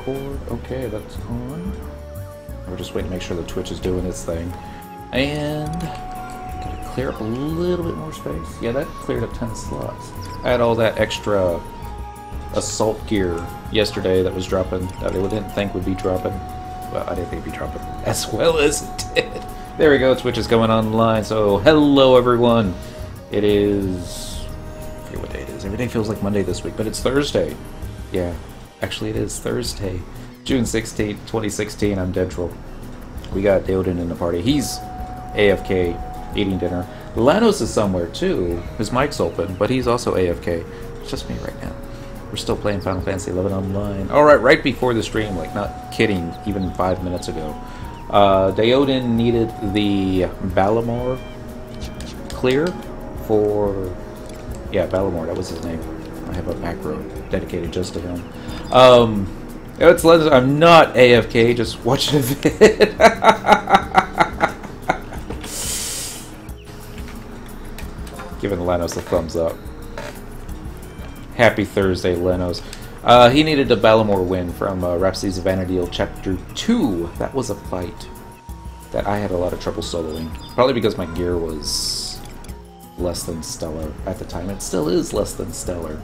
record. Okay, that's on. We're just waiting to make sure the Twitch is doing its thing. And gotta clear up a little bit more space. Yeah, that cleared up 10 slots. I had all that extra assault gear yesterday that was dropping that I didn't think would be dropping. Well, I didn't think it'd be dropping as well as it did. There we go, Twitch is going online. So, hello everyone. It is... I forget what day it is. Every day feels like Monday this week, but it's Thursday. Yeah, actually it is Thursday. June 16th, 2016. I'm Dentral. We got Deoden in the party. He's AFK, eating dinner. Lanos is somewhere too. His mic's open, but he's also AFK. It's just me right now. We're still playing Final Fantasy XI online. Alright, right before the stream, like not kidding, even 5 minutes ago. Deoden needed the Balamor clear for... Yeah, Balamor, that was his name. I have a macro dedicated just to him. I'm not AFK, just watching a vid. Giving Lenos a thumbs up. Happy Thursday, Lenos. He needed a Balamor win from Rhapsodies of Vana'diel Chapter 2. That was a fight that I had a lot of trouble soloing. Probably because my gear was less than stellar at the time. It still is less than stellar.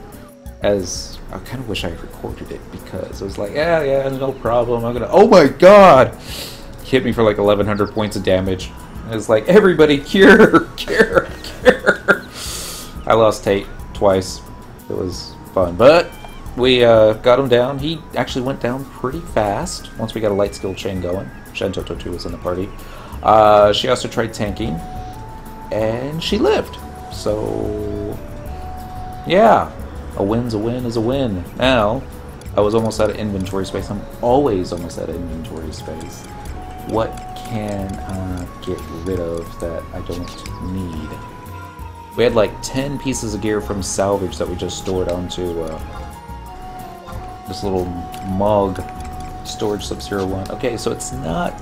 As I kind of wish I had recorded it because it was like, yeah, no problem. I'm gonna. Oh my god! Hit me for like 1,100 points of damage. It was like, everybody, cure. I lost Tate twice. It was fun, but we got him down. He actually went down pretty fast once we got a light skill chain going. Shentoto 2 was in the party. She also tried tanking, and she lived. So, yeah. A win's a win is a win. Now, I was almost out of inventory space. I'm always almost out of inventory space. What can I get rid of that I don't need? We had like 10 pieces of gear from salvage that we just stored onto this little mug storage Sub-Zero 1. Okay, so it's not...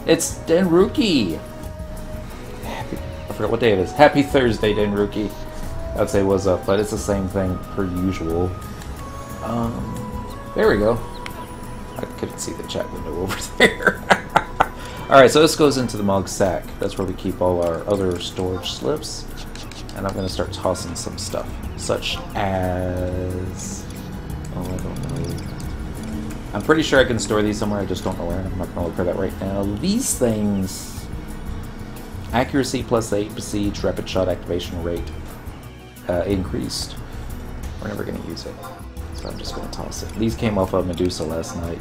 It's Denruki! I forgot what day it is. Happy Thursday, Denruki. I'd say what's up, but it's the same thing per usual. There we go. I couldn't see the chat window over there. Alright, so this goes into the Mog Sack. That's where we keep all our other storage slips. And I'm going to start tossing some stuff, such as... Oh, I don't know. I'm pretty sure I can store these somewhere, I just don't know where. I'm not going to look for that right now. These things... Accuracy plus 8 besiege, rapid shot activation rate. Increased. We're never going to use it, so I'm just going to toss it. These came off of Medusa last night.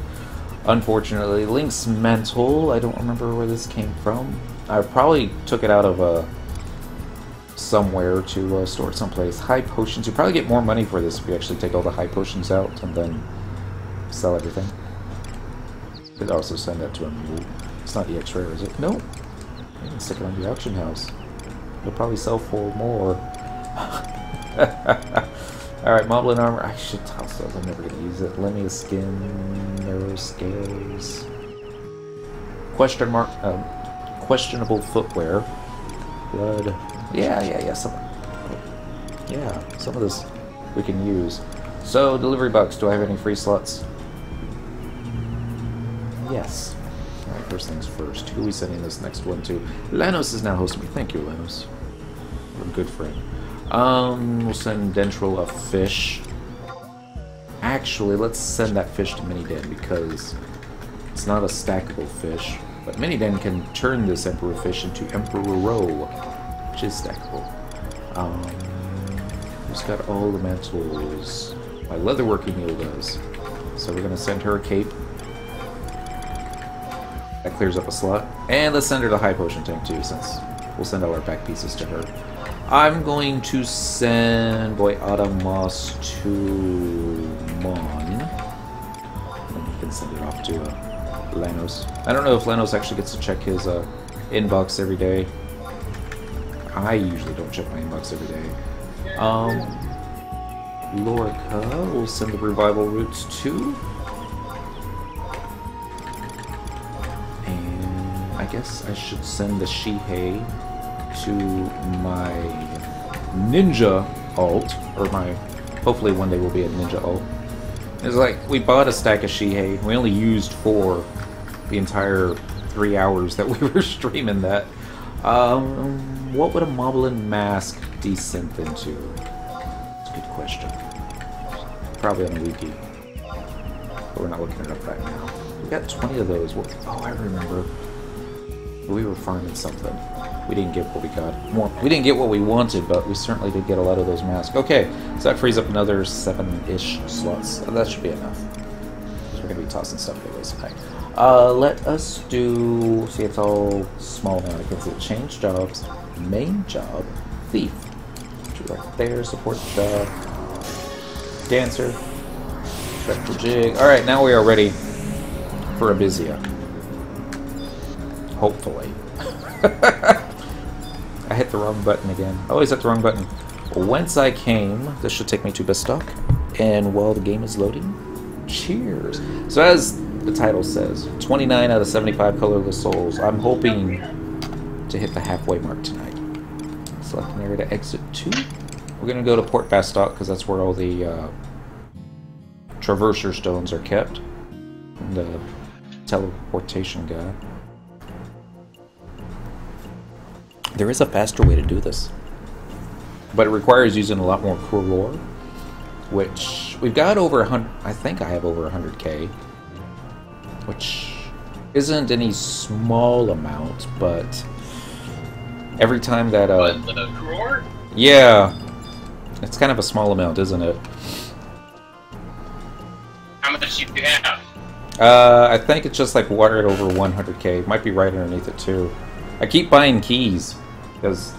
Unfortunately, Link's Mantle, I don't remember where this came from. I probably took it out of somewhere to store it someplace. High potions, you probably get more money for this if you actually take all the high potions out and then sell everything. Could also send that to a mule. It's not EX rare, is it? No. You can stick it on the auction house. You'll probably sell for more. Alright, Moblin armor. I should toss those. I'm never going to use it. Lemia skin, narrow scales. Questionable footwear. Blood. Yeah. Some of this we can use. So, delivery box. Do I have any free slots? Yes. Alright, first things first. Who are we sending this next one to? Lanos is now hosting me. Thank you, Lanos. What a good friend. We'll send Dentral a fish. Actually, let's send that fish to Miniden because it's not a stackable fish. But Miniden can turn this Emperor fish into Emperor Row, which is stackable. Who's got all the mantles? My leatherworking mule does. So we're going to send her a cape. That clears up a slot. And let's send her the high potion tank too, since we'll send all our back pieces to her. I'm going to send Boy Adamos to Mon. And he can send it off to Lanos. I don't know if Lanos actually gets to check his inbox every day. I usually don't check my inbox every day. Lorica will send the revival roots to. And I guess I should send the Shihei to my ninja alt, or my, hopefully one day will be a ninja alt. It's like we bought a stack of Shihei. We only used 4 the entire 3 hours that we were streaming that. What would a Moblin mask descent into? That's a good question. Probably on a wiki. But we're not looking it up right now. We got 20 of those. Oh, I remember. We were farming something. We didn't get what we got. We didn't get what we wanted, but we certainly did get a lot of those masks. Okay, so that frees up another 7-ish slots. That should be enough. So we're going to be tossing stuff anyways tonight. Let us do... See, it's all small now. I can see change jobs, main job, thief. Right there, support job, dancer, special jig. Alright, now we are ready for Abyssea. Hopefully. I hit the wrong button again. I always hit the wrong button. Whence I came, this should take me to Bestock. And while the game is loading, cheers. So as the title says, 29 out of 75 colorless souls. I'm hoping to hit the halfway mark tonight. Select an area to exit to. We're going to go to Port Bestock because that's where all the Traverser stones are kept. And the teleportation guy. There is a faster way to do this, but it requires using a lot more Colorless, which we've got over 100. I think I have over 100k, which isn't any small amount, but every time that yeah, it's kind of a small amount, isn't it? How much do you have? I think it's just like water over 100k. Might be right underneath it too. I keep buying keys because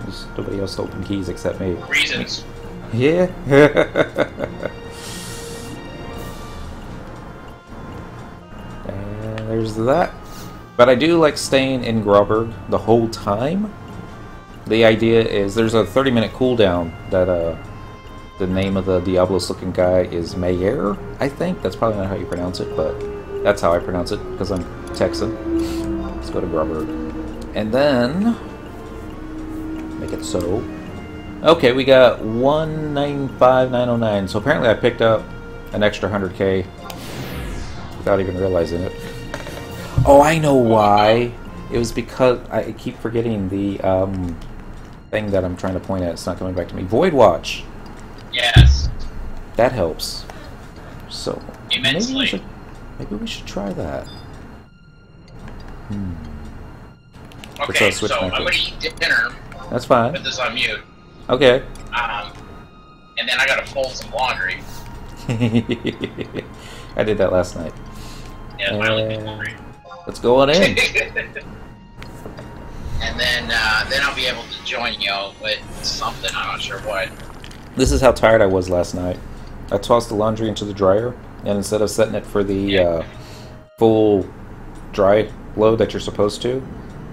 there's nobody else to open keys except me. Reasons. Yeah. And there's that. But I do like staying in Grauberg the whole time. The idea is there's a 30-minute cooldown that the name of the Diablos-looking guy is Mayer, I think. That's probably not how you pronounce it, but that's how I pronounce it because I'm Texan. Let's go to Grauberg. And then make it so. Okay, we got 195,909. So apparently I picked up an extra 100k without even realizing it. Oh, I know why. It was because I keep forgetting the thing that I'm trying to point at. It's not coming back to me. Void Watch. Yes. That helps. So immensely. Maybe we should try that. Okay, so I'm gonna eat dinner. That's fine. Put this on mute. Okay. And then I gotta fold some laundry. I did that last night. Yeah, finally made laundry. Let's go on in. And then I'll be able to join you with something. I'm not sure what. This is how tired I was last night. I tossed the laundry into the dryer, and instead of setting it for the full dry load that you're supposed to,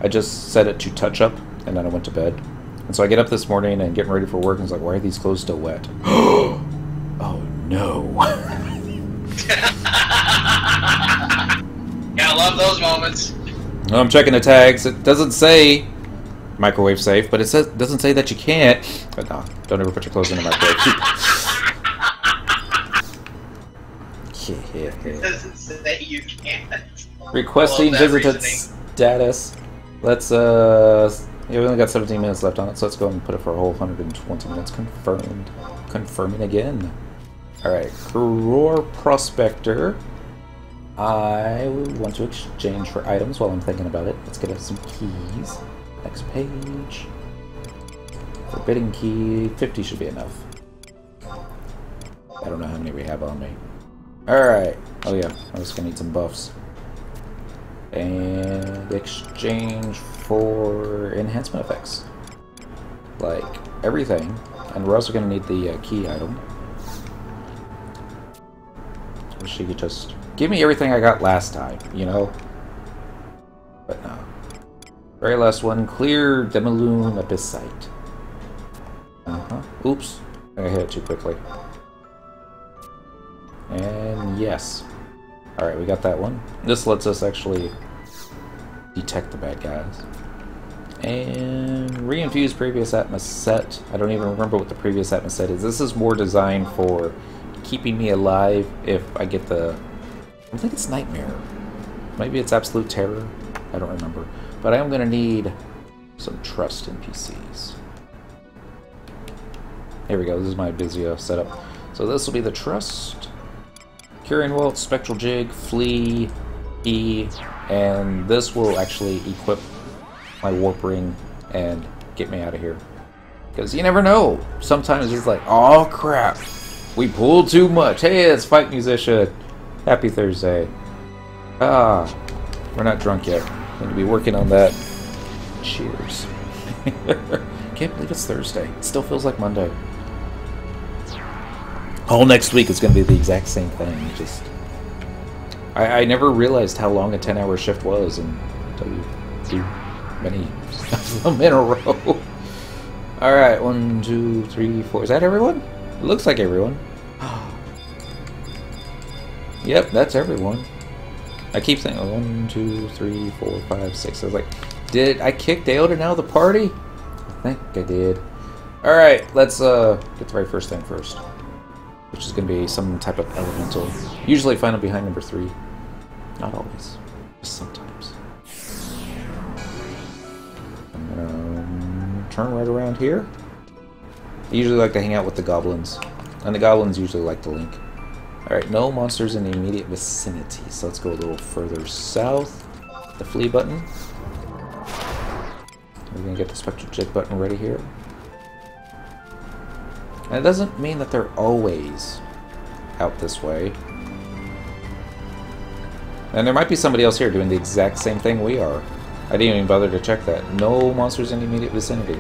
I just set it to touch up, and then I went to bed. And so I get up this morning and getting ready for work, and it's like, why are these clothes still wet? Oh no. Gotta love those moments. I'm checking the tags. It doesn't say microwave safe, but it doesn't say that you can't. But no, don't ever put your clothes in the microwave. It doesn't say you can't. Requesting visited status. Let's yeah, we only got 17 minutes left on it, so let's go and put it for a whole 120 minutes. Confirmed. Confirming again. Alright, Career Prospector. I want to exchange for items while I'm thinking about it. Let's get us some keys. Next page. Forbidden key. 50 should be enough. I don't know how many we have on me. Alright. Oh yeah, I was gonna need some buffs. And exchange for enhancement effects. Like everything. And we're also gonna need the key item. Wish you could just give me everything I got last time, you know? But no. Very last one. Clear Demaloon Abyssea. Oops. I hit it too quickly. And yes. Alright, we got that one. This lets us actually detect the bad guys. And re-infuse previous Atmos set. I don't even remember what the previous Atmos set is. This is more designed for keeping me alive if I get the... I think it's Nightmare. Maybe it's Absolute Terror. I don't remember. But I am going to need some Trust NPCs. Here we go. This is my Abyssea setup. So this will be the Trust. Curing Walt, Spectral Jig, Flee, E, and this will actually equip my Warp Ring and get me out of here. Because you never know. Sometimes it's like, oh crap, we pulled too much. Hey, it's Fight Musician. Happy Thursday. Ah, we're not drunk yet. Going to be working on that. Cheers. Can't believe it's Thursday. It still feels like Monday. All next week is going to be the exact same thing. Just, I never realized how long a 10-hour shift was until you do many of them in a row. All right, 1, 2, 3, 4. Is that everyone? It looks like everyone. Yep, that's everyone. I keep saying 1, 2, 3, 4, 5, 6. I was like, did I kick Dale out of the party? I think I did. All right, let's get the very first thing first, which is going to be some type of elemental. Usually find them behind number 3. Not always, just sometimes. I'm going to turn right around here. I usually like to hang out with the goblins, and the goblins usually like to link. Alright, no monsters in the immediate vicinity, so let's go a little further south. The flee button. We're going to get the spectral jig button ready here. And it doesn't mean that they're always out this way. And there might be somebody else here doing the exact same thing we are. I didn't even bother to check that. No monsters in the immediate vicinity.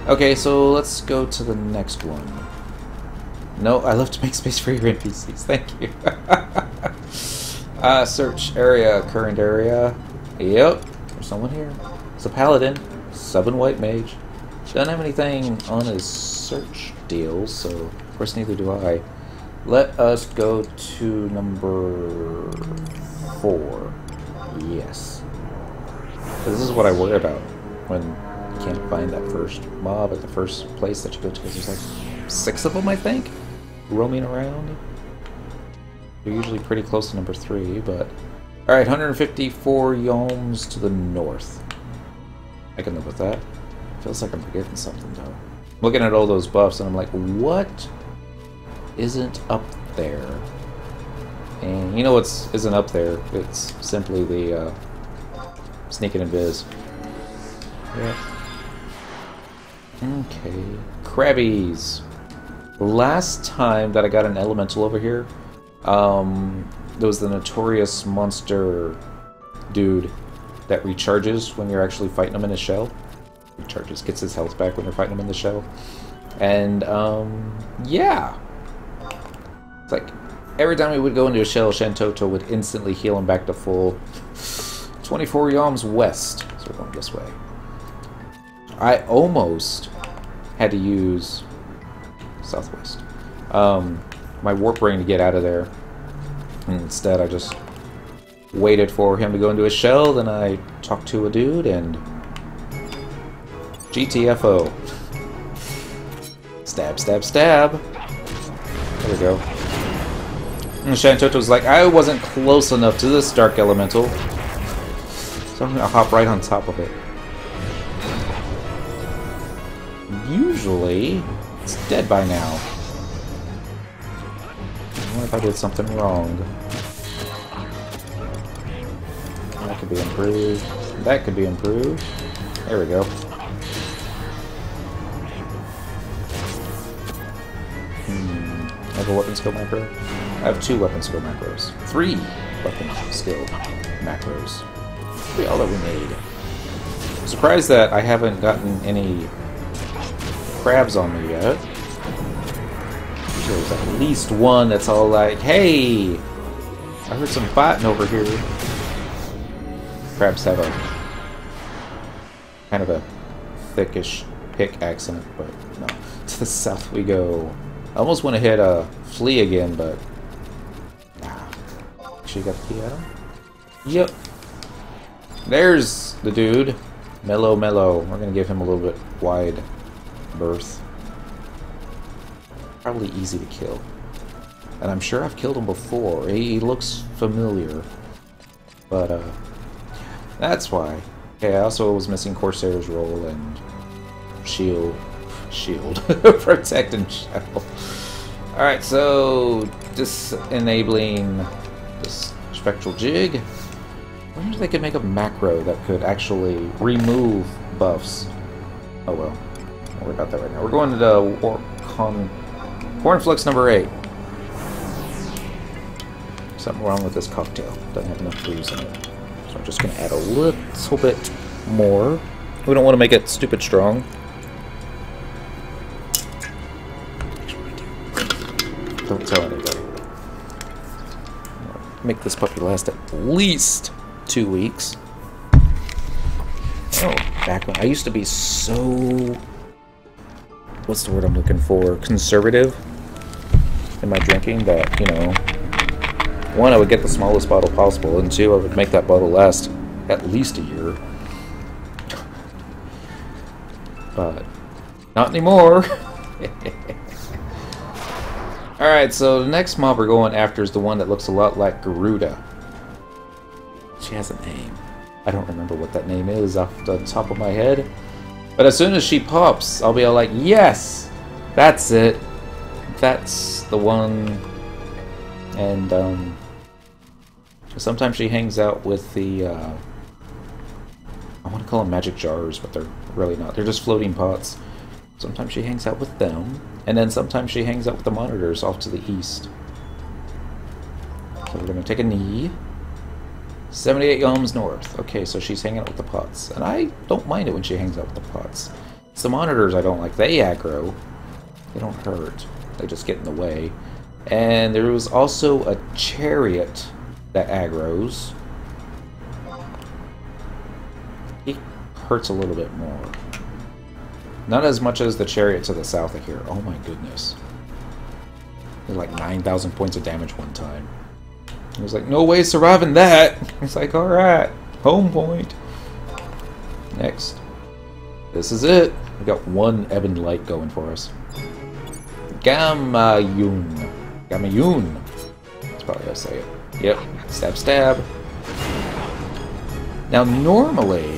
Okay, so let's go to the next one. No, I love to make space for your NPCs. Thank you. Search area, current area. Yep, there's someone here. It's a paladin, subbing white mage. Doesn't have anything on his search deal, so of course neither do I. Let us go to number 4. Yes. This is what I worry about when you can't find that first mob at the first place that you go to, because there's like 6 of them, I think, roaming around. They're usually pretty close to number 3, but... Alright, 154 yomes to the north. I can live with that. Feels like I'm forgetting something, though. I'm looking at all those buffs, and I'm like, what isn't up there? And you know what isn't up there? It's simply the sneaking and biz. Yeah. Okay. Crabbies. Last time that I got an elemental over here, there was the notorious monster dude that recharges when you're actually fighting him in a shell. Recharges, gets his health back when you're fighting him in the shell. And, yeah. It's like, every time he would go into a shell, Shantoto would instantly heal him back to full. 24 yoms west, so we're going this way. I almost had to use southwest. My warp ring to get out of there. And instead, I just waited for him to go into a shell, then I talked to a dude, and GTFO. Stab, stab, stab. There we go. And Shantoto's like, I wasn't close enough to this dark elemental, so I'm gonna hop right on top of it. Usually, it's dead by now. I wonder if I did something wrong. That could be improved. That could be improved. There we go. I have a weapon skill macro. I have 2 weapon skill macros. 3 weapon skill macros. Be all that we need. I'm surprised that I haven't gotten any crabs on me yet. There's at least one that's all like, hey, I heard some fighting over here. Crabs have a kind of a thickish hick accent, but no. To the south we go. I almost want to hit a flea again, but nah. Actually got the key out. Yep. There's the dude. Mellow, mellow. We're gonna give him a little bit wide berth. Probably easy to kill. And I'm sure I've killed him before. He looks familiar. But, that's why. Okay, I also was missing Corsair's role and Shield. Protect and Shell. Alright, so disenabling this Spectral Jig. I wonder if they could make a macro that could actually remove buffs. Oh well. Don't worry about that right now. We're going to the Cornflakes number 8. Something wrong with this cocktail. Doesn't have enough booze in it. So I'm just going to add a little bit more. We don't want to make it stupid strong. Don't tell anybody. Make this puppy last at least 2 weeks. Oh, back when I used to be so... What's the word I'm looking for? Conservative in my drinking that, you know... One, I would get the smallest bottle possible, and two, I would make that bottle last at least a year. But not anymore. Alright, so the next mob we're going after is the one that looks a lot like Garuda. She has a name. I don't remember what that name is off the top of my head. But as soon as she pops, I'll be all like, yes! That's it. That's the one. And, sometimes she hangs out with the, I want to call them magic jars, but they're really not. They're just floating pots. Sometimes she hangs out with them, and then sometimes she hangs out with the monitors off to the east. So we're going to take a knee. 78 ohms north. Okay, so she's hanging out with the pots. And I don't mind it when she hangs out with the pots. It's the monitors I don't like. They aggro. They don't hurt. They just get in the way. And there was also a chariot that aggroes. He hurts a little bit more. Not as much as the chariot to the south of here. Oh my goodness. Did like 9,000 points of damage one time. He was like, no way surviving that! It's like, alright, home point. Next. This is it. We got one Ebon Light going for us. Gamayun. Gamayun. That's probably how I say it. Yep. Stab, stab. Now, normally,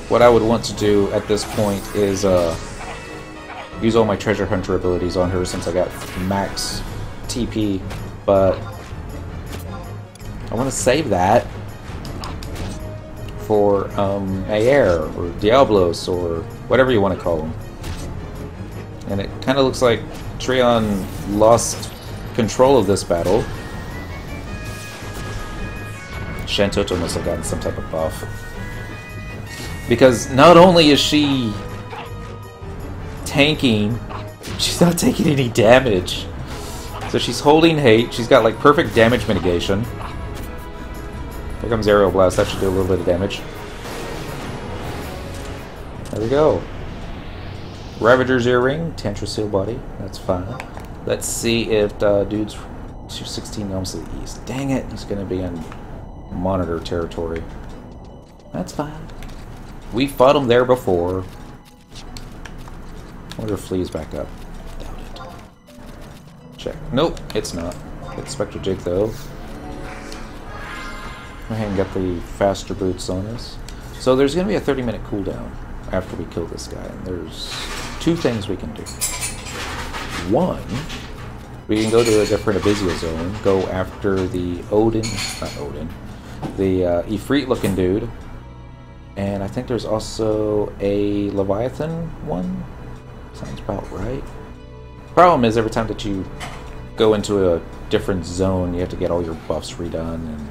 what I would want to do at this point is use all my treasure hunter abilities on her since I got max TP, but I want to save that for Aer or Diablos or whatever you want to call them. And it kind of looks like Treon lost control of this battle. Shantoto must have gotten some type of buff. Because not only is she tanking, she's not taking any damage. So she's holding hate, she's got like perfect damage mitigation. Here comes Aerial Blast, that should do a little bit of damage. There we go. Ravager's Earring, Tantra Seal Body, that's fine. Let's see if dude's 216 ohms to the east. Dang it, he's gonna be in monitor territory. That's fine. We fought him there before. I wonder if Flea's back up. Doubt it. Check. Nope, it's not. It's Spectral Jig though. Go ahead and get the faster boots on us. So there's going to be a 30-minute cooldown after we kill this guy. And there's two things we can do. One, we can go to a different Abyssea zone, go after the the Ifrit-looking dude. And I think there's also a Leviathan one. Sounds about right. Problem is, every time that you go into a different zone, you have to get all your buffs redone and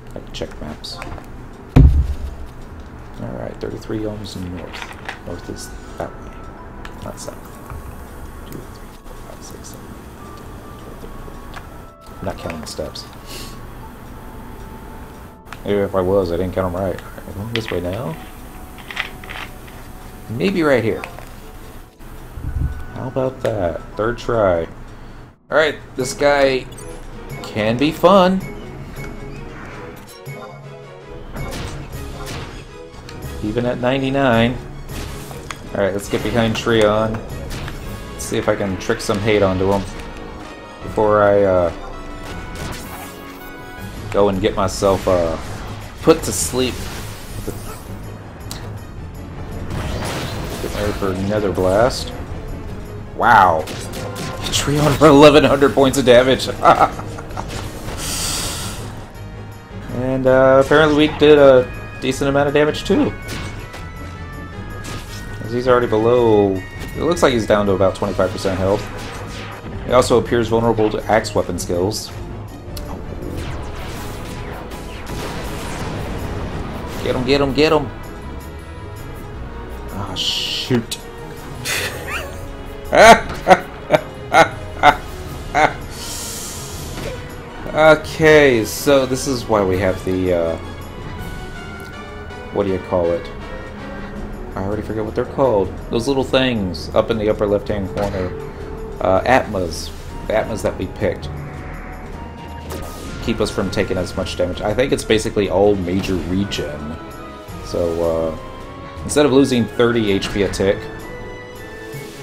I have to check maps. Alright, 33 ohms north. North is that way, not south. 2, 3, 4, 5, 6, 7, 8, 9, 10, 11, 12, 13, 14. I'm not counting the steps. Maybe if I was, I didn't count them right. Alright, going this way now. Maybe right here. How about that? Third try. Alright, this guy can be fun. Even at 99. Alright, let's get behind Treon. Let's see if I can trick some hate onto him before I go and get myself put to sleep. Getting ready for another blast. Wow. Treon for 1100 points of damage. And apparently we did a decent amount of damage too. He's already below... It looks like he's down to about 25% health. He also appears vulnerable to axe weapon skills. Get him, get him, get him! Ah, shoot. Okay, so this is why we have the, what do you call it? I already forget what they're called. Those little things up in the upper left-hand corner. Atmas. The Atmas that we picked. Keep us from taking as much damage. I think it's basically all major regen. So, instead of losing 30 HP a tick,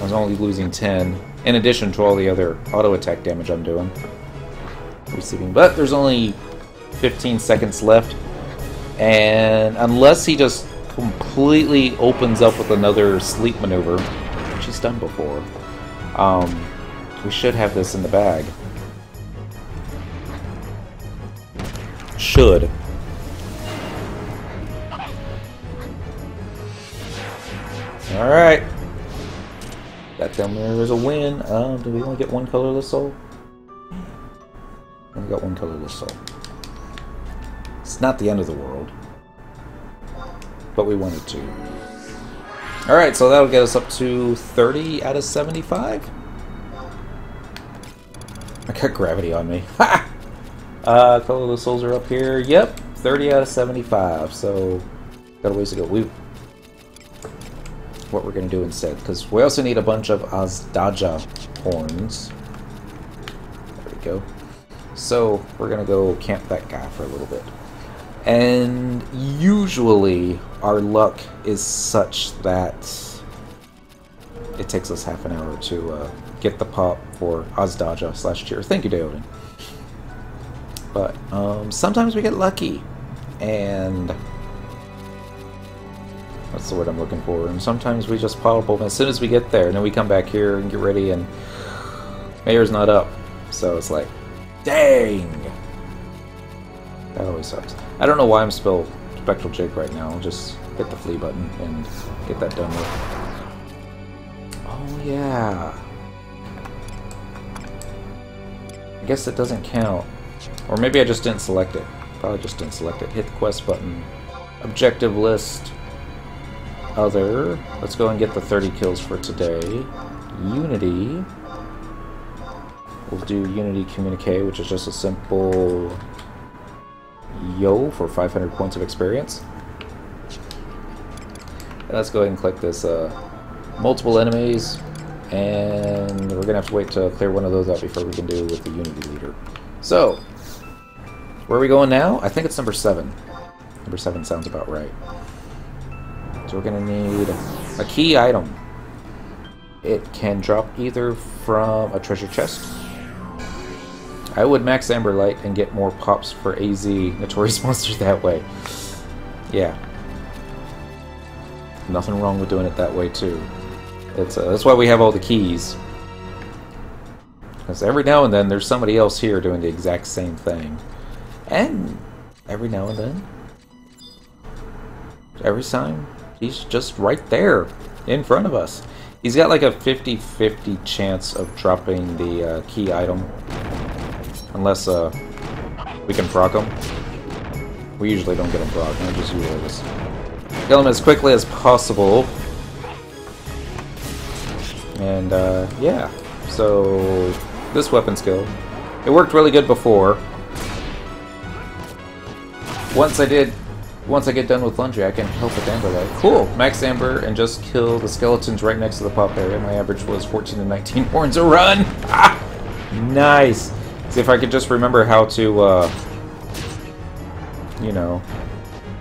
I was only losing 10, in addition to all the other auto-attack damage I'm doing. Receiving. But there's only 15 seconds left, and unless he just completely opens up with another sleep maneuver, which he's done before, we should have this in the bag. Should. Alright. That down there is a win. Do we only get one colorless soul? We got one colorless soul. It's not the end of the world, but we wanted to. Alright, so that'll get us up to 30 out of 75. I got gravity on me. Ha! Colorless souls are up here. Yep, 30 out of 75. So, got a ways to go. What we're going to do instead, because we also need a bunch of Azdaja horns. There we go. So, we're going to go camp that guy for a little bit. And usually, our luck is such that it takes us half an hour to get the pop for Azdaja / cheer. Thank you, Deodin. But sometimes we get lucky, and that's the word I'm looking for. And sometimes we just pop them as soon as we get there, and then we come back here and get ready, and Mayor's not up. So it's like, dang! That always sucks. I don't know why I'm still Spectral Jig right now. I'll just hit the flee button and get that done with. Oh yeah. I guess it doesn't count. Or maybe I just didn't select it. Probably just didn't select it. Hit the quest button. Objective list. Other. Let's go and get the 30 kills for today. Unity. We'll do Unity Communique, which is just a simple yo for 500 points of experience. And let's go ahead and click this multiple enemies, and we're gonna have to wait to clear one of those out before we can do with the Unity leader. So, where are we going now? I think it's number 7. Number 7 sounds about right. So we're gonna need a key item. It can drop either from a treasure chest. I would max Amber Light and get more pops for AZ Notorious Monsters that way. Yeah. Nothing wrong with doing it that way too. That's why we have all the keys. Because every now and then there's somebody else here doing the exact same thing. And every now and then, every time, he's just right there in front of us. He's got like a 50-50 chance of dropping the key item. Unless we can proc him. We usually don't get him proc, I just usually just kill him as quickly as possible. And yeah, so this weapon skill, it worked really good before. Once I get done with laundry, I can help with Amber Light. Cool! Max Amber and just kill the skeletons right next to the pop area. My average was 14 to 19 horns a run! Ah! Nice! See if I could just remember how to, you know,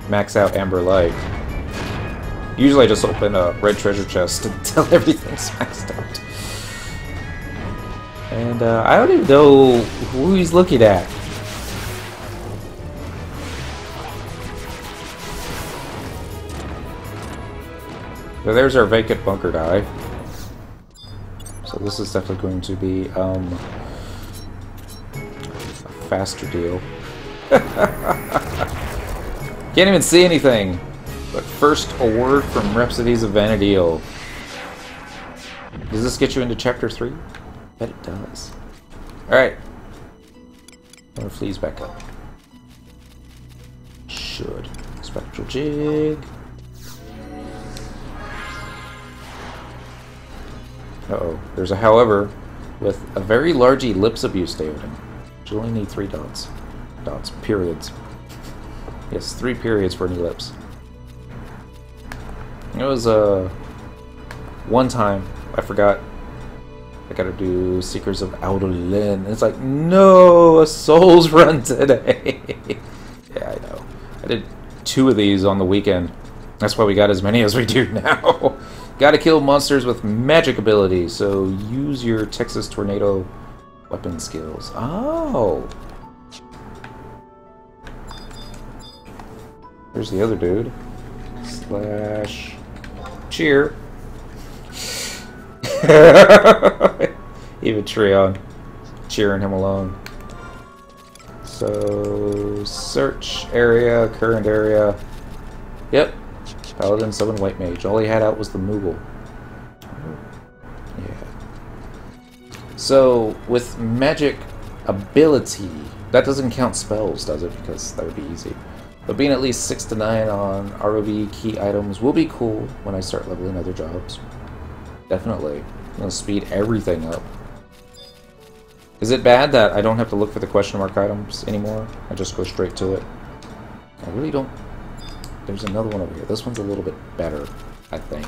max out Amber Light. Usually I just open a red treasure chest until everything's maxed out. And I don't even know who he's looking at. So there's our vacant bunker die. So this is definitely going to be a faster deal. Can't even see anything. But first, a word from Rhapsodies of Vana'diel. Does this get you into Chapter 3? Bet it does. Alright. Our fleas back up. Should. Spectral Jig. Uh-oh. There's a however with a very large ellipse abuse Daoden. You only need 3 dots. Dots. Periods. Yes, 3 periods for an ellipse. It was one time I forgot I gotta do Seekers of Audolin. It's like, no, a Souls run today. Yeah, I know. I did 2 of these on the weekend. That's why we got as many as we do now. Gotta kill monsters with magic abilities, so use your Texas Tornado weapon skills. Oh! There's the other dude. Slash... Cheer. Even Treon. Cheering him along. So... Search area, current area. Yep. Paladin, Summon, White Mage. All he had out was the Moogle. Yeah. So, with magic ability, that doesn't count spells, does it? Because that would be easy. But being at least 6 to 9 on ROV key items will be cool when I start leveling other jobs. Definitely. I'm going to speed everything up. Is it bad that I don't have to look for the question mark items anymore? I just go straight to it. I really don't... There's another one over here. This one's a little bit better, I think.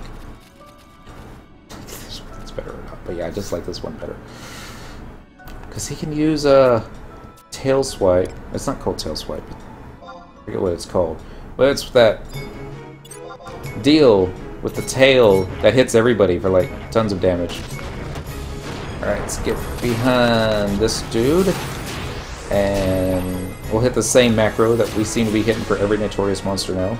This one's better or not. But yeah, I just like this one better. Because he can use a tail swipe. It's not called tail swipe. I forget what it's called. But it's that deal with the tail that hits everybody for like tons of damage. Alright, let's get behind this dude. And we'll hit the same macro that we seem to be hitting for every notorious monster now.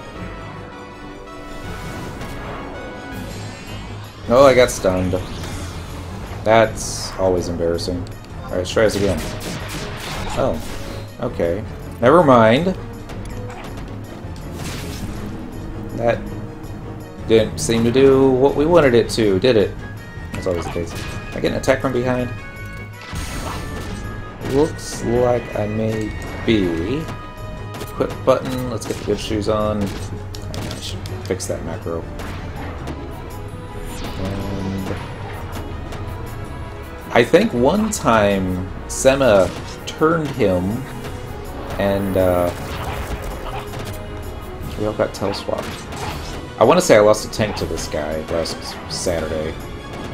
Oh, I got stunned. That's always embarrassing. Alright, let's try this again. Oh, okay. Never mind. That didn't seem to do what we wanted it to, did it? That's always the case. I get an attack from behind? Looks like I may be. Equip button. Let's get the good shoes on. I should fix that macro. And I think one time Sema turned him, and we all got tail swapped. I want to say I lost a tank to this guy last Saturday.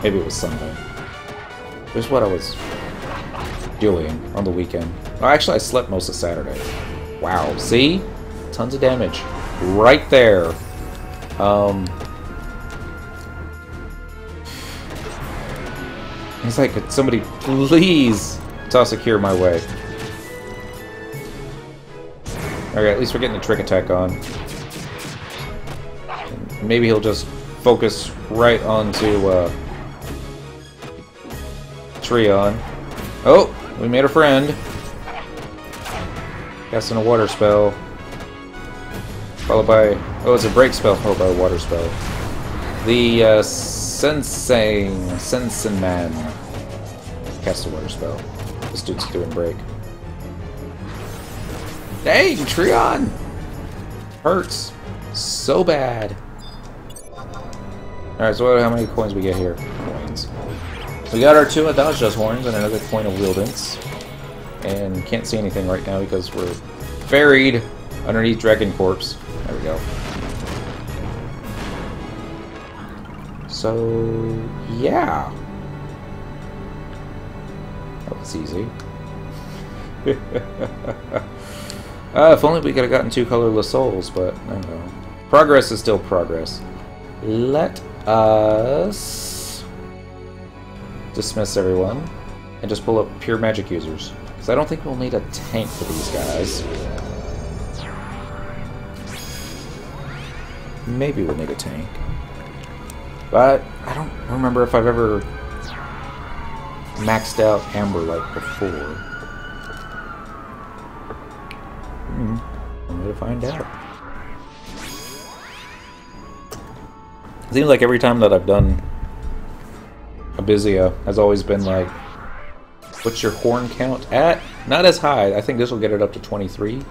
Maybe it was Sunday. Here's what I was doing on the weekend. Oh, actually, I slept most of Saturday. Wow, see? Tons of damage. Right there. It's like, could somebody please toss a cure my way? Okay, at least we're getting the trick attack on. And maybe he'll just focus right onto Treon. Oh, we made a friend. Casting a water spell. Followed by... Oh, it's a break spell followed by a water spell. The Sensen Man. Cast a water spell. This dude's doing break. Dang, Treon! Hurts. So bad. Alright, so how many coins we get here? Coins. We got our 2 Dodge Dust Horns and another coin of Wieldance. And can't see anything right now because we're buried underneath Dragon Corpse. There we go. So, yeah. That was easy. If only we could have gotten 2 colorless souls, but I don't know. Progress is still progress. Let us dismiss everyone. and just pull up pure magic users. Because I don't think we'll need a tank for these guys. Maybe we'll need a tank. But I don't remember if I've ever maxed out Amber like before. I'm going to find out. It seems like every time that I've done Abyssea has always been like, what's your horn count at? Not as high. I think this will get it up to 23.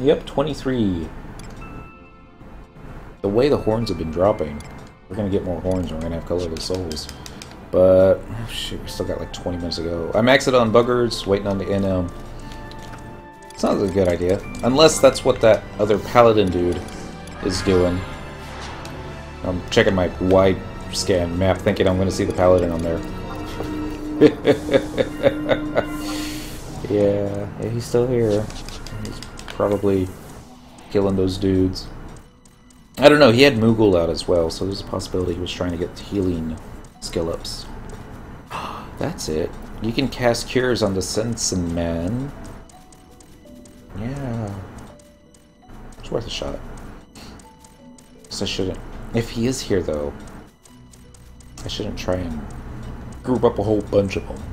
Yep, 23. The way the horns have been dropping, we're going to get more horns and we're going to have colorless souls. But, oh shoot, we still got like 20 minutes to go. I maxed it on buggers, waiting on the NM. It's not a good idea. Unless that's what that other paladin dude is doing. I'm checking my wide scan map thinking I'm going to see the paladin on there. Yeah, he's still here. He's probably killing those dudes. I don't know, he had Moogle out as well, so there's a possibility he was trying to get healing skill ups. That's it. You can cast cures on the Sensen Man. Yeah. It's worth a shot. So I shouldn't. If he is here, though, I shouldn't try and group up a whole bunch of them.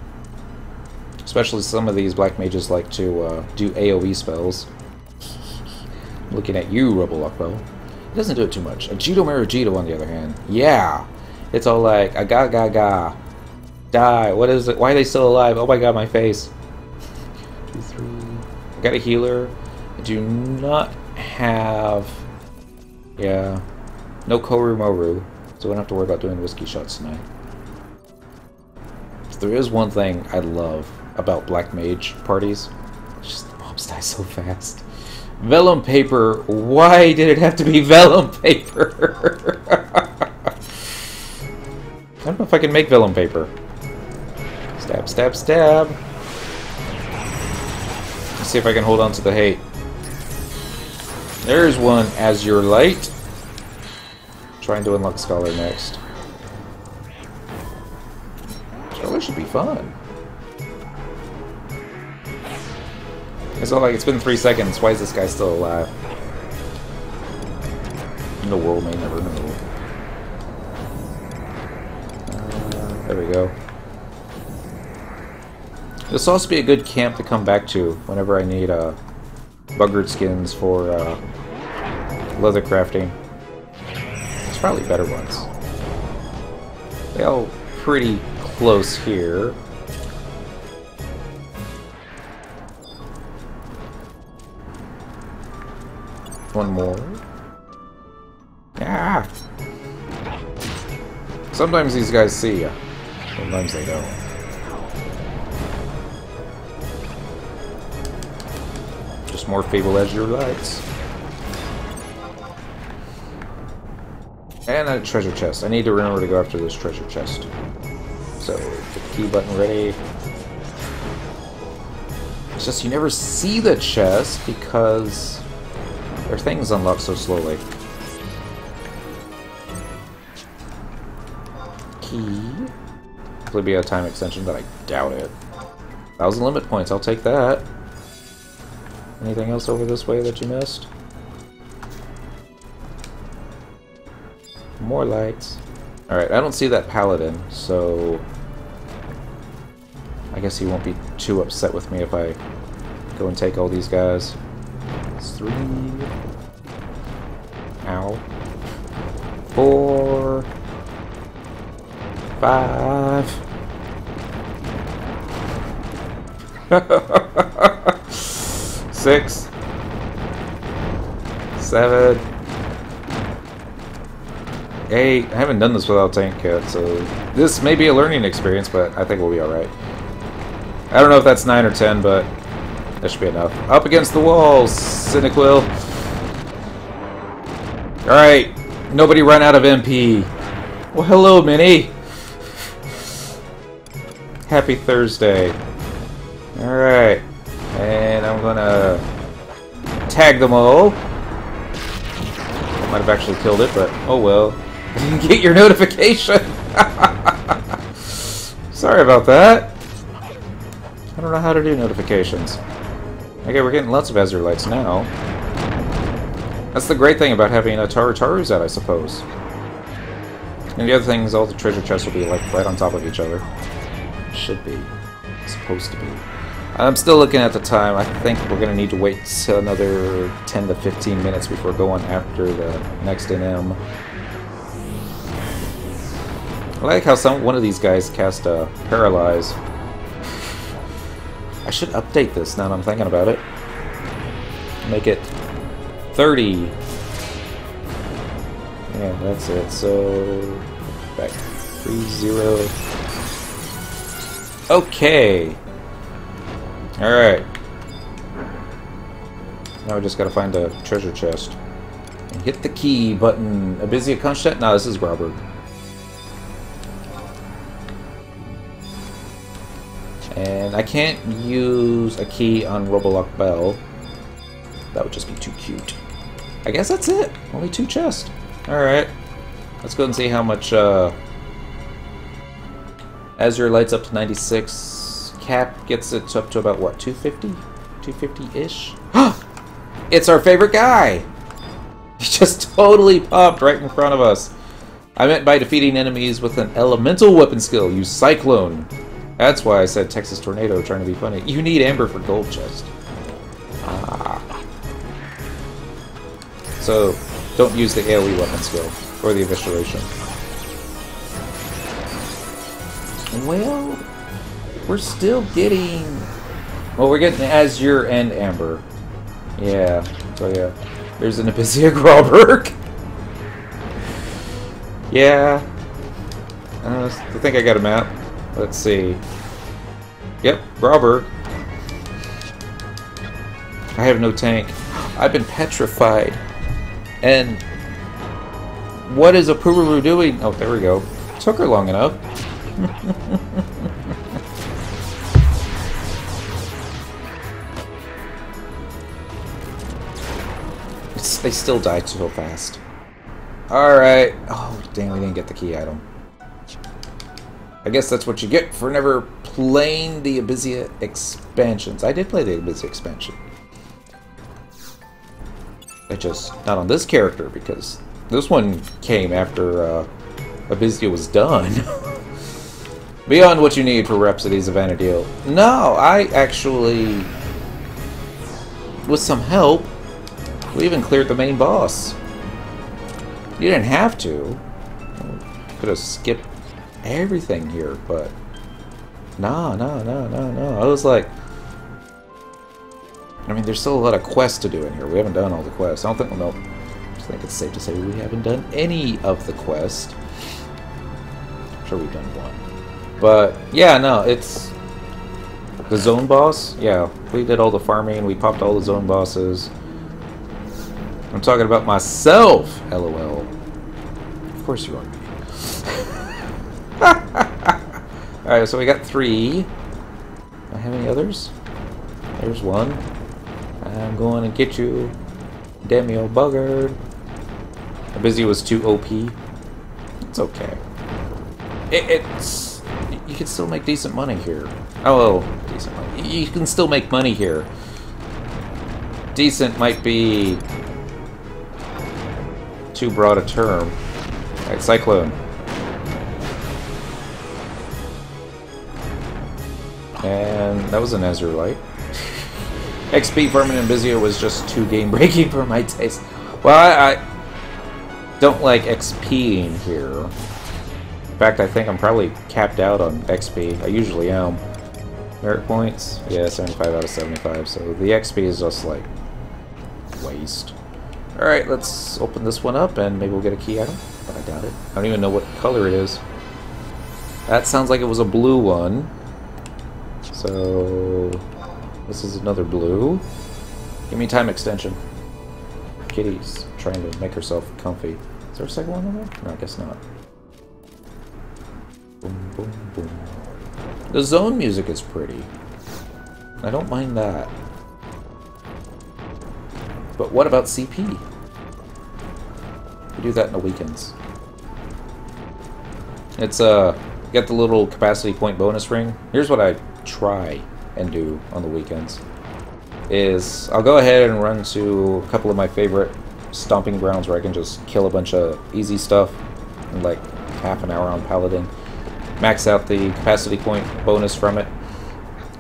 Especially some of these black mages like to do AoE spells. Looking at you, Rebel Lockbow. It doesn't do it too much. Ajito Marujito, on the other hand. Yeah! It's all like, aga-ga-ga. Die. What is it? Why are they still alive? Oh my god, my face. 2, 3. I got a healer. I do not have... Yeah. No Koru Moru. So I don't have to worry about doing whiskey shots tonight. If there is one thing I love about black mage parties, it's just the mobs die so fast. Vellum paper. Why did it have to be vellum paper? I don't know if I can make vellum paper. Stab, stab, stab. Let's see if I can hold on to the hate. There's one, Azure Light. Trying to unlock Scholar next. Scholar should be fun. It's all like, it's been 3 seconds. Why is this guy still alive? The world may never know. There we go. This will also be a good camp to come back to whenever I need buggered skins for leather crafting. There's probably better ones. They all pretty close here. One more. Ah! Sometimes these guys see ya. Sometimes they don't. Just more feeble as your lights. And a treasure chest. I need to remember to go after this treasure chest. So, get the key button ready. It's just you never see the chest because their things unlock so slowly. Key. Hopefully be a time extension, but I doubt it. 1,000 limit points, I'll take that. Anything else over this way that you missed? More lights. Alright, I don't see that paladin, so I guess he won't be too upset with me if I go and take all these guys. It's 3. Ow. 4. 5. 6. 7. 8. I haven't done this without tank yet, so this may be a learning experience, but I think we'll be alright. I don't know if that's 9 or 10, but that should be enough. Up against the walls, Cyniquil. Alright, nobody run out of MP. Well, hello, Minnie. Happy Thursday. Alright, and I'm gonna tag them all. Might have actually killed it, but oh well. I didn't get your notification. Sorry about that. I don't know how to do notifications. Okay, we're getting lots of Azurites now. That's the great thing about having a Tarus out, I suppose. And the other thing is all the treasure chests will be like right on top of each other. Should be. Supposed to be. I'm still looking at the time. I think we're going to need to wait till another 10 to 15 minutes before going after the next NM. I like how one of these guys cast a Paralyze. I should update this now that I'm thinking about it. Make it 30. Yeah, that's it. So, back 3-0. Okay. Alright. Now we just gotta find a treasure chest. And hit the key button. Abyssea Kunstadt? No, this is Grauberg. And I can't use a key on Robolock Bell. That would just be too cute. I guess that's it. Only 2 chests. Alright. Let's go and see how much Azure lights up to 96. Cap gets it up to about, what, 250? 250-ish? It's our favorite guy! He just totally popped right in front of us. I meant by defeating enemies with an elemental weapon skill. Use Cyclone. That's why I said Texas Tornado, trying to be funny. You need Amber for gold chest. Ah. So, don't use the AoE weapon skill. Or the Evisceration. Well, we're still getting... Well, we're getting Azure and Amber. Yeah, so yeah. There's an Abyssea Grauberg. Yeah. I think I got a map. Let's see. Yep, Grauberg. I have no tank. I've been petrified. And what is a Pururu doing? Oh, there we go. Took her long enough. They still died so fast. Alright. Oh, damn, we didn't get the key item. I guess that's what you get for never playing the Abyssea expansions. I did play the Abyssea expansion. I just, not on this character, because this one came after Abyssea was done. Beyond what you need for Rhapsodies of Vana'diel. No, I actually, with some help, we even cleared the main boss. You didn't have to. Could have skipped everything here, but no. I was like, I mean, there's still a lot of quests to do in here. We haven't done all the quests. I don't think, well, no, I think it's safe to say we haven't done any of the quests. I'm sure we've done one. But, yeah, no, it's the zone boss. Yeah, we did all the farming. We popped all the zone bosses. I'm talking about myself, LOL. Of course you are. Alright, so we got 3. Do I have any others? There's one. I'm going to get you. Damn you, buggard. Abyssea was too OP. It's okay. It's... You can still make decent money here. Oh, well, decent money. You can still make money here. Decent might be too broad a term. Alright, Cyclone. And that was an Azurite. XP farming in Abyssea was just too game-breaking for my taste. Well, I don't like XPing here. In fact, I think I'm probably capped out on XP. I usually am. Merit points? Yeah, 75 out of 75. So the XP is just like waste. Alright, let's open this one up and maybe we'll get a key item. But I doubt it. I don't even know what color it is. That sounds like it was a blue one. So this is another blue. Give me time extension. Kitty's trying to make herself comfy. Is there a second one in there? No, I guess not. Boom, boom, boom. The zone music is pretty. I don't mind that. But what about CP? We do that in the weekends. It's get the little capacity point bonus ring. Here's what I try and do on the weekends. Is I'll go ahead and run to a couple of my favorite stomping grounds where I can just kill a bunch of easy stuff in like half an hour on Paladin. Max out the capacity point bonus from it.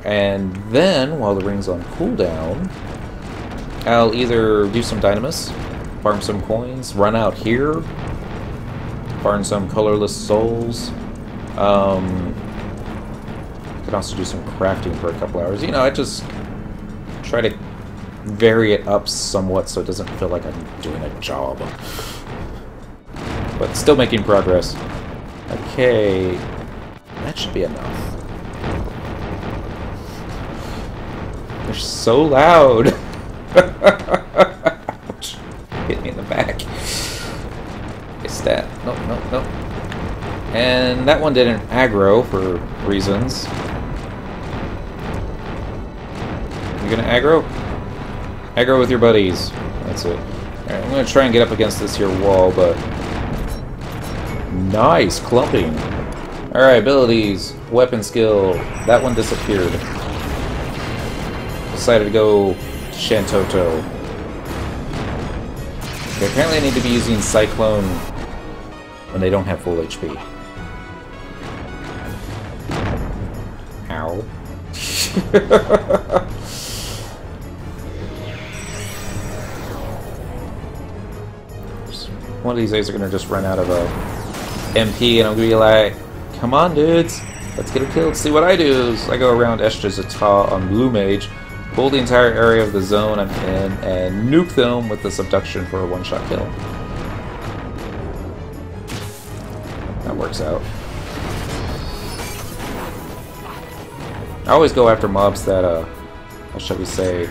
And then, while the ring's on cooldown, I'll either do some Dynamis, farm some coins, run out here, farm some colorless souls. Could also do some crafting for a couple hours. You know, I just try to vary it up somewhat so it doesn't feel like I'm doing a job. But still making progress. Okay, that should be enough. They're so loud. Ouch. Hit me in the back. It's that. Nope, nope, nope. And that one didn't aggro for reasons. You gonna aggro? Aggro with your buddies. That's it. Alright, I'm gonna try and get up against this here wall, but... Nice clumping. Alright, abilities. Weapon skill. That one disappeared. Decided to go Shantoto. Okay, apparently I need to be using Cyclone when they don't have full HP. Ow. One of these days they're gonna just run out of MP and I'm gonna be like, come on dudes, let's get her killed. See what I do is I go around Eshtrezata on Blue Mage, pull the entire area of the zone I'm in, and nuke them with the subduction for a one-shot kill. That works out. I always go after mobs that, what shall we say,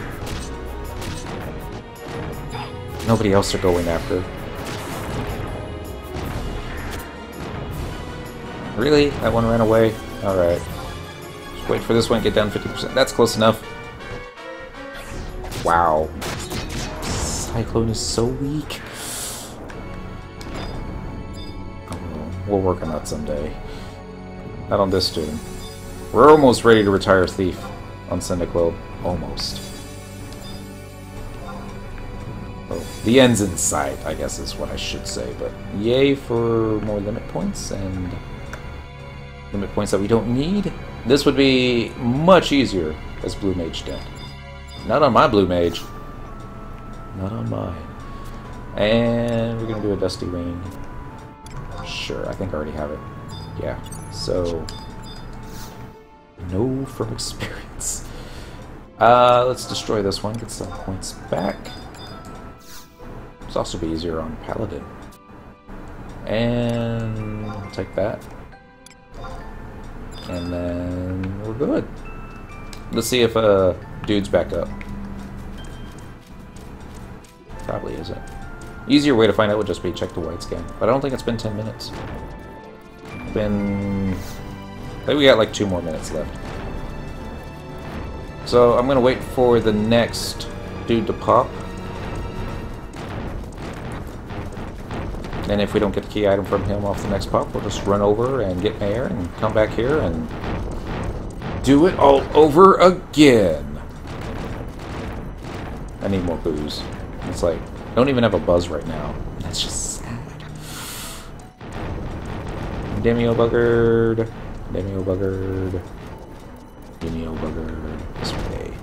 nobody else are going after. Really? That one ran away? Alright. Just wait for this one to get down 50%. That's close enough. Wow. Cyclone is so weak. Oh, we'll work on that someday. Not on this dude. We're almost ready to retire Thief on Cyndaquil. Almost. Oh, the end's in sight, I guess is what I should say. But yay for more limit points and limit points that we don't need. This would be much easier as Blue Mage dead. Not on my Blue Mage. Not on mine. And we're gonna do a Dusty Ring. Sure, I think I already have it. Yeah, so... no from experience. Let's destroy this one, get some points back. This also be easier on Paladin. And take that. And then we're good. Let's see if dude's back up. Probably isn't. Easier way to find out would just be check the white scan. But I don't think it's been 10 minutes. I think we got like 2 more minutes left. So I'm gonna wait for the next dude to pop. And if we don't get the key item from him off the next pop, we'll just run over and get air and come back here and do it all over again. I need more booze. It's like, I don't even have a buzz right now. That's just sad. Demio buggered. Demio buggered. Demio buggered. This way.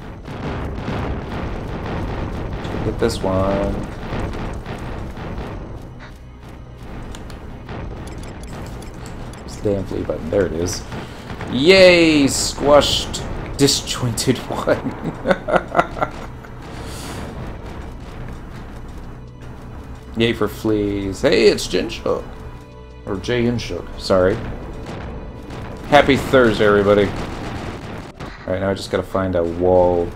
Let's get this one. Damn flea button. There it is. Yay! Squashed disjointed one. Yay for fleas. Hey, it's Jinshook. Or Jay Inshook. Sorry. Happy Thursday, everybody. Alright, now I just gotta find a wall.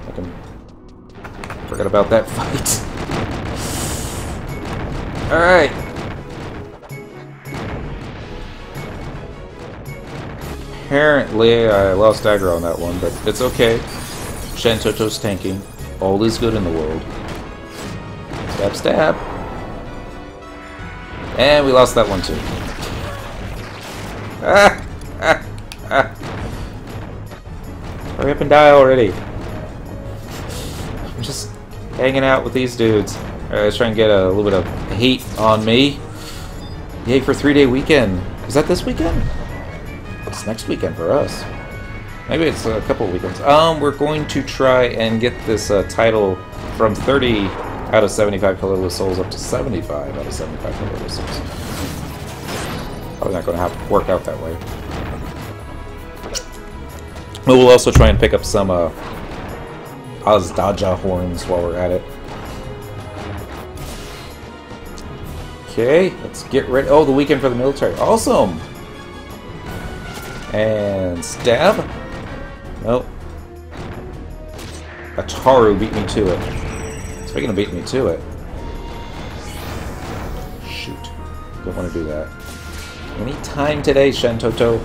I can... forget about that fight. Alright. Apparently, I lost aggro on that one, but it's okay. Shantoto's tanking. All is good in the world. Stab, stab. And we lost that one too. Hurry up and die already. I'm just hanging out with these dudes. Alright, let's try and get a little bit of heat on me. Yay for 3-day weekend. Is that this weekend? It's next weekend for us. Maybe it's a couple of weekends. We're going to try and get this title from 30 out of 75 colorless souls up to 75 out of 75 colorless souls. Probably not going to work out that way. But we'll also try and pick up some Azdaja horns while we're at it. Okay, let's get ready. Oh, the weekend for the military. Awesome! And stab. Nope. Ataru beat me to it. Speaking of beating me to it. Shoot. Don't want to do that. Any time today, Shantoto.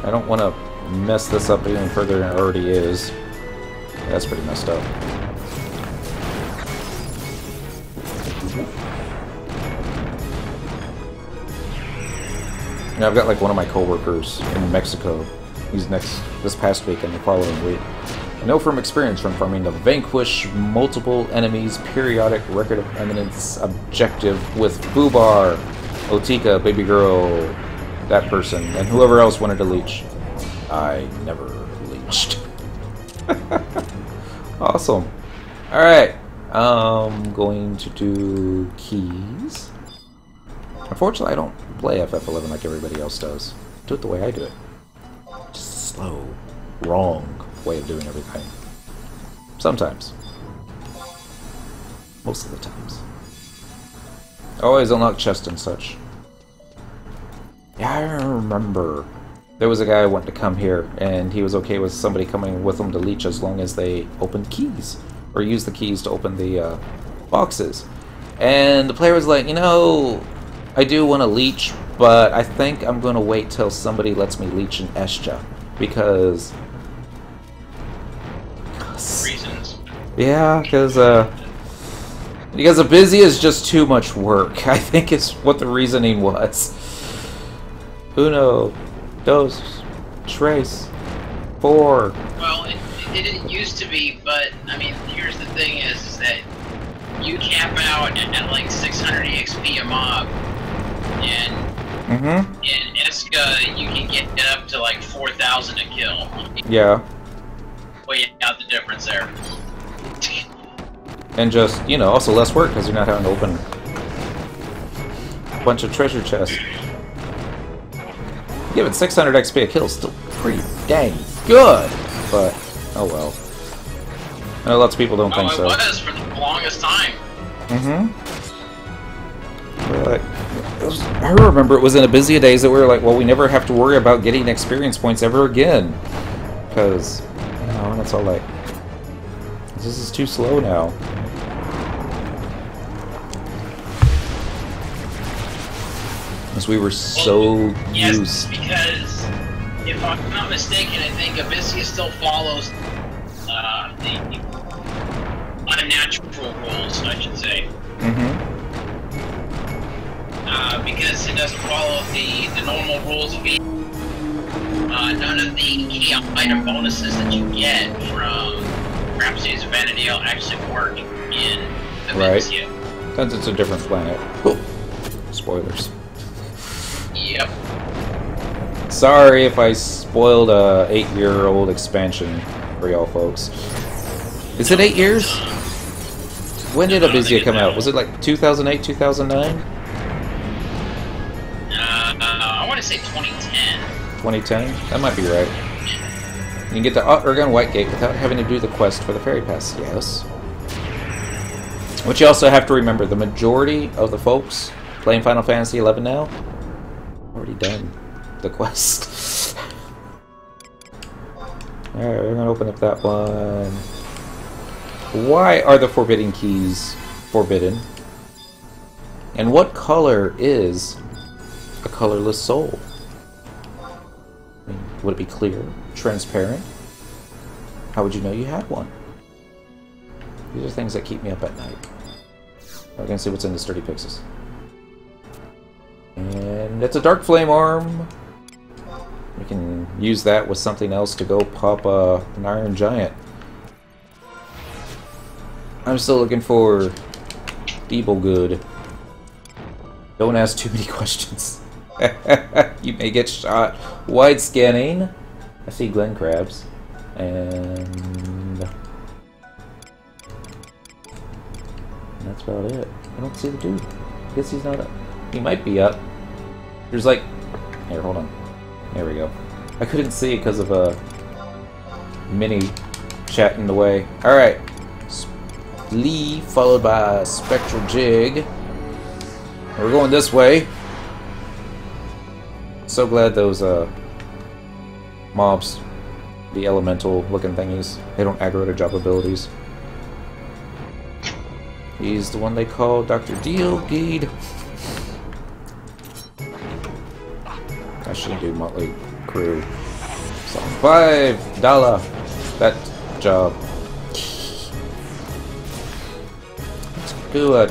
I don't want to mess this up any further than it already is. That's pretty messed up. Now I've got like one of my coworkers in Mexico. He's this past week and the following week. I know from experience from farming to vanquish multiple enemies, periodic record of eminence objective with Fubar, Otika, Baby Girl, that person, and whoever else wanted to leech. I never leeched. Awesome. Alright. I'm going to do keys. Unfortunately, I don't play FF11 like everybody else does. Do it the way I do it. Just slow, wrong way of doing everything. Sometimes. Most of the times. Always unlock chest and such. Yeah, I remember. There was a guy who wanted to come here, and he was okay with somebody coming with him to leech as long as they opened keys. Or used the keys to open the boxes. And the player was like, you know, I do want to leech, but I think I'm going to wait till somebody lets me leech in Estia. Because Reasons. Yeah, because Abyssea is just too much work. I think is what the reasoning was. Uno, dos, tres, four. Well, it didn't used to be, but I mean, here's the thing: is that you cap out at like 600 EXP a mob, and in Eska you can get it up to like 4,000 a kill. Yeah. Weigh out the difference there. And just, you know, also less work because you're not having to open a bunch of treasure chests. Giving 600 XP a kill is still pretty dang good, but oh well. I know lots of people don't think so. It was for the longest time. But I remember it was in Abyssea days that we were like, well, we never have to worry about getting experience points ever again. Because, you know, and it's all like, this is too slow now. Because we were so yes, used. Because if I'm not mistaken, I think Abyssea still follows the unnatural rules, I should say. Because it doesn't follow the normal rules of each. None of the key item bonuses that you get from Rhapsody's Vanadale actually work in Abyssea. Right. Since it's a different planet. Oh. Spoilers. Yep. Sorry if I spoiled a 8-year-old expansion for y'all folks. Is it 8 years? When did Abyssea come out? Was it like 2008, 2009? I want to say 2010. 2010? That might be right. You can get the Urgon Whitegate without having to do the quest for the Fairy Pass. Yes. But you also have to remember, the majority of the folks playing Final Fantasy XI now already done the quest. Alright, we're gonna open up that one. Why are the forbidden keys forbidden? And what color is a colorless soul? I mean, would it be clear? Transparent? How would you know you had one? These are things that keep me up at night. We're gonna see what's in the sturdy pixels. And it's a dark flame arm. can use that with something else to go pop an Iron Giant. I'm still looking for Deeble Good. Don't ask too many questions. You may get shot. Wide scanning. I see Glen Crabs. And that's about it. I don't see the dude. I guess he's not up. He might be up. There's like... Here, hold on. There we go. I couldn't see it because of a mini chat in the way. Alright. Lee followed by Spectral Jig. We're going this way. So glad those mobs, the elemental looking thingies, they don't aggro to job abilities. He's the one they call Dr. Dealgade. I shouldn't do Motley Crew. So $5 that job. Let's do a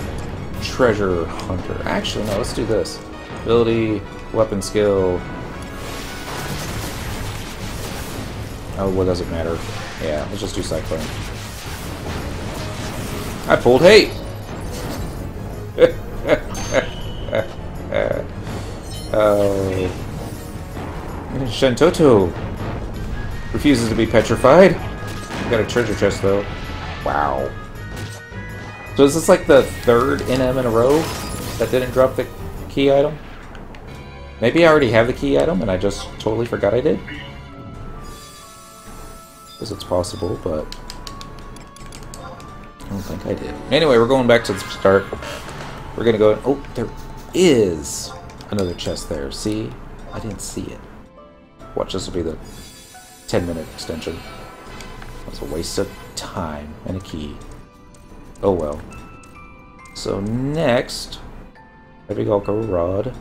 treasure hunter. Actually, no, let's do this. Ability, weapon skill. Oh, what does it matter? Yeah, let's just do Cyclone. I pulled hate! Oh. Shentoto refuses to be petrified. We got a treasure chest though. Wow. So is this like the third NM in a row that didn't drop the key item? Maybe I already have the key item and I just totally forgot I did? Because it's possible, but I don't think I did. Anyway, we're going back to the start. We're gonna go. Oh, there is another chest there. See? I didn't see it. Watch, this will be the 10-minute extension. That's a waste of time and a key. Oh well. So next, Heavy Gulko Rod.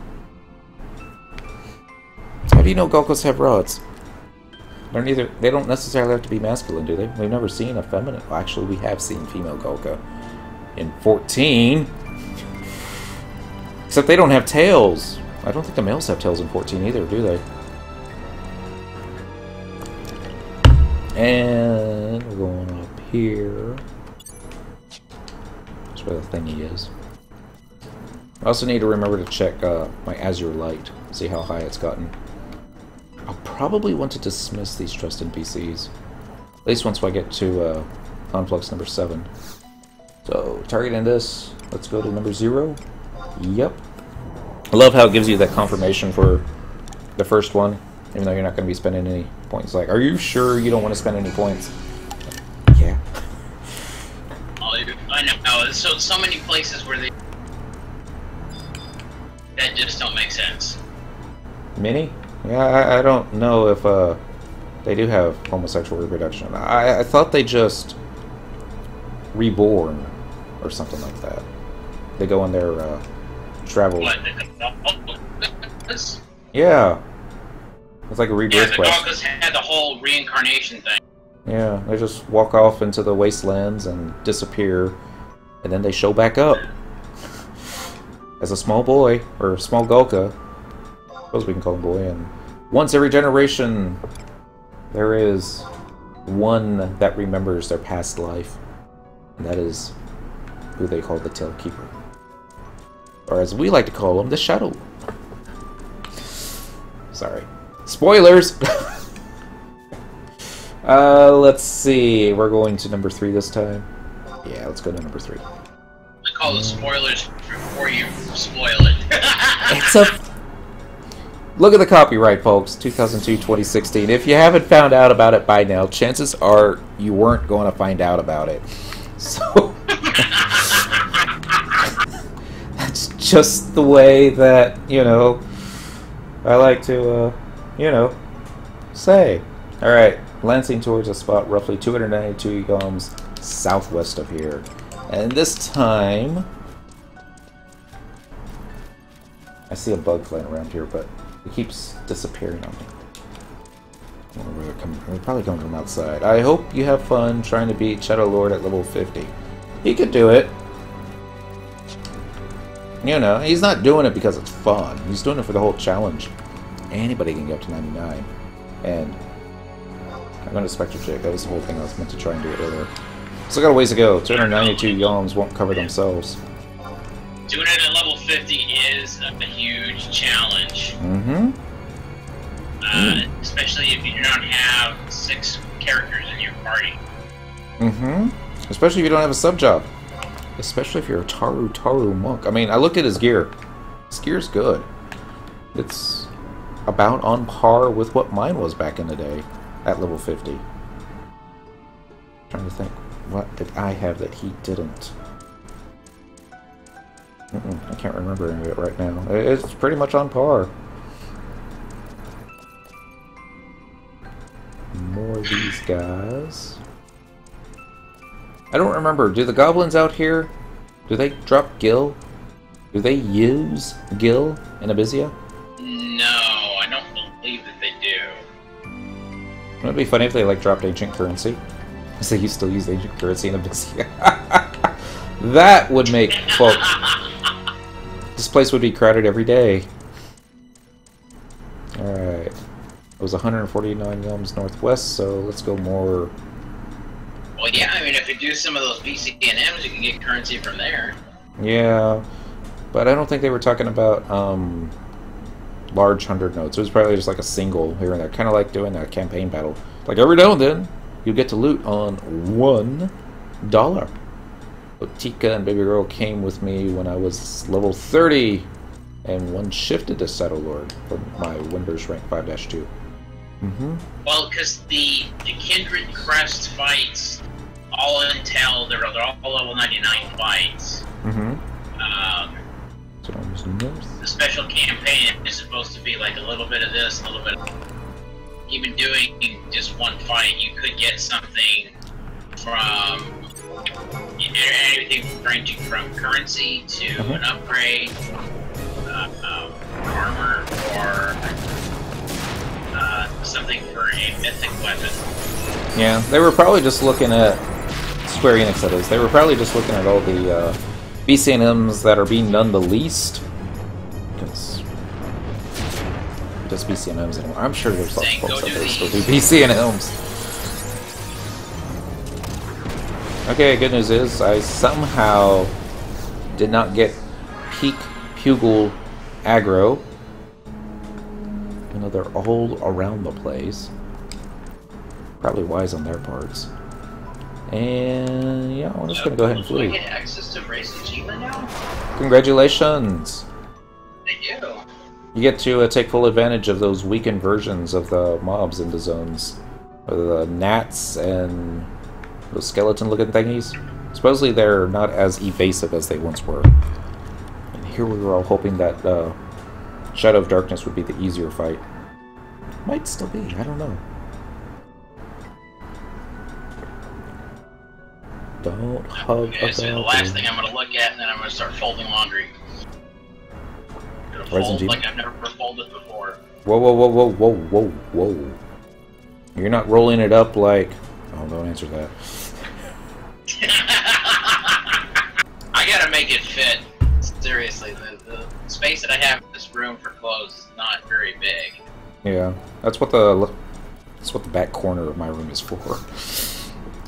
How do you know Gulkos have rods? They don't necessarily have to be masculine, do they? We've never seen a feminine. Well, actually, we have seen female Gulka in 14. Except they don't have tails. I don't think the males have tails in 14 either, do they? And we're going up here. That's where the thingy is. I also need to remember to check my Azure Light, see how high it's gotten. I'll probably want to dismiss these trust NPCs. At least once I get to Conflux number 7. So, targeting this, let's go to number 0. Yep. I love how it gives you that confirmation for the first one, even though you're not going to be spending any points. Like, are you sure you don't want to spend any points? Yeah. Oh, I know. There's so many places where that just don't make sense. Mini? Yeah, I don't know if they do have homosexual reproduction. I thought they just reborn or something like that. They go on their travel. What? Yeah. It's like a rebirth quest. Yeah, the Gulkos had the whole reincarnation thing. Yeah, they just walk off into the wastelands and disappear, and then they show back up. As a small boy, or small Gulka. I suppose we can call him boy, and once every generation there is one that remembers their past life, and that is who they call the Tail Keeper, or as we like to call him, the Shadow. Sorry, spoilers. Let's see, we're going to number 3 this time. Yeah, let's go to number 3. I call the spoilers before you spoil it. It's a... Look at the copyright, folks. 2002-2016. If you haven't found out about it by now, chances are you weren't going to find out about it. So... that's just the way that, you know, I like to, you know, say. Alright, lancing towards a spot roughly 292 kilometers southwest of here. And this time... I see a bug flying around here, but it keeps disappearing on me. We're probably coming from outside. I hope you have fun trying to beat Shadow Lord at level 50. He could do it. You know, he's not doing it because it's fun. He's doing it for the whole challenge. Anybody can get up to 99. And I'm going to Spectre Jig. That was the whole thing I was meant to try and do earlier. Still got a ways to go. 292 yawns won't cover themselves. Doing it at level 50 is a huge challenge. Mm-hmm. Especially if you don't have 6 characters in your party. Mm-hmm. Especially if you don't have a sub-job. Especially if you're a Taru monk. I mean, I looked at his gear. His gear's good. It's about on par with what mine was back in the day at level 50. Trying to think, what did I have that he didn't? I can't remember any of it right now. It's pretty much on par. More of these guys. I don't remember. Do the goblins out here, do they drop gil? Do they use gil in Abyssea? No, I don't believe that they do. Wouldn't it be funny if they like dropped ancient currency? Because they still use ancient currency in Abyssea. That would make folk. This place would be crowded every day. Alright. It was 149 yums northwest, so let's go more. Well, yeah, I mean, if you do some of those BCNMs, you can get currency from there. Yeah, but I don't think they were talking about large 100 notes. It was probably just like a single here and there, kind of like doing a campaign battle. Like every now and then, you get to loot on $1. Otika and Baby Girl came with me when I was level 30, and one shifted to Shadow Lord for my Windburst rank 5-2. Well, because the Kindred Crest fights all entail, they're all level 99 fights. So almost north. The special campaign is supposed to be like a little bit of this, a little bit of... Even doing just one fight, you could get something from... anything ranging from currency to an upgrade, armor, or something for a mythic weapon. Yeah, they were probably just looking at Square Enix, that is. They were probably just looking at all the BCNMs that are being done the least. Because just BCNMs anymore. I'm sure there's lots of folks out there that still do BCNMs. Okay, good news is I somehow did not get peak Pugil aggro. You know, they're all around the place. Probably wise on their parts. And yeah, I'm just gonna go ahead and flee. Do I get access to race achievement now? Congratulations! Thank you. You get to take full advantage of those weakened versions of the mobs in the zones. The gnats and those skeleton-looking thingies. Supposedly they're not as evasive as they once were. And here we were all hoping that Shadow of Darkness would be the easier fight. Might still be, I don't know. Don't hug Okay, so the last thing I'm going to look at, and then I'm going to start folding laundry. I'm going to fold like I've never folded before. Whoa, whoa, whoa, whoa, whoa, whoa, whoa. You're not rolling it up like... Oh, don't answer that. I gotta make it fit. Seriously, the space that I have in this room for clothes is not very big. Yeah, that's what the back corner of my room is for.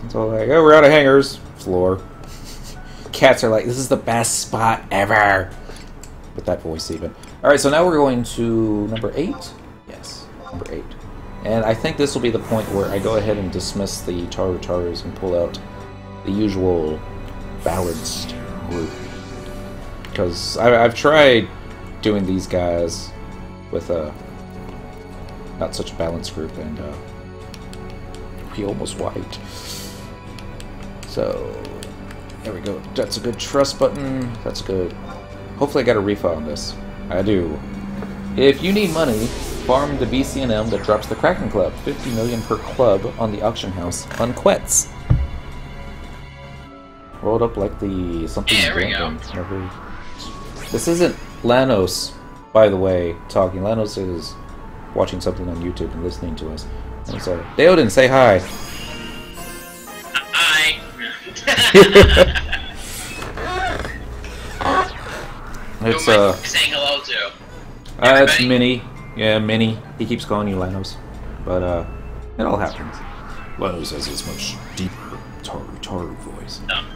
It's all like, oh, we're out of hangers. Floor. Cats are like, this is the best spot ever. With that voice even. Alright, so now we're going to number 8. Yes, number 8. And I think this will be the point where I go ahead and dismiss the Tarus and pull out the usual balanced group. Because I've tried doing these guys with a not such a balanced group, and we almost wiped. So there we go. That's a good trust button. That's good. Hopefully I got a refill on this. I do. If you need money, farm the BCNM that drops the Kraken Club. 50 million per club on the auction house on Quetz. Rolled up like the something. Yeah, there we go. This isn't Lanos, by the way, talking. Lanos is watching something on YouTube and listening to us. And so, Deoden, say hi. Hi. It's saying hello to. it's Minnie. Yeah, Minnie. He keeps calling you Lanos. but it all happens. Lanos has his much deeper Taru voice. I'm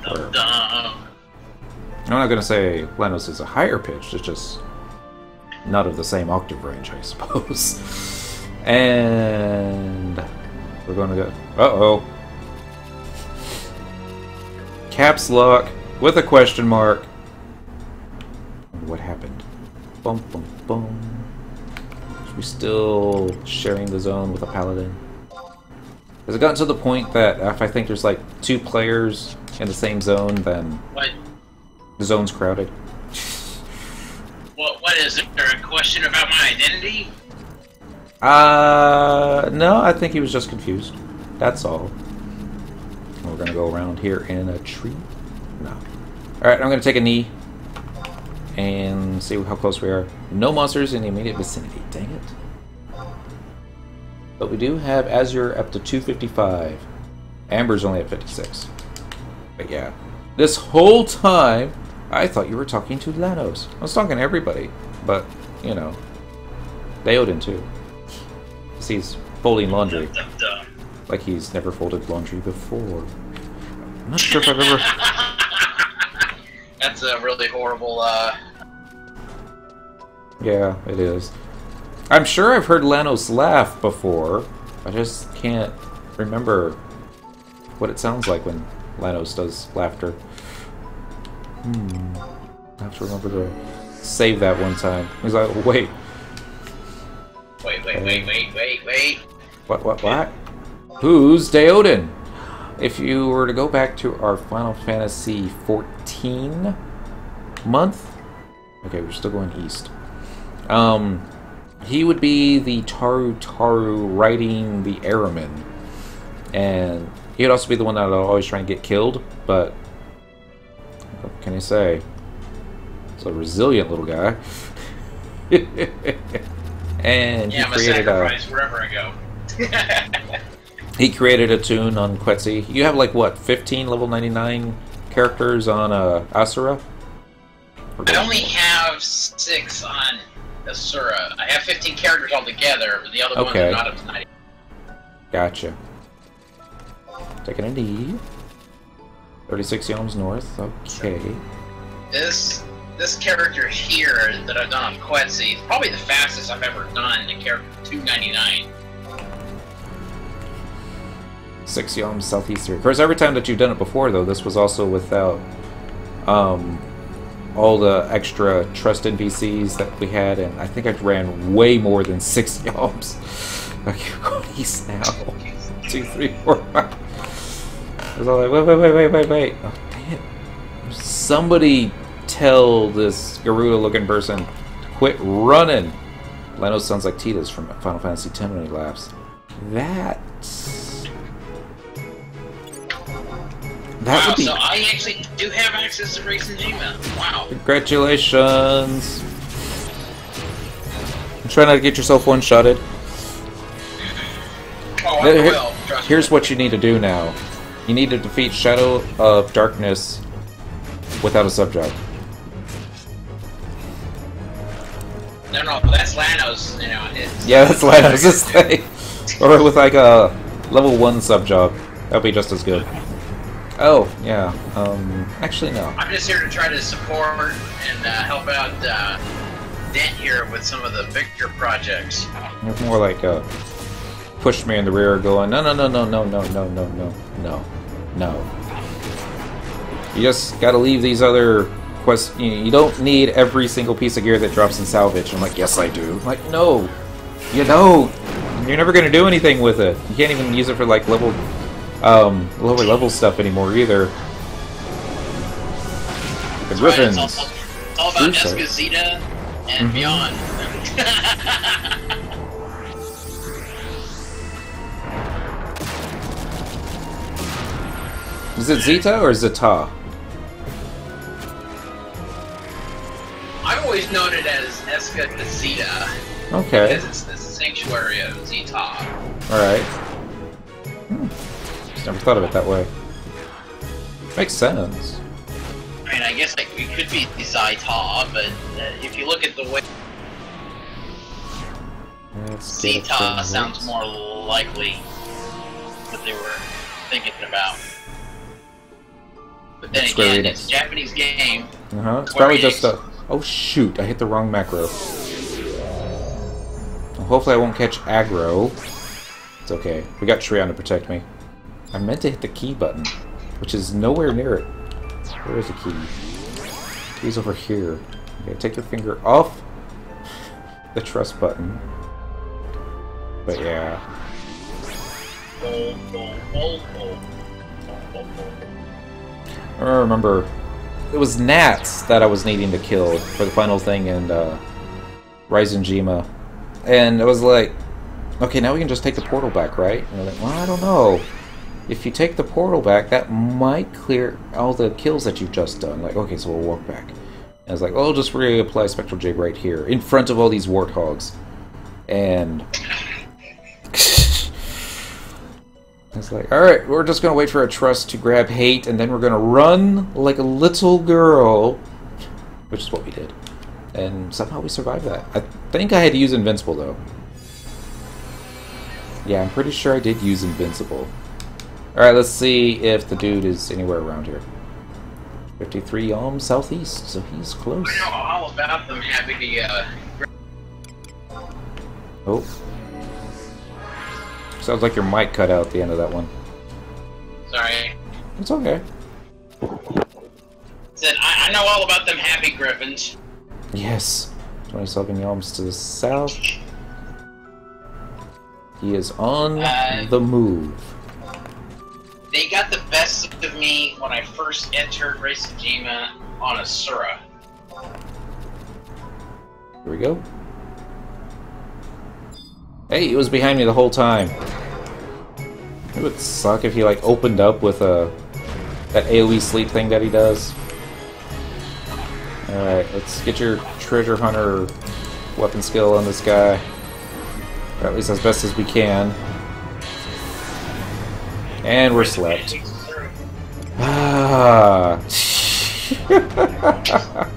not gonna say Lanos is a higher pitch, it's just not of the same octave range, I suppose. And we're gonna go. Uh-oh. Caps lock with a question mark. What happened? Bum bum bum. Are we still sharing the zone with a paladin? Has it gotten to the point that if I think there's like 2 players in the same zone, then what? The zone's crowded? What is it? Is there a question about my identity? No, I think he was just confused. That's all. We're gonna go around here in a tree. No. Alright, I'm gonna take a knee and see how close we are. No monsters in the immediate vicinity. Dang it. But we do have Azure up to 255. Amber's only at 56. But yeah. This whole time, I thought you were talking to Lanos. I was talking to everybody. But, you know. Deoden too. He's folding laundry. Like he's never folded laundry before. I'm not sure if I've ever... That's a really horrible, Yeah, it is. I'm sure I've heard Lanos laugh before. I just can't remember what it sounds like when Lanos does laughter. I have to remember to save that one time. He's like, wait. Wait. What? Who's Deoden? If you were to go back to our Final Fantasy 14 month... Okay, we're still going east. He would be the Taru riding the Airman. And he would also be the one that would always try and get killed, but... What can I say? He's a resilient little guy. And yeah, he created wherever I go. He created a tune on Quetzi. You have like what, 15 level 99 characters on Asura? I only have 6 on Asura. I have 15 characters altogether, but the other ones are not up to 90. Gotcha. Taking a knee. 36 Yalms north. Okay. This character here that I've done on Quetzi is probably the fastest I've ever done the character 299. 6 Yalms southeast here. Of course, every time that you've done it before, though, this was also without all the extra trust NPCs that we had, and I think I ran way more than 6 Yalms. Okay, we're going east now. 2, 3, 4, 5. I was all like, wait. Oh, dang it. Somebody tell this Garuda-looking person to quit running. Lanos sounds like Titus from Final Fantasy X when he laughs. That would be... So I actually do have access to Racing Gmail. Wow. Congratulations. Try not to get yourself one-shotted. Oh, I will. Here's what you need to do now. You need to defeat Shadow of Darkness without a sub-job. No, that's Lanos, you know. Yeah, that's Lanos' thing. Or with like a level 1 sub-job. That would be just as good. Oh, yeah. Actually, no. I'm just here to try to support and help out Dent here with some of the Victor projects. It's more like push me in the rear going, no. You just gotta leave these other quests. You don't need every single piece of gear that drops in salvage. I'm like, yes, I do. I'm like, no, you don't. You're never gonna do anything with it. You can't even use it for like lower level stuff anymore either. The Griffins. Right, it's all about Escazita and beyond. Is it Zeta or Zeta? I've always known it as Escazita. Okay. Because it's the sanctuary of Zeta. Alright. Just never thought of it that way. Makes sense. I mean, I guess like it could be Zeta, but if you look at the way... CETA sounds more likely what they were thinking about. But then again, it's a Japanese game. It's probably just a... Oh shoot, I hit the wrong macro. Well, hopefully I won't catch aggro. It's okay. We got Treon to protect me. I meant to hit the key button, which is nowhere near it. Where is the key? Key's over here. Okay, take your finger off the trust button. But yeah. I remember it was gnats that I was needing to kill for the final thing in Rising Jima. And it was like, okay, now we can just take the portal back, right? And I was like, well, I don't know. If you take the portal back, that might clear all the kills that you've just done. Like, okay, so we'll walk back. And I was like, oh, I'll just reapply Spectral Jig right here, in front of all these warthogs. And it's like, alright, we're just gonna wait for a trust to grab hate, and then we're gonna run like a little girl. Which is what we did. And somehow we survived that. I think I had to use Invincible, though. Yeah, I'm pretty sure I did use Invincible. Alright, let's see if the dude is anywhere around here. 53 southeast, so he's close. I know all about them having the, Oh. Sounds like your mic cut out at the end of that one. Sorry. It's okay. Said, I know all about them happy griffins. Yes. 27 yalms to the south. He is on the move. They got the best of me when I first entered Racing Jima on Asura. Here we go. Hey, he was behind me the whole time. It would suck if he like opened up with that AoE sleep thing that he does. Alright, let's get your treasure hunter weapon skill on this guy. Or at least as best as we can. And we're slept. Ah.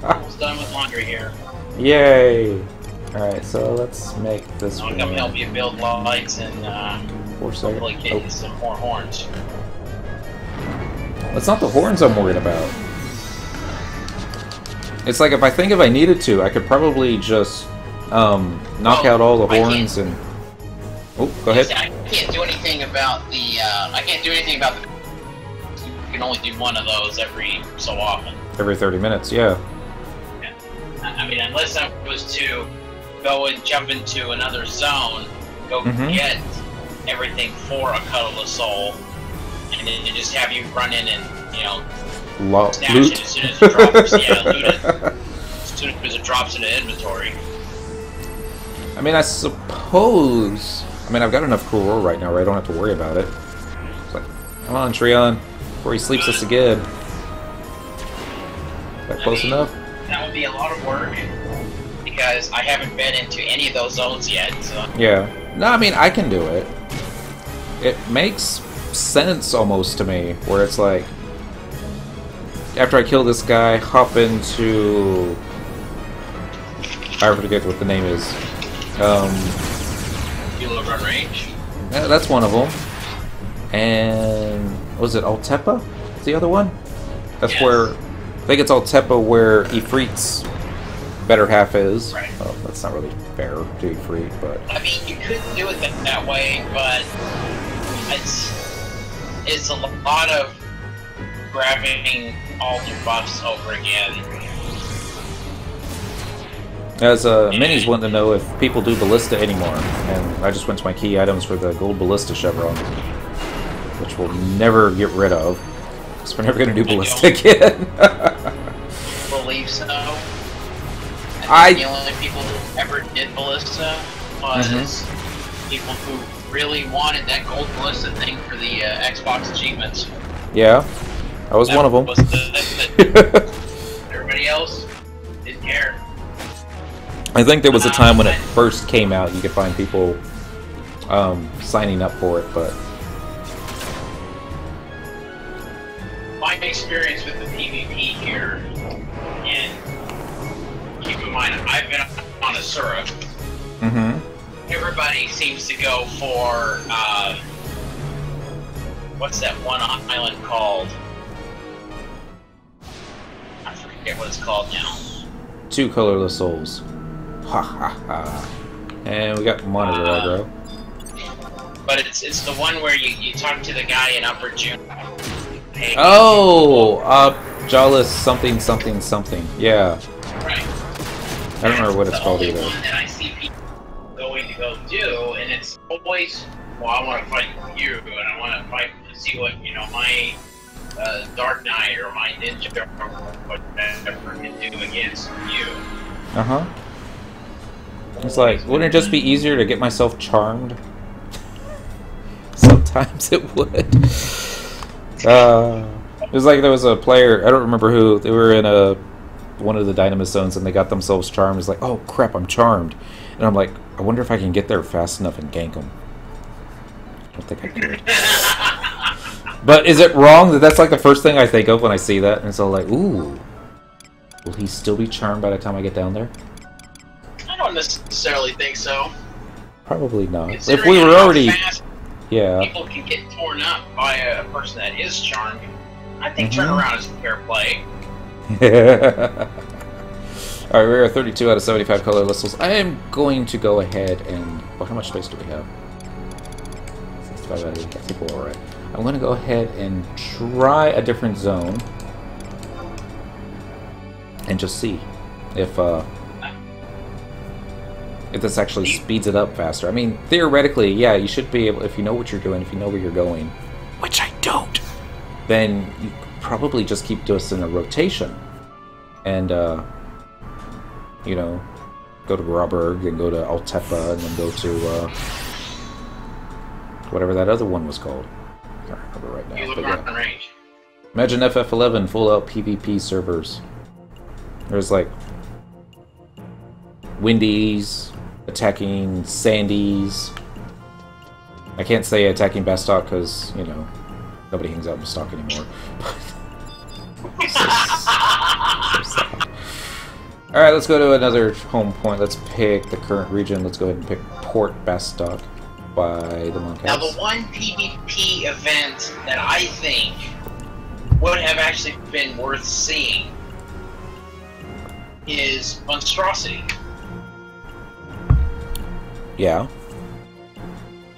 Almost done with laundry here. Yay! Alright, so let's make this I'll come help you build lights and hopefully get you some more horns. It's not the horns I'm worried about. It's like if I needed to, I could probably just knock out all the horns and... Oh, go ahead. I can't do anything about the... I can't do anything about the... You can only do one of those every so often. Every 30 minutes, yeah. I mean, unless I was to go and jump into another zone, go get everything for a Colorless Soul, and then just have you run in and, you know, snatch loot. it as soon as it drops. Yeah, loot it as soon as it drops into inventory. I mean, I suppose... I mean, I've got enough cool roll right now where I don't have to worry about it. It's like, come on, Treon, before he sleeps us again. Is that close enough? That would be a lot of work, because I haven't been into any of those zones yet, so... Yeah. No, I mean, I can do it. It makes sense, almost, to me, where it's like... After I kill this guy, hop into... I forget what the name is. Run range? Yeah, that's one of them. And... was it Altepa? The other one? That's yes. Where... I think it's Altepa where Ifrit's better half is. Right. Well, that's not really fair to Ifrit, but... I mean, you could do it that way, but... It's a lot of grabbing all your buffs over again. As Minnie's wanting to know if people do Ballista anymore, and I just went to my key items for the gold Ballista chevron, which we'll never get rid of, because we're never going to do Ballista again. Believe so. I think the only people who ever did Ballista was people who really wanted that gold Ballista thing for the Xbox achievements. Yeah, I was one of them. Everybody else didn't care. I think there was a time when it first came out, you could find people signing up for it, but... My experience with the PvP here, and keep in mind, I've been on Asura, everybody seems to go for what's that one island called? I forget what it's called now. 2 colorless souls. Ha ha ha. And we got monitor aggro. But it's the one where you talk to the guy in Upper June. Oh, Jawless something something something. Yeah. Right. I don't remember what it's called either. One that I see people going to go do, and it's always, well, I want to fight you, and I want to fight to see what my Dark Knight or my Ninja or whatever can do against you. It's like, wouldn't it just be easier to get myself charmed? Sometimes it would. It was like there was a player, I don't remember who, they were in one of the Dynamis zones and they got themselves charmed. It's like, oh crap, I'm charmed. And I'm like, I wonder if I can get there fast enough and gank them. I don't think I could. But is it wrong that that's like the first thing I think of when I see that? And so like, ooh, will he still be charmed by the time I get down there? I don't necessarily think so. Probably not. If we were already... Yeah. People can get torn up by a person that is charmed. I think turnaround is fair play. Alright, we're at 32 out of 75 colorless souls. I am going to go ahead and... Well, how much space do we have? 65 out of 80. I think we're alright. I'm going to go ahead and try a different zone. And just see if this actually speeds it up faster. I mean, theoretically, yeah, you should be able, if you know what you're doing, if you know where you're going, which I don't, then you probably just keep just in a rotation. And, you know, go to Graberg, and go to Altepa, and then go to, whatever that other one was called. I can't remember right now. You look on range. Imagine FF11 full-out PvP servers. There's, like, Windies, attacking Sandies. I can't say attacking Bastock because, you know, nobody hangs out in Bastock anymore. so sad. Alright, let's go to another home point. Let's pick the current region. Let's go ahead and pick Port Bastock by the Monk House. Now, the one PvP event that I think would have actually been worth seeing is Monstrosity. Yeah.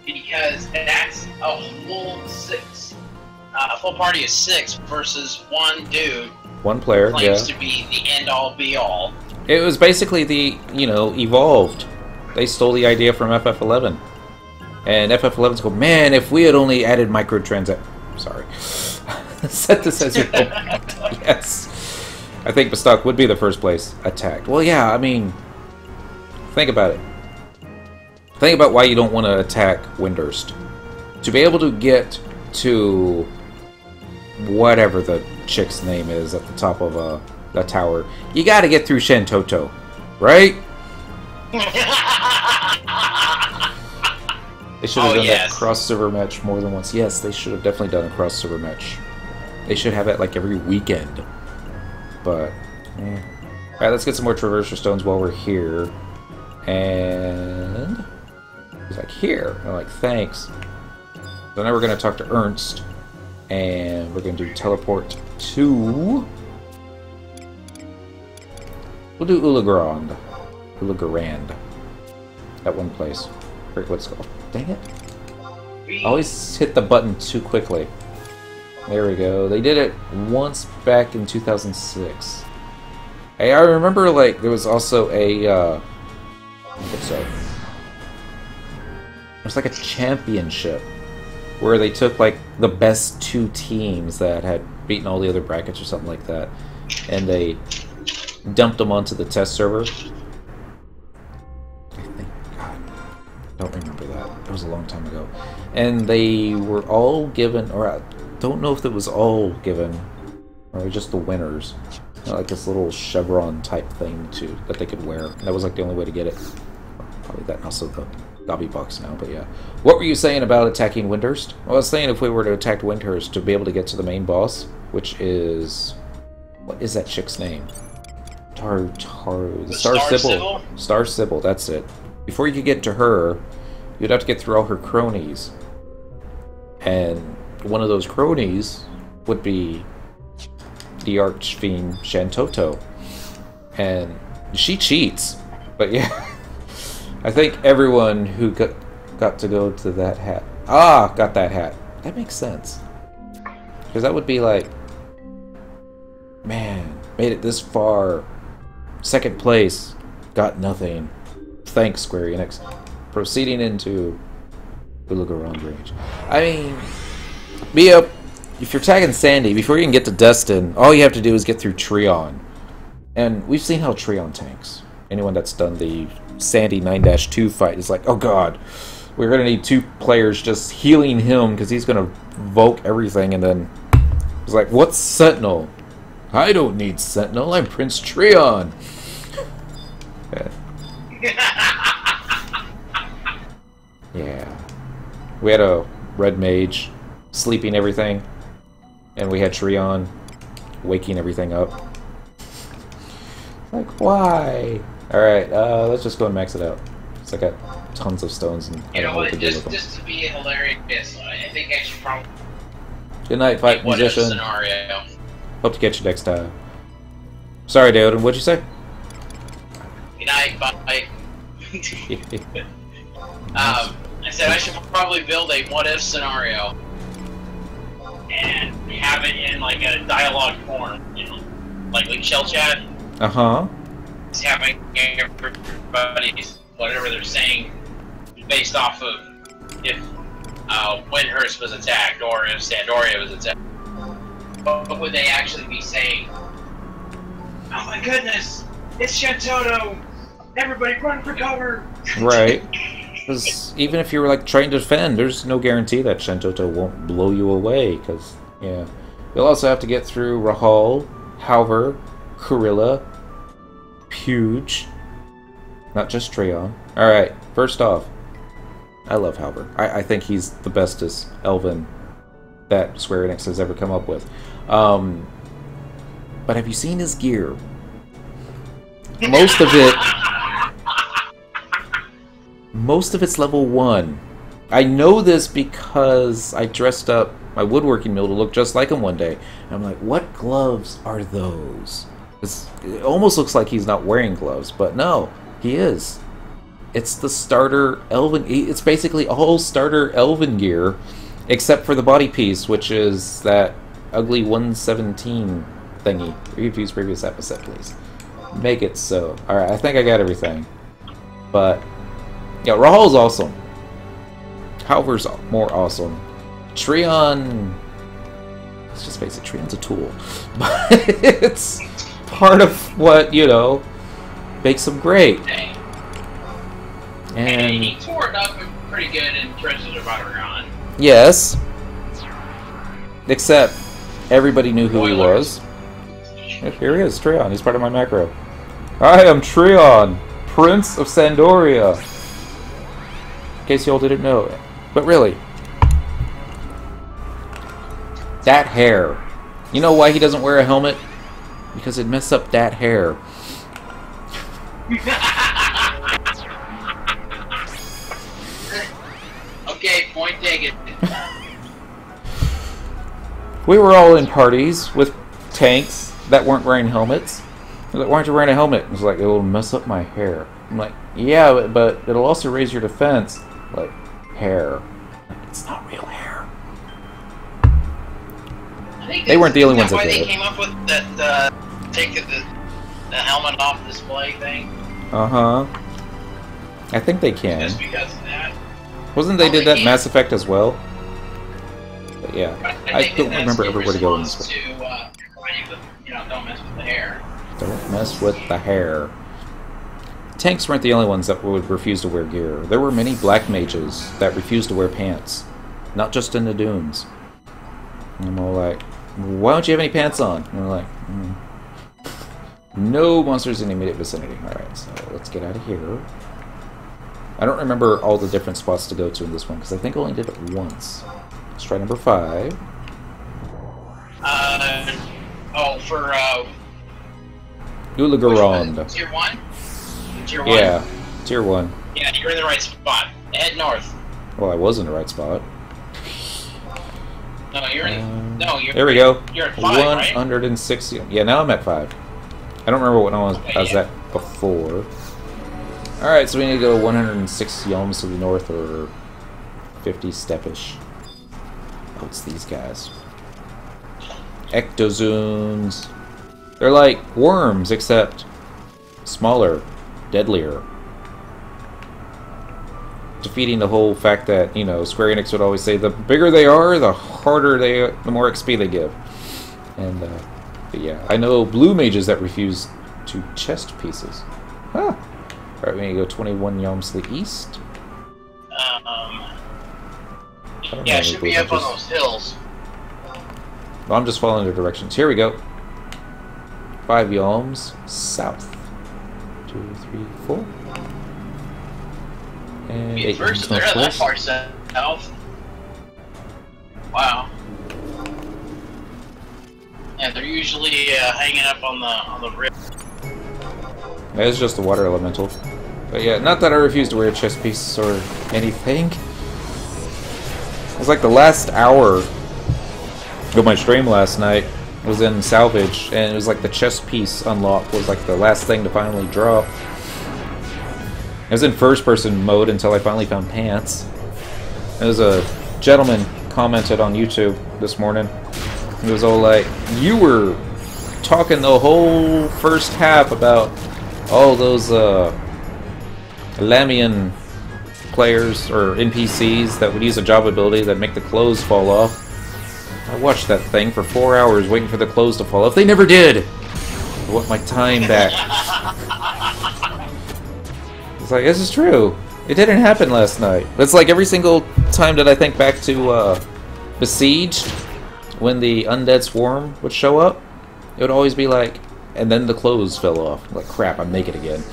Because that's a full party of 6 versus one dude. One player, claims to be the end-all, be-all. It was basically the, you know, evolved. They stole the idea from FF11. And FF11's go, man, if we had only added microtransactions... Sorry. Set this as your home. Yes. I think Bastock would be the first place attacked. Well, yeah, I mean... Think about it. Think about why you don't want to attack Windurst. To be able to get to whatever the chick's name is at the top of the tower, you got to get through Shantoto, right? They should have done that cross-server match more than once. Yes, they should have definitely done a cross-server match. They should have it like every weekend. But, alright, let's get some more Traverser Stones while we're here. And... he's like, here. And I'm like, thanks. So now we're going to talk to Ernst. And we're going to do teleport to... we'll do Ulagrand. Ulagrand. That one place. I forget what it's called. Dang it. I always hit the button too quickly. There we go. They did it once back in 2006. Hey, I remember, like, there was also a, I think so. It was like a championship where they took, like, the best 2 teams that had beaten all the other brackets or something like that, and they dumped them onto the test server. I think, God, I don't remember that. It was a long time ago. And they were all given, or I don't know if it was all given, or just the winners. Like this little chevron type thing too that they could wear. That was like the only way to get it. Probably that and also the Gobby box now, but yeah. What were you saying about attacking Windurst? Well, I was saying if we were to attack Windurst to be able to get to the main boss, which is... what is that chick's name? The Star Sybil. Star Sybil, that's it. before you could get to her, you'd have to get through all her cronies. And one of those cronies would be the Archfiend Shantoto. And she cheats. But yeah, I think everyone who got to go to that hat... got that hat. That makes sense. Because that would be like... Man, made it this far. Second place. Got nothing. Thanks, Square Enix. Proceeding into Ulugaron Range. I mean, if you're tagging Sandy, before you can get to Destin, all you have to do is get through Treon. And we've seen how Treon tanks. Anyone that's done the Sandy 9-2 fight is like, oh god, we're going to need 2 players just healing him because he's going to invoke everything. And then it's like, what's Sentinel? I don't need Sentinel, I'm Prince Treon. Yeah. We had a red mage sleeping everything, and we had Treon waking everything up. Like, why? Alright, let's just go and max it out. Because I got tons of stones and I don't know what to do with them. Just to be hilarious, I think I should probably... Good night, fight musician. Scenario. Hope to catch you next time. Sorry, David, what'd you say? Good night, bye. I said I should probably build a what-if scenario and have it in like a dialogue form, you know, like shell chat. Just having everybody's whatever they're saying based off of if Windhurst was attacked or if Sandoria was attacked. What would they actually be saying? Oh my goodness, it's Shantoto! Everybody run for cover! Right. Because even if you were like trying to defend, there's no guarantee that Shantoto won't blow you away. Because, yeah. You'll also have to get through Rahal, Halver, Kurilla, Puge. Not just Treon. Alright, first off, I love Halver. I think he's the bestest Elven that Square Enix has ever come up with. But have you seen his gear? Most of it's level 1. I know this because I dressed up my woodworking mill to look just like him one day. And I'm like, what gloves are those? It almost looks like he's not wearing gloves, but no, he is. It's the starter Elven... It's basically all starter Elven gear, except for the body piece, which is that ugly 117 thingy. Reviews previous episode, please. Make it so. Alright, I think I got everything. But... yeah, Rahal's awesome. Halver's more awesome. Treon... let's just face it, Treon's a tool. But it's part of what, you know, makes him great. And he tore it up pretty good in Treasures of Otteron. Yes. Except, everybody knew who he was. Here he is, Treon. He's part of my macro. I am Treon, Prince of Sandoria. In case y'all didn't know. But really. That hair. You know why he doesn't wear a helmet? Because it'd mess up that hair. Okay, point taken. We were all in parties with tanks that weren't wearing helmets. They're like, why aren't you wearing a helmet? It's like, it will mess up my hair. I'm like, yeah, but it'll also raise your defense. Like, hair. It's not real hair. They weren't the only ones that did it. Why they came up with that, take the helmet off display thing? Uh-huh. I think they can. Just because of that. Wasn't they did that in Mass Effect as well? But yeah, I don't remember ever where to go in this one. You know, don't mess with the hair. Don't mess with the hair. Tanks weren't the only ones that would refuse to wear gear. There were many black mages that refused to wear pants. Not just in the dunes. And I'm all like, why don't you have any pants on? And they're like, no monsters in the immediate vicinity. Alright, so let's get out of here. I don't remember all the different spots to go to in this one, because I think I only did it once. Let's try number 5. For, Ulugaron. Tier 1? Tier 1? Yeah, Tier 1. Yeah, you're in the right spot. Head north. Well, I was in the right spot. No, you're in. No, you're. There we go. You're at 5, 160. Right? Yeah, now I'm at 5. I don't remember what I was yeah. at before. All right, so we need to go 160 ohms to the north, or 50 steppish. Oh, it's these guys. Ectozoons. They're like worms, except smaller, deadlier. Defeating the whole fact that, you know, Square Enix would always say the bigger they are, the harder the more XP they give. And, but yeah, I know blue mages that refuse to chest pieces. Huh. Alright, we need to go 21 yalms to the east. Yeah, it should be up on those hills. Well, I'm just following the directions. Here we go. 5 yalms south. 2, 3, 4. And 8 first, they're not that far south. Wow. Yeah, they're usually hanging up on the rip. It's just a water elemental. But yeah, not that I refuse to wear a chest piece or anything. It was like the last hour of my stream last night was in salvage, and it was like the chest piece unlock was like the last thing to finally drop. I was in first person mode until I finally found pants. There was a gentleman commented on YouTube this morning. It was all like, you were talking the whole first half about all those Lamian players or NPCs that would use a job ability that make the clothes fall off. I watched that thing for 4 hours waiting for the clothes to fall off. They never did! I want my time back. It's like, this is true. It didn't happen last night. It's like every single time that I think back to Besieged, when the undead swarm would show up, it would always be like, and then the clothes fell off. Like, crap, I'm naked again.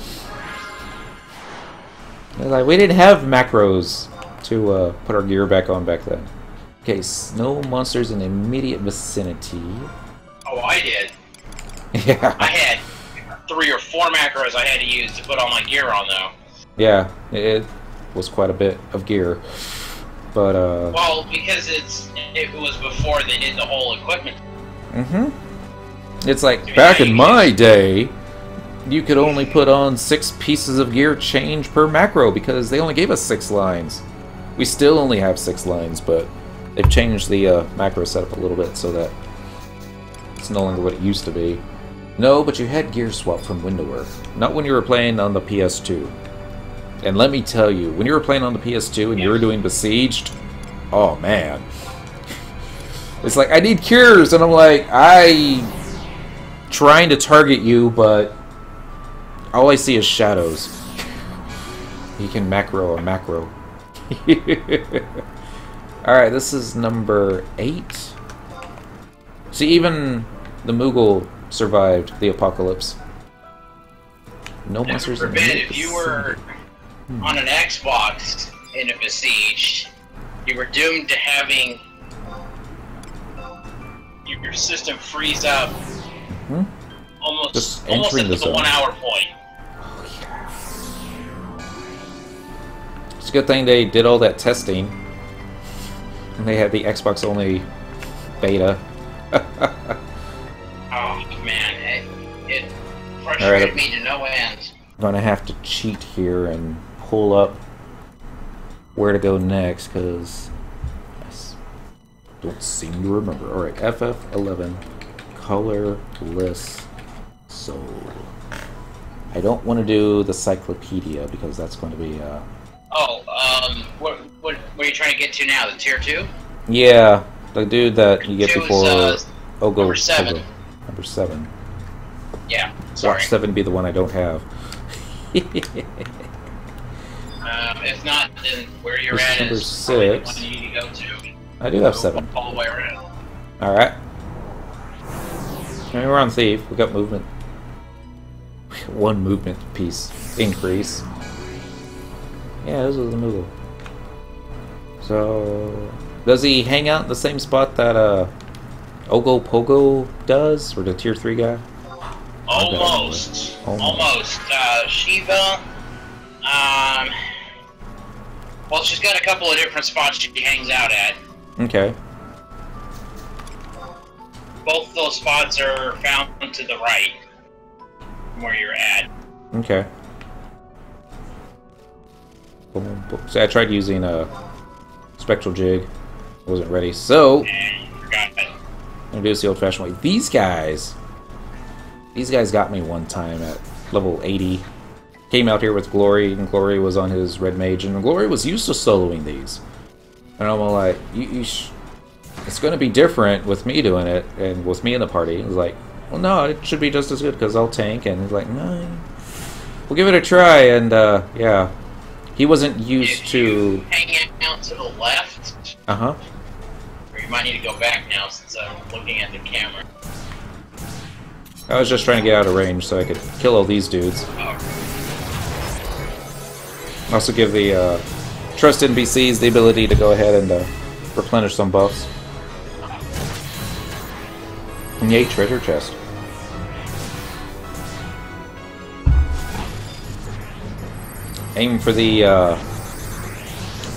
It's like, we didn't have macros to put our gear back on back then. Okay, no monsters in the immediate vicinity. Oh, I did. Yeah. I had 3 or 4 macros I had to use to put all my gear on, though. Yeah, it was quite a bit of gear. But, well, because it was before they did the whole equipment. Mm-hmm. It's like, back in my day, you could only put on 6 pieces of gear change per macro because they only gave us 6 lines. We still only have 6 lines, but they've changed the macro setup a little bit so that it's no longer what it used to be. No, but you had gear swap from window work. Not when you were playing on the PS2. And let me tell you, when you were playing on the PS2 and you were doing Besieged, oh man. It's like, I need cures, and I'm like, trying to target you, but all I see is shadows. He can macro a macro. Alright, this is number 8. See, even the Moogle survived the apocalypse. No monsters in the if you were on an Xbox in a Besieged, you were doomed to having your system freeze up almost at the 1 hour point. Oh, yeah. It's a good thing they did all that testing. And they had the Xbox only beta. Oh man, it frustrated me to no end. I'm gonna have to cheat here and pull up where to go next because I don't seem to remember. Alright, FF11 Colorless Soul. I don't want to do the Cyclopedia because that's going to be what are you trying to get to now? The tier 2? Yeah, the dude that you get before Ogo. Number 7. Ogo. Number 7. Yeah, sorry. Watch 7 be the one I don't have. If not, then where you're at number is 6. The one you need to go to. I do have 7. All the way around. Alright. I mean, we're on Thief. We got movement. 1 movement piece increase. Yeah, this was the Moogle. So, does he hang out in the same spot that Ogo Pogo does, or the tier 3 guy? Almost. Shiva. Well, she's got a couple of different spots she hangs out at. Okay. Both those spots are found to the right from where you're at. Okay. Boom, boom. So I tried using a spectral jig. Wasn't ready, so Forgot it. I'm gonna do this the old-fashioned way. These guys got me one time at level 80. Came out here with Glory, and Glory was on his red mage, and Glory was used to soloing these. And I'm like, it's gonna be different with me doing it, and with me in the party. It's like, well, no, it should be just as good because I'll tank. And he's like, no, we'll give it a try. And yeah, he wasn't used to hang out to the left. Uh-huh. Or you might need to go back now since I'm looking at the camera. I was just trying to get out of range so I could kill all these dudes. Oh. Also give the trust NPCs the ability to go ahead and replenish some buffs. And yay, treasure chest. Aim for the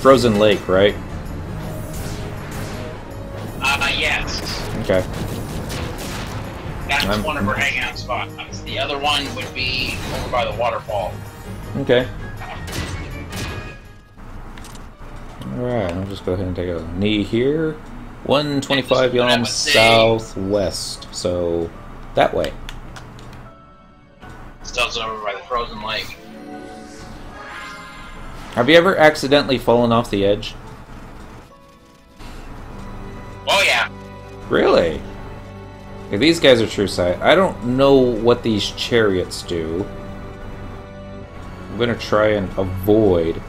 frozen lake, right? Yes. Okay. That's one of her hangout spots. The other one would be over by the waterfall. Okay. Alright, I'll just go ahead and take a knee here. 125 yalms southwest, so that way. Stuff's over by the frozen lake. Have you ever accidentally fallen off the edge? Oh yeah. Really? If these guys are true sight, I don't know what these chariots do. I'm gonna try and avoid.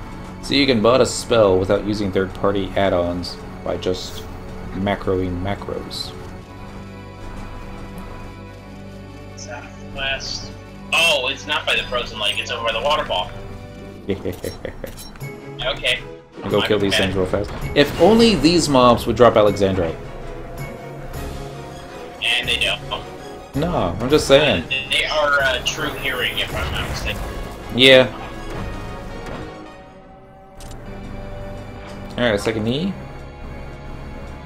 So you can bot a spell without using third-party add-ons by just macroing macros. Southwest. Oh, it's not by the frozen lake. It's over by the waterfall. Okay. I'll go kill these things real fast. If only these mobs would drop Alexandrite. And they don't. No, I'm just saying. They are true hearing, if I'm not mistaken. Yeah. Alright, second knee.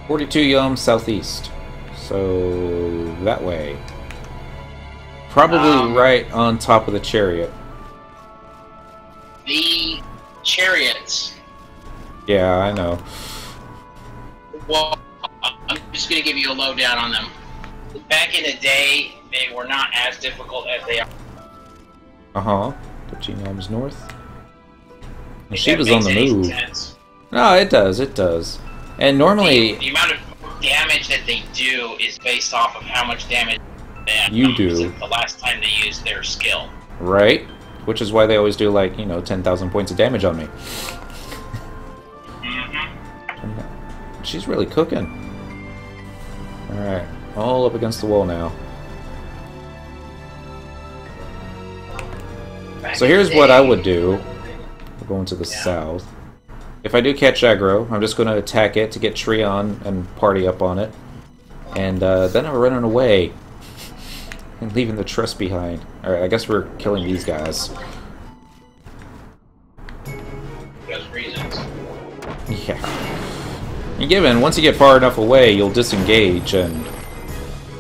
42 yalms southeast. So, that way. Probably right on top of the chariot. The chariots. Yeah, I know. Well, I'm just going to give you a lowdown on them. Back in the day, they were not as difficult as they are. Uh-huh. 13 yalms north. And she was on the move. Sense. No, it does, it does. And normally... The amount of damage that they do is based off of how much damage you do the last time they used their skill. Right? Which is why they always do, like, 10,000 points of damage on me. Mm-hmm. She's really cooking. Alright, all up against the wall now. So here's what I would do. We're going to the south. If I do catch aggro, I'm just going to attack it to get Treon and party up on it. And then I'm running away. And leaving the trust behind. Alright, I guess we're killing these guys. Those reasons. Yeah. And given, once you get far enough away, you'll disengage, and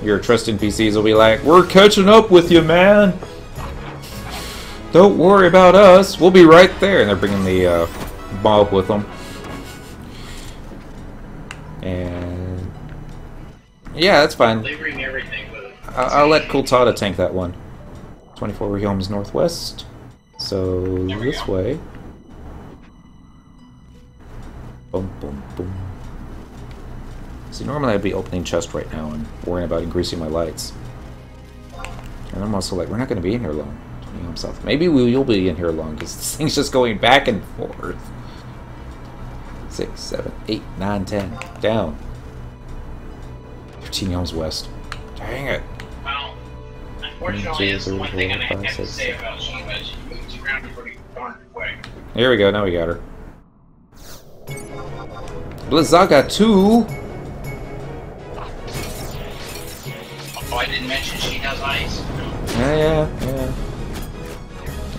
your trust NPCs will be like, we're catching up with you, man! Don't worry about us, we'll be right there. And they're bringing the mob with them. And yeah, that's fine. They bring everything with them. I'll let Kultada tank that one. 24 realms northwest. So this way. Boom, boom, boom. See, normally I'd be opening chest right now and worrying about increasing my lights. And I'm also like, we're not going to be in here long. 20 realms south. Maybe we'll be in here long because this thing's just going back and forth. 6, 7, 8, 9, 10. Down. 15 realms west. Dang it. Well, unfortunately, it's one thing I have to say about Shiva. She moves around pretty darn quick. Here we go, now we got her. Blizzaga 2! Oh, I didn't mention she has ice. Yeah.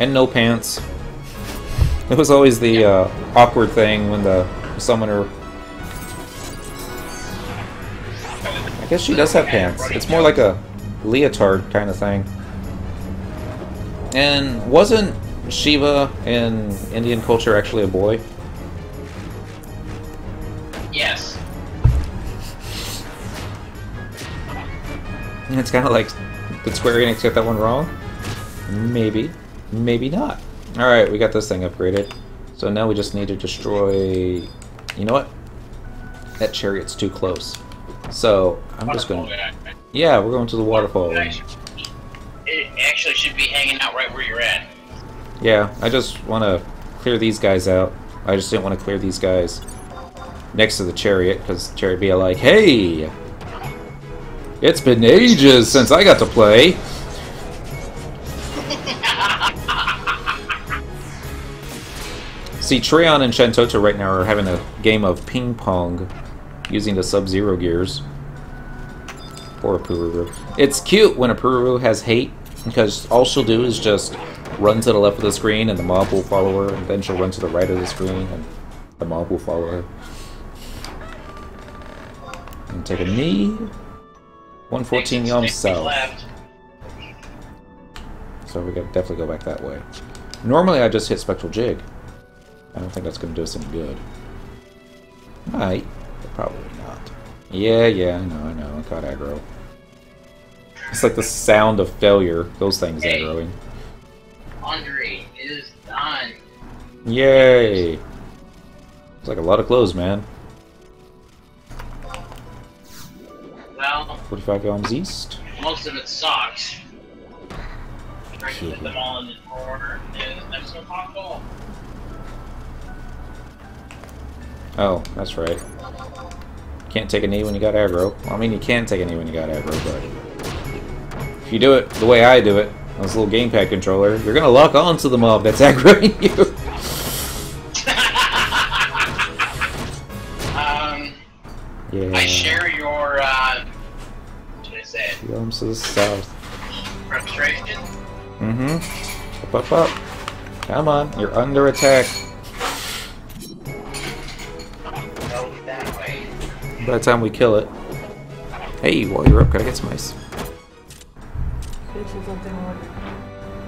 And no pants. It was always the awkward thing when the summoner... I guess she does have pants. It's more like a leotard kind of thing. And wasn't Shiva in Indian culture actually a boy? Yes. And it's kind of like, did Square Enix get that one wrong? Maybe. Maybe not. Alright, we got this thing upgraded. So now we just need to destroy... You know what? That chariot's too close. So, I'm just going to... Yeah, we're going to the waterfall. It actually should be hanging out right where you're at. Yeah, I just want to clear these guys out. I just didn't want to clear these guys next to the chariot, because the chariot be like, hey! It's been ages since I got to play! See, Treon and Shantota right now are having a game of ping pong using the Sub-Zero gears. Or a Pururu. It's cute when a Pururu has hate, because all she'll do is just run to the left of the screen and the mob will follow her, and then she'll run to the right of the screen and the mob will follow her. And take a knee. 114 Yom South. So we gotta definitely go back that way. Normally I just hit Spectral Jig. I don't think that's gonna do us any good. Might, but probably not. Yeah, I know. I caught aggro. It's like the sound of failure. Those things aggroing. Laundry is done. Yay! It's like a lot of clothes, man. Well, 45 Elms East. most of it sucks. Try to put them all in the drawer, and that's so possible. Oh, that's right. Can't take a knee when you got aggro. Well, I mean, you can take a knee when you got aggro, but if you do it the way I do it, on this little gamepad controller, you're gonna lock on to the mob that's aggroing you. Yeah. I share your, what should I say? The arms to the south. Frustration? Mm-hmm. Up. Come on, you're under attack. Go that way. By the time we kill it. Hey, while you're up, can I get some ice?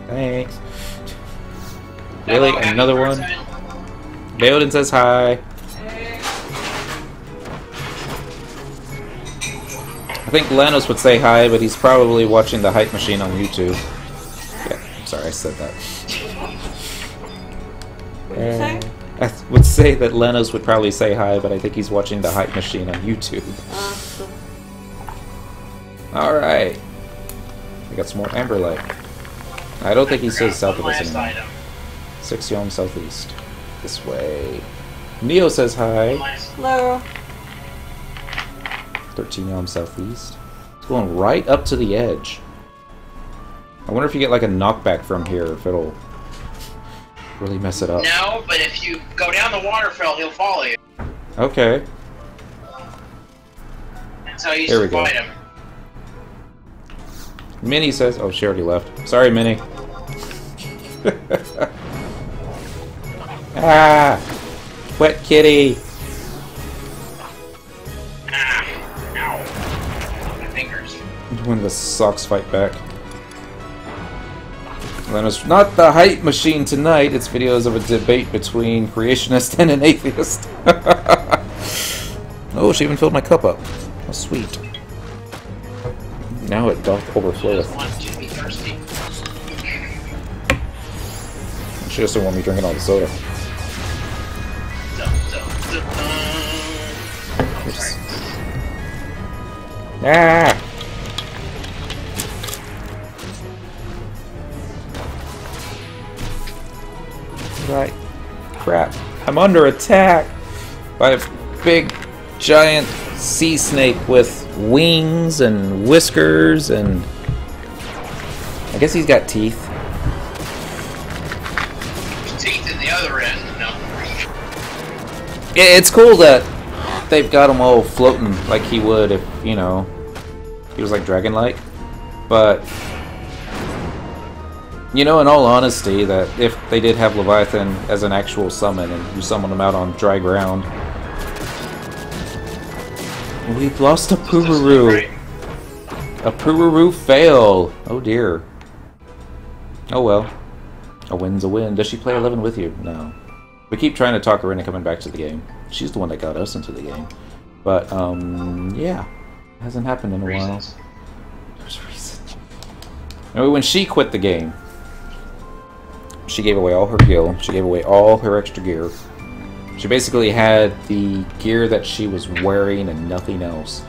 Thanks. Really? Hello, Another one? person. Bailden says hi. I think Lanos would say hi, but he's probably watching the hype machine on YouTube. Yeah, sorry, I said that. What did you say? I would say that Lenos would probably say hi, but I think he's watching the hype machine on YouTube. Alright. We got some more Amberlight. I don't think he says south of us anymore. 6 Yom southeast. This way. Neo says hi. Hello. 13 Yom southeast. It's going right up to the edge. I wonder if you get like a knockback from here, if it'll really mess it up. No, but if you go down the waterfall, he'll follow you. Okay. That's how you There we used go. to fight him. Minnie says, oh, she already left. Sorry, Minnie. Ah! Wet kitty! Ah, ow. My fingers. When the socks fight back. Lenos, not the hype machine tonight. It's videos of a debate between creationist and an atheist. Oh, she even filled my cup up. How sweet. Now it doth overfloweth. Just want you to be thirsty. She just didn't want me drinking all the soda. Oops. Ah! Right. Crap. I'm under attack by a big, giant sea snake with wings and whiskers and... I guess he's got teeth. Teeth in the other end. No. It's cool that they've got him all floating like he would if, you know, he was like dragon-like. But You know, in all honesty, that if they did have Leviathan as an actual summon and you summon them out on dry ground, we've lost a Pururu. A Pururu fail. Oh dear. Oh well. A win's a win. Does she play 11 with you? No. We keep trying to talk her into coming back to the game. She's the one that got us into the game. But, yeah. Hasn't happened in a while. There's a reason. Anyway, when she quit the game, she gave away all her gil. She gave away all her extra gear. She basically had the gear that she was wearing and nothing else.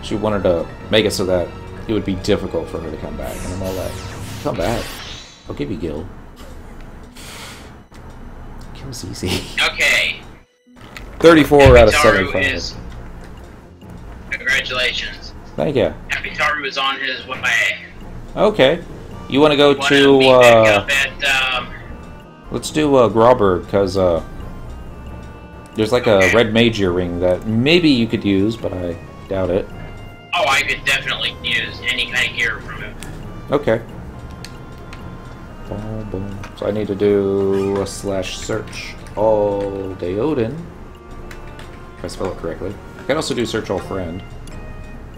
She wanted to make it so that it would be difficult for her to come back. And I'm all like, come back. I'll give you gil. Gil's easy. Okay. 34 out of 75. Congratulations. Thank you. Taru is on his way. Okay. You want to go to, let's do, Grauberg, because, there's like a red mage earring that maybe you could use, but I doubt it. Oh, I could definitely use any kind of gear from it. Okay. Boom, boom. So I need to do a /search all day Odin. If I spell it correctly. I can also do search all friend.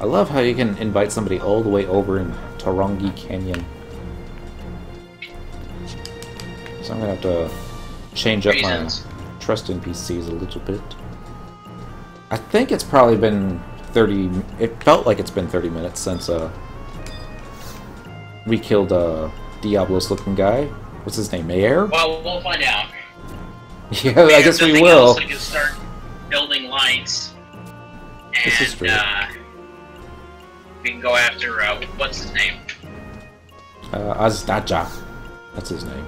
I love how you can invite somebody all the way over in Tarongi Canyon. So I'm gonna have to change up my trust NPCs a little bit. I think it's probably been 30... It felt like it's been 30 minutes since we killed a Diablos-looking guy. What's his name? Mayer? Well, we'll find out. Yeah, I guess we will. Else, I can start building lights. And, this is true. We can go after, what's his name? Aznaja. That's his name.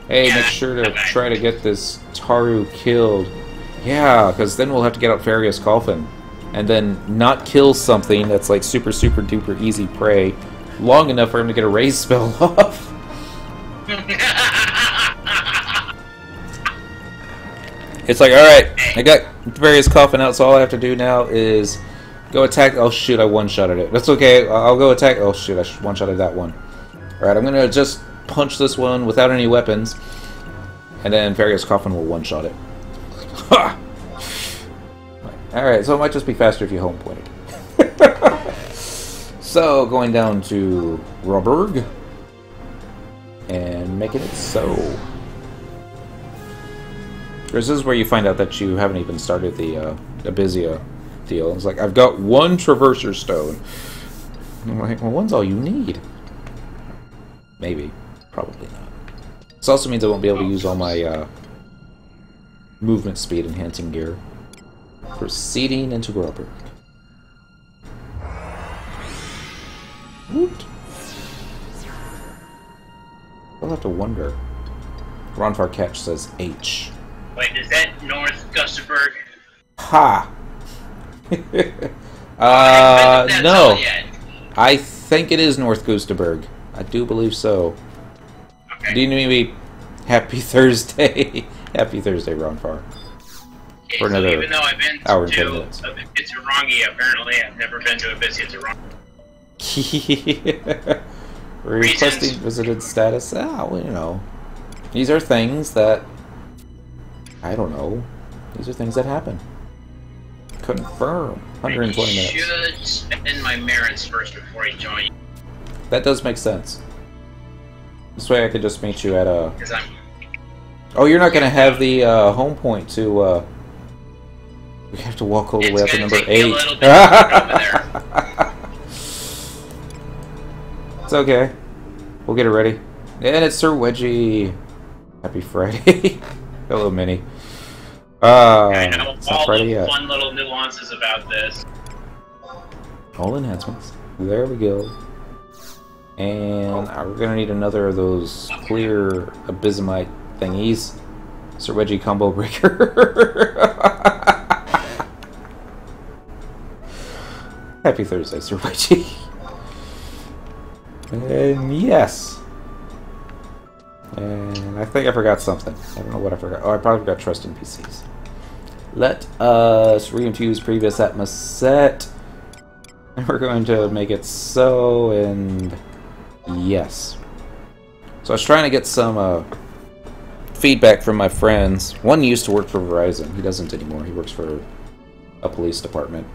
Hey, yeah, make sure to try to get this Taru killed. Yeah, because then we'll have to get out Farius Coffin. And then not kill something that's like super duper easy prey long enough for him to get a raise spell off. It's like, alright, I got Farius Coffin out, so all I have to do now is go attack. Oh shoot, I one-shotted it. That's okay, I'll go attack. Oh shoot, I one-shotted that one. Alright, I'm gonna just punch this one without any weapons, and then Farius Coffin will one-shot it. Ha! Alright, so it might just be faster if you home point it. So, going down to Grauberg and making it so. This is where you find out that you haven't even started the Abyssea deal. It's like, I've got one Traverser Stone. I'm like, well, one's all you need. Maybe. Probably not. This also means I won't be able to use all my movement speed enhancing gear. Proceeding into Grauberg. Woot. We'll have to wonder. Ronfar Catch says H. Wait, is that North Gustaberg? Ha! No. I think it is North Gustaberg. I do believe so. Okay. Do you maybe Happy Thursday? Happy Thursday, Ronfar. Okay, for another even though I've been hour and to 10 minutes. Abyssea, apparently I've never been to Abyssea. Requesting visited status. Ah, well, you know. These are things that... I don't know. These are things that happen. Confirm. 120 minutes. I should spend my merits first before I join you. That does make sense. This way I could just meet you at a... Oh, you're not going to have the home point to... We have to walk all the way up to number 8. A little bit over there. It's okay. We'll get it ready. And it's Sir Wedgie. Happy Friday. Hello, Minnie. I know it's not all Friday the yet. fun little nuances about this. All enhancements. There we go. And we're gonna need another of those clear abysmite thingies. Sir Wedgie combo breaker. Happy Thursday, Sir Wedgie. And yes. And I think I forgot something. I don't know what I forgot. Oh, I probably forgot trust NPCs. Let us reinfuse previous Atmos set. And we're going to make it so, and yes. So I was trying to get some feedback from my friends. One used to work for Verizon. He doesn't anymore. He works for a police department.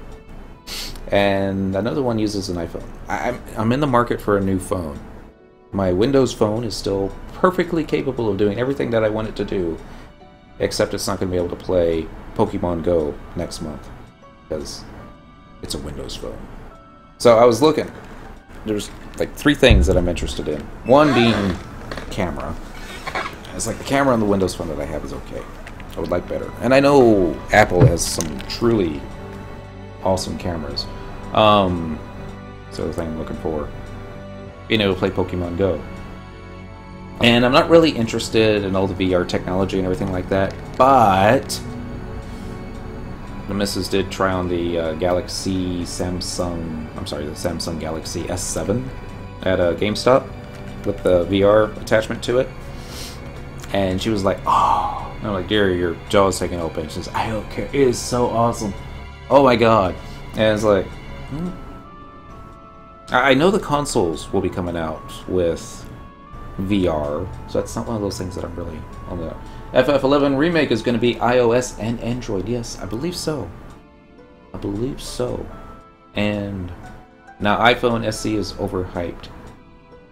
And another one uses an iPhone. I'm in the market for a new phone. My Windows phone is still perfectly capable of doing everything that I want it to do, except it's not going to be able to play Pokemon Go next month, because it's a Windows phone. So I was looking. There's like 3 things that I'm interested in. One being camera. It's like the camera on the Windows phone that I have is okay. I would like better. And I know Apple has some truly awesome cameras. So the thing I'm looking for, being able to play Pokemon Go. And I'm not really interested in all the VR technology and everything like that, but the missus did try on the the Samsung Galaxy S7 at a GameStop with the VR attachment to it. And she was like, oh. And I'm like, dear, your jaw's taken open. She says, I don't care. It is so awesome. Oh my god. And it's like, I know the consoles will be coming out with VR, so that's not one of those things that I'm really on the... FF11 Remake is going to be iOS and Android. Yes, I believe so. I believe so. And now iPhone SE is overhyped.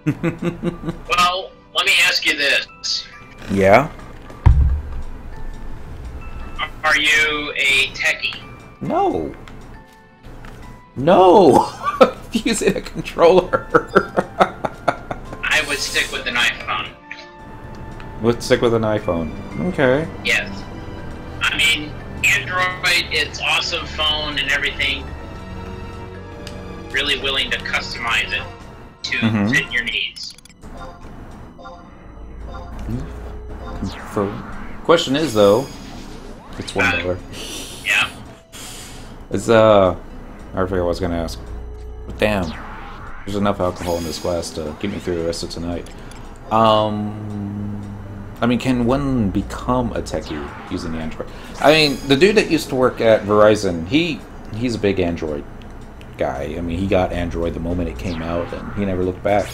Well, let me ask you this. Yeah? Are you a techie? No. No! Using a controller. I would stick with an iPhone. Would stick with an iPhone. Okay. Yes. I mean, Android, it's awesome phone and everything. Really willing to customize it to fit your needs. Question is though, it's $1. Yeah. It's I forget what I was gonna ask. But damn, there's enough alcohol in this glass to get me through the rest of tonight. I mean, can one become a techie using Android? I mean, the dude that used to work at Verizon, he's a big Android guy. I mean, he got Android the moment it came out, and he never looked back.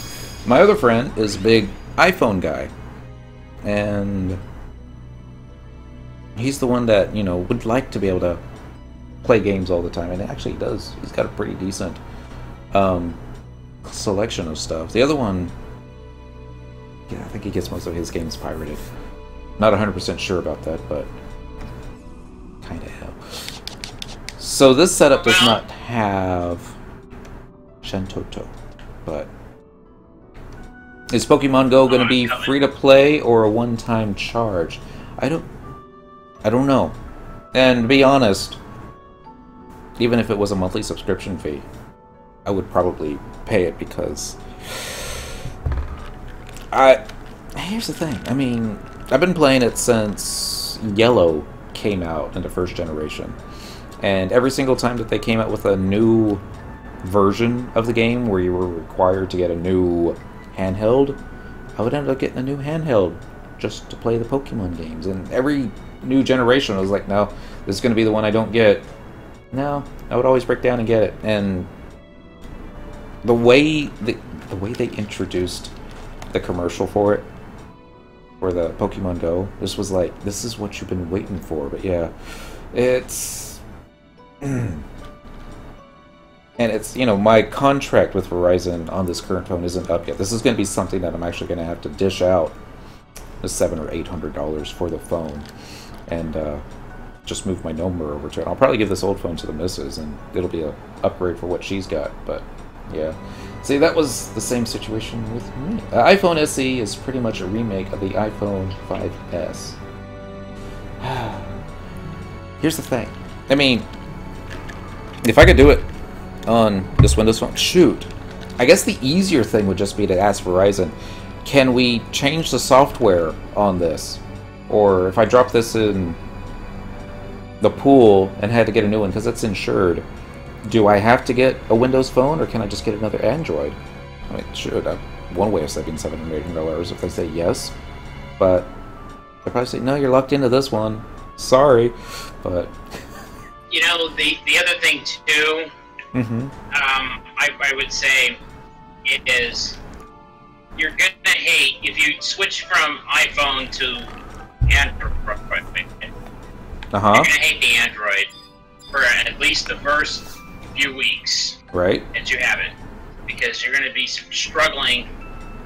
My other friend is a big iPhone guy, and he's the one that, you know, would like to be able to play games all the time, and actually he does. He's got a pretty decent selection of stuff. The other one, yeah, I think he gets most of his games pirated. Not 100% sure about that, but kind of hell. So this setup does not have Shantoto, but is Pokemon Go going to be free to play or a one-time charge? I don't know. And to be honest, even if it was a monthly subscription fee, I would probably pay it, because here's the thing. I mean, I've been playing it since Yellow came out in the first generation, and every single time that they came out with a new version of the game where you were required to get a new handheld, I would end up getting a new handheld just to play the Pokemon games. And every new generation I was like, no, this is going to be the one I don't get. No, I would always break down and get it. And the way they introduced the commercial for it, for the Pokemon Go, this was like, this is what you've been waiting for. But yeah, it's and it's, you know, my contract with Verizon on this current phone isn't up yet. This is going to be something that I'm actually going to have to dish out the $700 or $800 for the phone, and just move my number over to it. I'll probably give this old phone to the missus, and it'll be a upgrade for what she's got. But yeah, see, that was the same situation with me. iPhone SE is pretty much a remake of the iPhone 5S. Here's the thing. I mean, if I could do it on this Windows phone, shoot. I guess the easier thing would just be to ask Verizon, can we change the software on this? Or if I drop this in the pool and had to get a new one because it's insured, do I have to get a Windows phone, or can I just get another Android? I mean, shoot, one way of saving $700 or $800 if they say yes, but they'll probably say, no, you're locked into this one. Sorry, but... You know, the other thing, too, I would say, is you're gonna hate if you switch from iPhone to Android. You're gonna hate the Android for at least the first few weeks. Right. That you have it, because you're gonna be struggling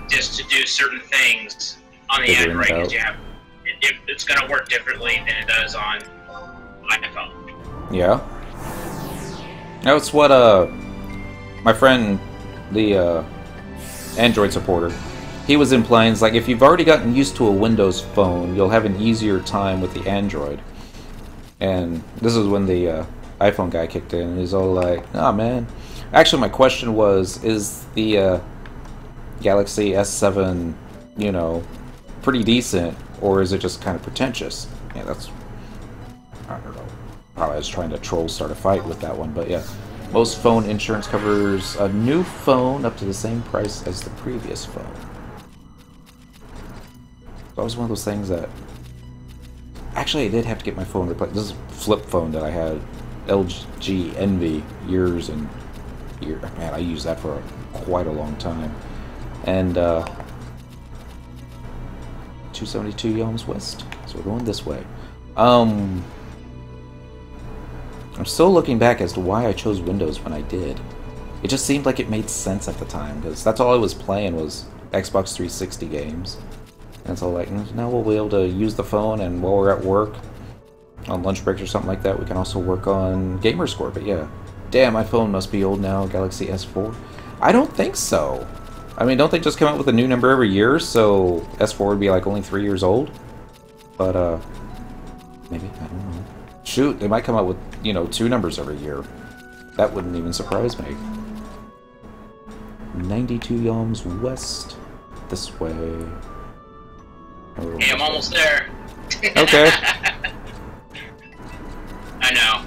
just to do certain things on the Android. Because you have it's gonna work differently than it does on iPhone. Yeah. That's what my friend, the Android supporter, he was implying. It's like, if you've already gotten used to a Windows phone, you'll have an easier time with the Android. And this is when the iPhone guy kicked in, and he's all like, "Nah, man." Actually, my question was, is the Galaxy S7, you know, pretty decent, or is it just kind of pretentious? Yeah, that's, I don't know. Probably I was trying to start a fight with that one, but yeah. Most phone insurance covers a new phone up to the same price as the previous phone. That was one of those things that... Actually, I did have to get my phone replaced. This is a flip phone that I had. LG Envy, years and years. Man, I used that for quite a long time. And 272 Yelms West. So we're going this way. I'm still looking back as to why I chose Windows when I did. It just seemed like it made sense at the time, because that's all I was playing was Xbox 360 games. And so like, now we'll be able to use the phone, and while we're at work, on lunch breaks or something like that, we can also work on Gamerscore. But yeah, damn, my phone must be old now, Galaxy S4. I don't think so. I mean, don't they just come out with a new number every year, so S4 would be like only 3 years old? But maybe, I don't know. Shoot, they might come out with, you know, 2 numbers every year. That wouldn't even surprise me. 92 Yelms West. This way. Hey, I'm almost there. Okay. I know.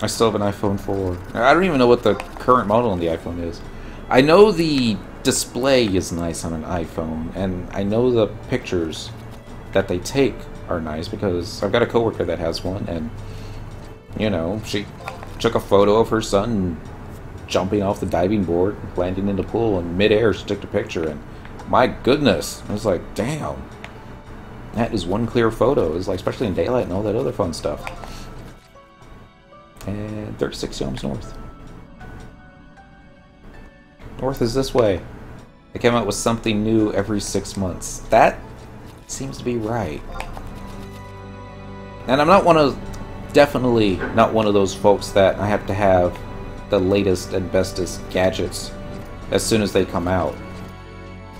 I still have an iPhone 4. I don't even know what the current model on the iPhone is. I know the display is nice on an iPhone, and I know the pictures that they take are nice, because I've got a coworker that has one, and, you know, she took a photo of her son jumping off the diving board, landing in the pool, and midair she took the picture, and my goodness, I was like, damn, that is one clear photo. It's like, especially in daylight and all that other fun stuff. And 36 Yelms North. North is this way. They came out with something new every 6 months. That seems to be right. And I'm not definitely not one of those folks that I have to have the latest and bestest gadgets as soon as they come out.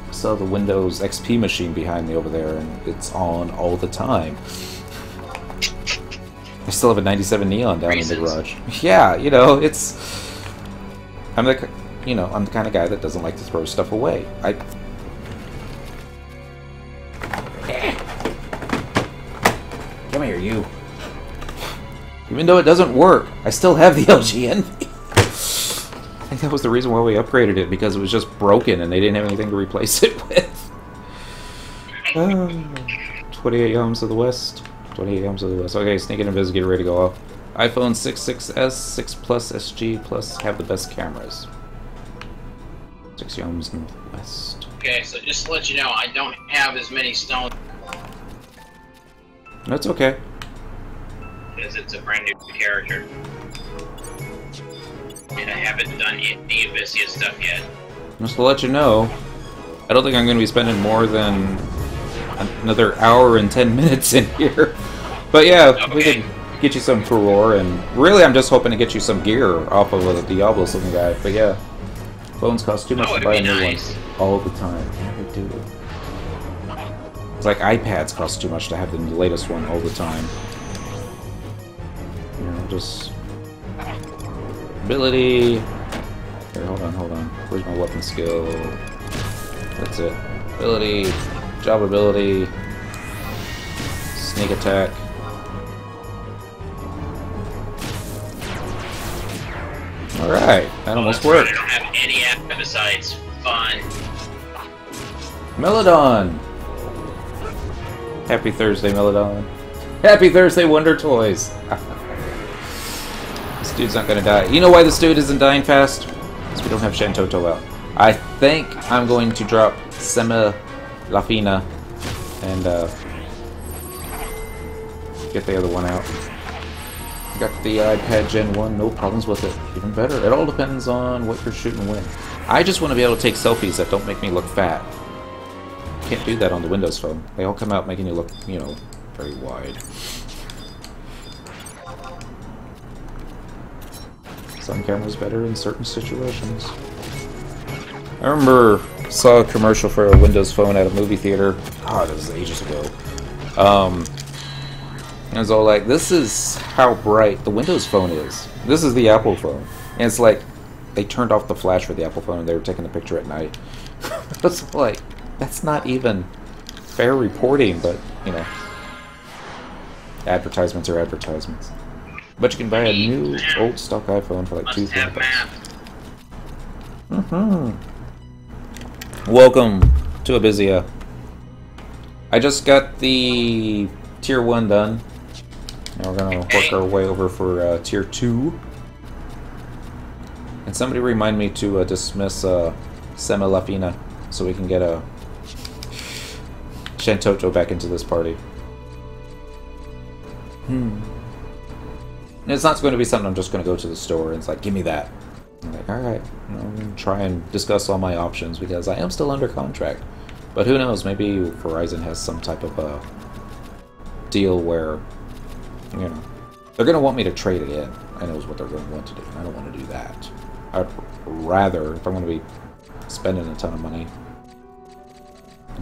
I saw the Windows XP machine behind me over there, and it's on all the time. I still have a 97 Neon down in the garage. Yeah, you know, it's... I'm the kind of guy that doesn't like to throw stuff away. Come here, you. Even though it doesn't work, I still have the LG Envy. I think that was the reason why we upgraded it, because it was just broken and they didn't have anything to replace it with. 28 Yelms to the west. 28 Yelms to the west. Okay, sneaking invis, get ready to go off. iPhone 6, 6S, 6 Plus, SG Plus have the best cameras. 6 Yelms northwest. Okay, so just to let you know, I don't have as many stones. That's okay. Because it's a brand new character. And I haven't done any Abyssea stuff yet. Just to let you know, I don't think I'm going to be spending more than another hour and 10 minutes in here. But yeah, okay. We can get you some furore, and really I'm just hoping to get you some gear off of a Diablo looking guy. But yeah, phones cost too much to buy a new one all the time. Yeah, they do. It's like iPads cost too much to have the latest one all the time. You know, just... Ability... Here, hold on. Where's my weapon skill? That's it. Ability... Job ability... Sneak attack... Alright, that almost worked. I don't have any app besides fun. Melodon! Happy Thursday, Melodon. Happy Thursday, Wonder Toys! This dude's not gonna die. You know why this dude isn't dying fast? Because we don't have Shantoto out. I think I'm going to drop Semi Lafina and get the other one out. Got the iPad Gen 1, no problems with it. Even better. It all depends on what you're shooting when. I just want to be able to take selfies that don't make me look fat. Can't do that on the Windows Phone. They all come out making you look, you know, very wide. Some cameras better in certain situations. I remember saw a commercial for a Windows Phone at a movie theater. Oh, this was ages ago. And it's all like, this is how bright the Windows Phone is. This is the Apple phone. And it's like, they turned off the flash for the Apple phone and they were taking a picture at night. It's like, that's not even fair reporting, but, you know. Advertisements are advertisements. But you can buy a new, old stock iPhone for like $200. Welcome to Abyssea. I just got the Tier 1 done. Now we're gonna work our way over for Tier 2. And somebody remind me to dismiss Semi Lafina so we can get a Shantoto back into this party. And it's not going to be something I'm just going to go to the store and it's like, give me that. I'm like, alright, I'm going to try and discuss all my options because I am still under contract. But who knows, maybe Verizon has some type of a deal where, you know, they're going to want me to trade it in. I know what they're going to want to do. I don't want to do that. I'd rather, if I'm going to be spending a ton of money,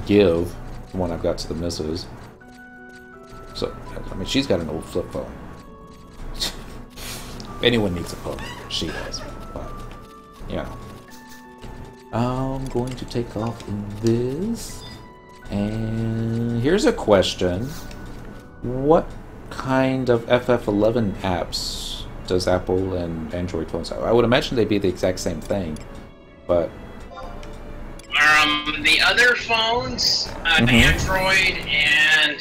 give the one I've got to the missus. So, I mean, she's got an old flip phone. If anyone needs a phone, she does. But, you know. I'm going to take off in this. And here's a question. What kind of FF11 apps does Apple and Android phones have? I would imagine they'd be the exact same thing, but... the other phones, Android and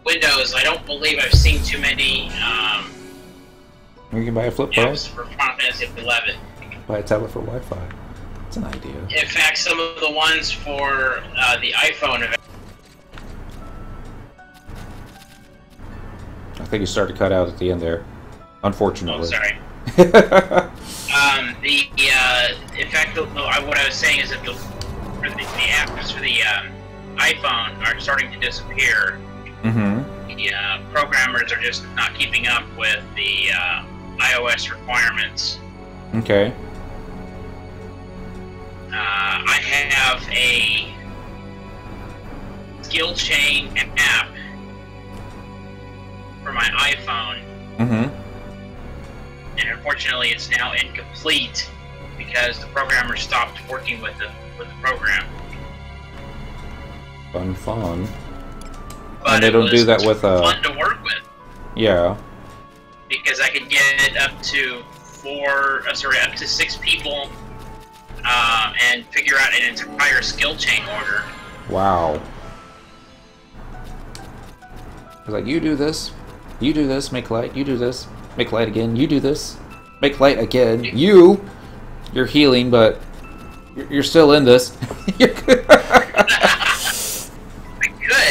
Windows, I don't believe I've seen too many, you can buy a flip phone. For Final Fantasy 11. Buy a tablet for Wi-Fi. That's an idea. In fact, some of the ones for the iPhone have... I think you started to cut out at the end there. Unfortunately. Oh, sorry. In fact, what I was saying is that the apps for the iPhone are starting to disappear. The programmers are just not keeping up with the iOS requirements. Okay. I have a skill chain app for my iPhone. And unfortunately, it's now incomplete because the programmer stopped working with the program. Fun. But and they don't do that with fun to work with. Yeah. Because I could get up to up to 6 people, and figure out an entire skill chain order. Wow. I was like, you do this, make light, you do this, make light again, you do this, make light again, you're healing, but you're still in this. You're good.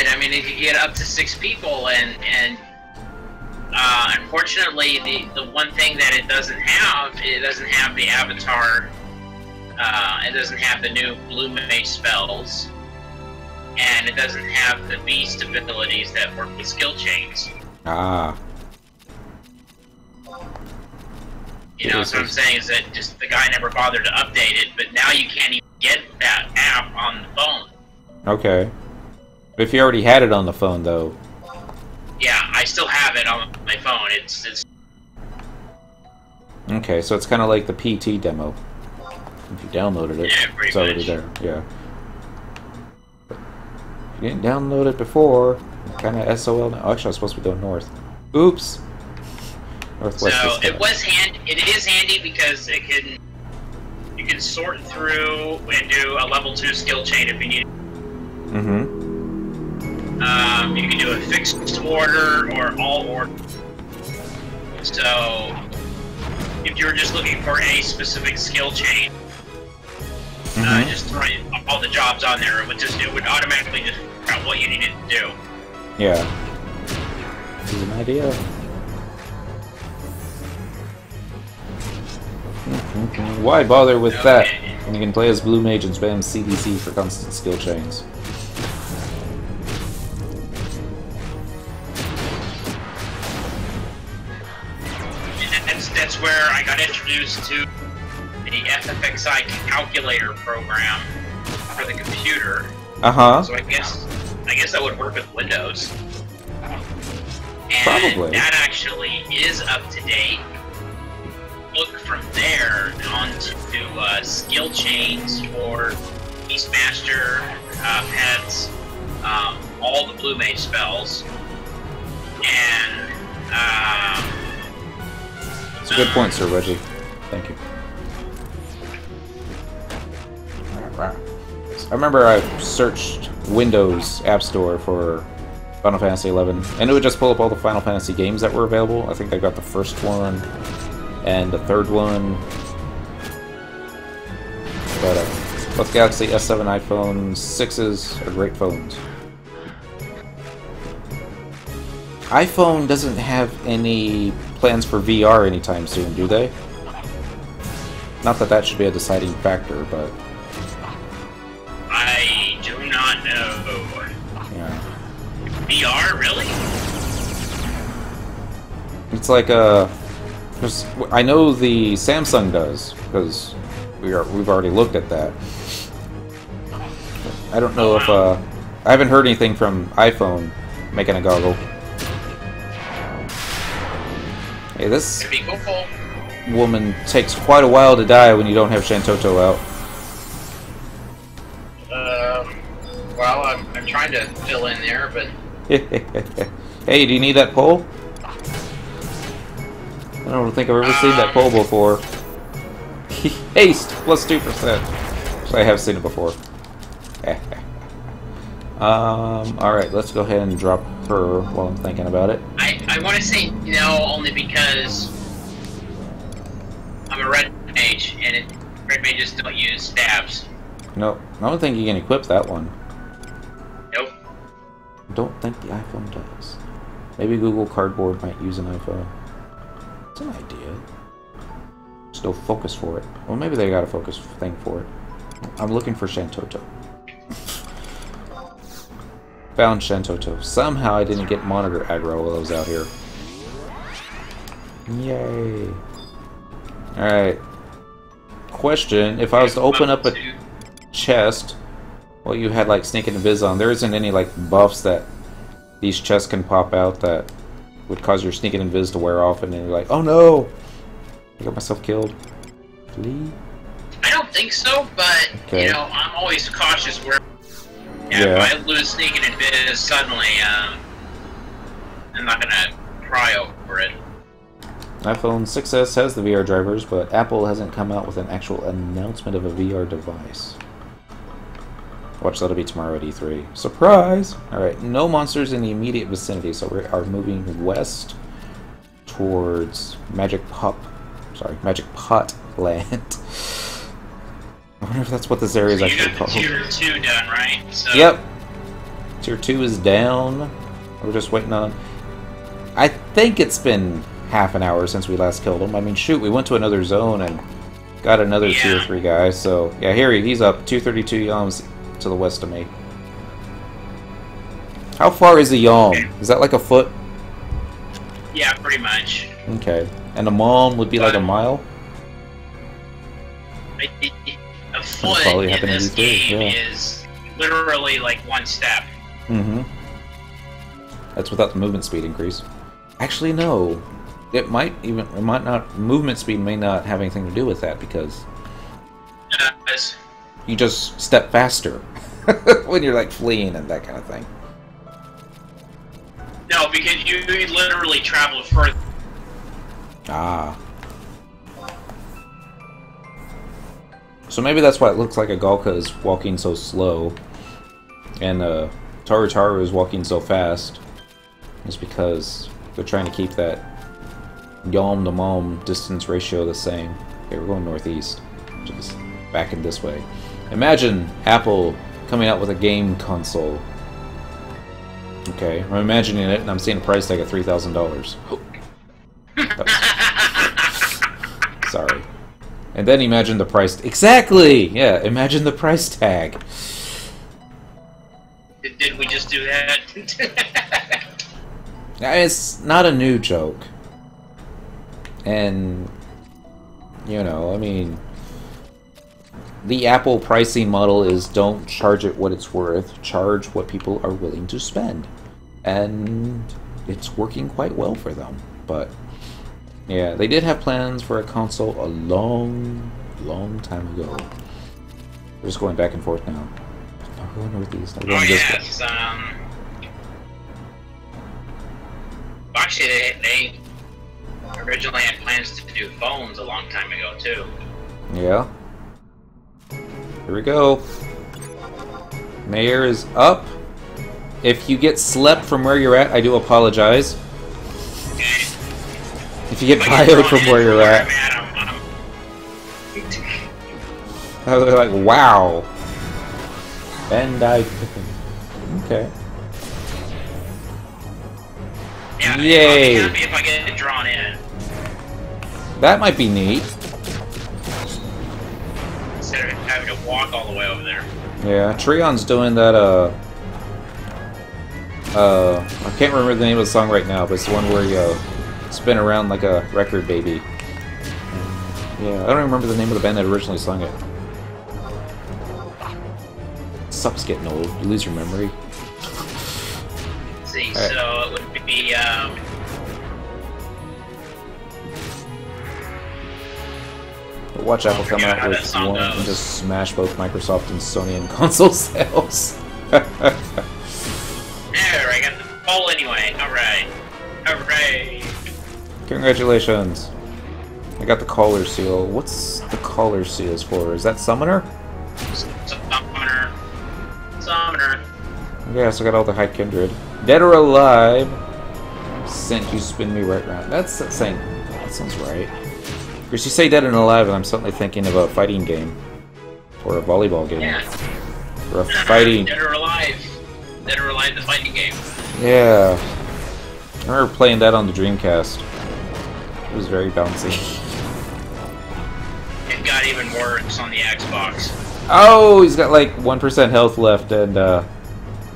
I mean, if you get up to 6 people, and unfortunately, the one thing that it doesn't have the avatar, it doesn't have the new blue mace spells, and it doesn't have the beast abilities that work with skill chains. Ah. You know, so what I'm saying is that just the guy never bothered to update it, but now you can't even get that app on the phone. Okay. But if you already had it on the phone, though... Yeah, I still have it on my phone. It's... Okay, so it's kind of like the PT demo. If you downloaded it, it's already there. Yeah. But if you didn't download it before, kind of SOL now. Actually, I was supposed to be going north. Oops. Northwest. So it is handy because you can sort through and do a level 2 skill chain if you need. You can do a fixed order or all order. So if you're just looking for a specific skill chain, just throwing all the jobs on there. It would automatically just figure out what you needed to do. Yeah. This is an idea. Why bother with that when you can play as Blue Mage and spam CDC for constant skill chains? That's where I got introduced to the FFXI calculator program for the computer. So I guess that would work with Windows. And Probably. that actually is up to date. Look from there onto skill chains for Beastmaster, pets, all the Blue Mage spells, and it's a good point, Sir Reggie. Thank you. I remember I searched Windows App Store for Final Fantasy XI, and it would just pull up all the Final Fantasy games that were available. I think I got the first one and the third one. But both Galaxy S7 iPhone 6s are great phones. iPhone doesn't have any plans for VR anytime soon, do they? Not that that should be a deciding factor, but... I do not know. Yeah. VR, really? It's like I know the Samsung does, because we've already looked at that. I don't know if I haven't heard anything from iPhone making a goggle. Hey, this woman takes quite a while to die when you don't have Shantoto out. Well, I'm trying to fill in there, but... Hey, do you need that pole? I don't think I've ever seen that pole before. Haste, plus 2%. So I have seen it before. Alright, let's go ahead and drop her while I'm thinking about it. I want to say no, only because I'm a red mage, and red mages don't use stabs. Nope, I don't think you can equip that one. Nope. I don't think the iPhone does. Maybe Google Cardboard might use an iPhone. It's an idea. Just no focus for it. Well, maybe they got a focus thing for it. I'm looking for Shantoto. Found Shantoto. Somehow I didn't get monitor aggro while I was out here. Yay. Alright. Question, if I was to open up a chest, well, you had like sneak and invis on, there isn't any like buffs that these chests can pop out that would cause your sneak and invis to wear off, and then you're like, oh no! I got myself killed. Flee? I don't think so, but, okay. You know, I'm always cautious where... Yeah. If I lose sneak and invis suddenly, I'm not gonna cry over it. iPhone 6s has the VR drivers, but Apple hasn't come out with an actual announcement of a VR device. Watch, that'll be tomorrow at E3. Surprise! Alright, no monsters in the immediate vicinity, so we are moving west towards Magic Pot Land. I wonder if that's what this area is actually called. Tier 2 done, right? So... Yep. Tier 2 is down. We're just waiting on... I think it's been half an hour since we last killed him. I mean, shoot, we went to another zone and got another Tier 3 guy, so... Yeah, here he's up. 232 yalms to the west of me. How far is a yalm? Okay. Is that like a foot? Yeah, pretty much. Okay. And a mom would be like a mile? A foot in this game is literally like one step. Mm-hmm. That's without the movement speed increase. Actually, no. It might not. Movement speed may not have anything to do with that because you just step faster when you're like fleeing and that kind of thing. No, because you literally travel further. Ah. So maybe that's why it looks like a Galka is walking so slow, and Taru is walking so fast. It's because they're trying to keep that Yalm to Malm distance ratio the same. Okay, we're going northeast, which is back in this way. Imagine Apple coming out with a game console. Okay, I'm imagining it, and I'm seeing a price tag of $3,000. Sorry. And then imagine the price... Exactly! Yeah, imagine the price tag. Did we just do that? It's not a new joke. And, you know, I mean... The Apple pricing model is don't charge it what it's worth, charge what people are willing to spend. And it's working quite well for them. But, yeah, they did have plans for a console a long, long time ago. We're just going back and forth now. I'm going northeast. I'm going this way. Actually, they originally had plans to do phones a long time ago, too. Yeah. Here we go. Mayor is up. If you get slept from where you're at, I do apologize. Okay. If you get bioed from where you're at. I was like, wow. Bandai Pippin. Okay. Yeah, yay! I'll be happy if I get drawn in. That might be neat. Instead of having to walk all the way over there. Yeah, Treon's doing that, I can't remember the name of the song right now, but it's the one where you spin around like a record baby. Yeah, I don't remember the name of the band that originally sung it. Sucks getting old. You lose your memory. Let's see, right. So it would be, But watch Apple come out with one and just smash both Microsoft and Sony and console sales. There, I got the poll anyway. Alright. Alright. Congratulations. I got the collar seal. What's the collar seals for? Is that Summoner? Summoner. Summoner. Yeah, so I got all the High Kindred. Dead or Alive. Sent you spin me right round. That's saying. That sounds right. Because you say Dead and Alive, and I'm suddenly thinking of a fighting game. Or a volleyball game. Yeah. Or a fighting... Dead or Alive. Dead or Alive, the fighting game. Yeah. I remember playing that on the Dreamcast. It was very bouncy. It got even worse on the Xbox. Oh, he's got like 1% health left, and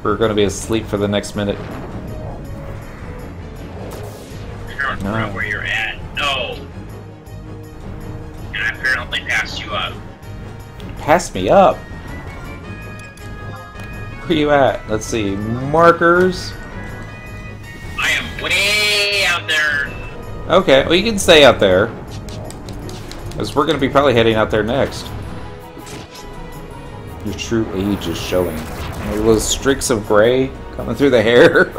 we're going to be asleep for the next minute. I don't know where you're at. No. And I apparently passed you up. Pass me up? Where you at? Let's see. Markers. I am way out there. Okay, well you can stay out there. Because we're going to be probably heading out there next. Your true age is showing. Those streaks of gray coming through the hair.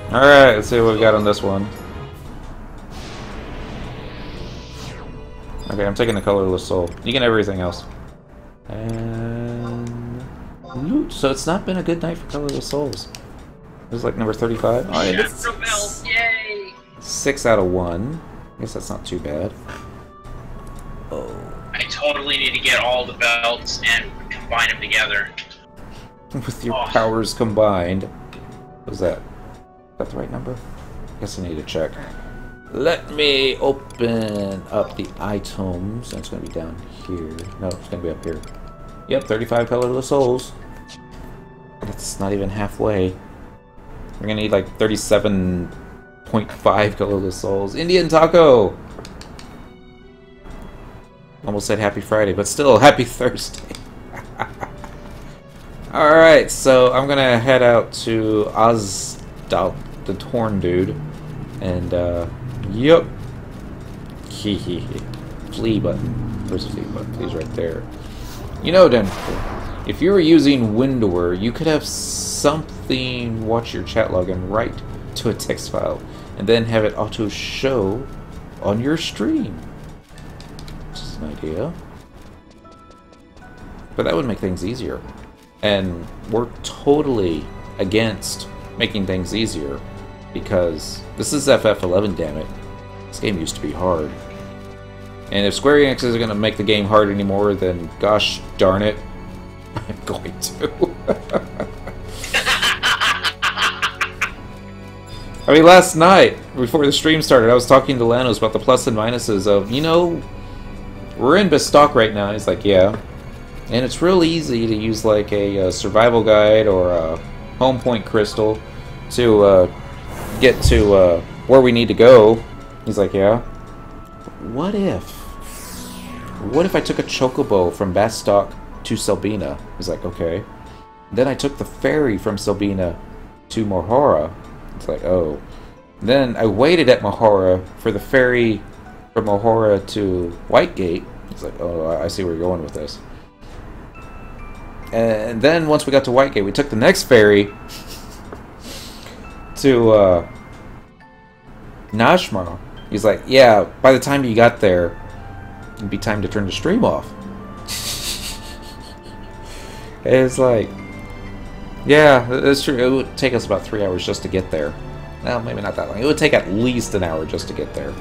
Alright, let's see what we got on this one. Okay, I'm taking the colorless soul. You can have everything else. And loot. So it's not been a good night for colorless souls. It was like number 35. Oh, yeah, Yay! 6 out of 1. I guess that's not too bad. Oh. I totally need to get all the belts and combine them together. With your powers combined. What was that? Is that the right number? I guess I need to check. Let me open up the items. That's going to be down here. No, it's going to be up here. Yep, 35 colorless souls. That's not even halfway. We're going to need like 37.5 colorless souls. Indian Taco! Almost said Happy Friday, but still, Happy Thursday. Alright, so I'm going to head out to Ozdal, the Torn dude. And, yep. Flee button. Where's the flee button? Please, right there. You know, Denver, if you were using Windower, you could have something watch your chat log and write to a text file, and then have it auto show on your stream. Which is an idea. But that would make things easier. And we're totally against making things easier, because this is FF11, damn it. This game used to be hard. And if Square Enix isn't going to make the game hard anymore, then gosh darn it, I'm going to. I mean, last night, before the stream started, I was talking to Lanos about the plus and minuses of, you know, we're in Bestock right now. He's like, yeah. And it's real easy to use like a survival guide or a home point crystal to get to where we need to go. He's like, yeah. What if I took a chocobo from Bestock to Selbina? He's like, okay. Then I took the ferry from Selbina to Mohora. It's like, oh. Then I waited at Mohora for the ferry from Mohora to Whitegate. It's like, oh, I see where you're going with this. And then once we got to Whitegate, we took the next ferry to Nashma. He's like, yeah, by the time you got there, it'd be time to turn the stream off. And it's like, yeah, that's true. It would take us about 3 hours just to get there. Well, maybe not that long. It would take at least an hour just to get there.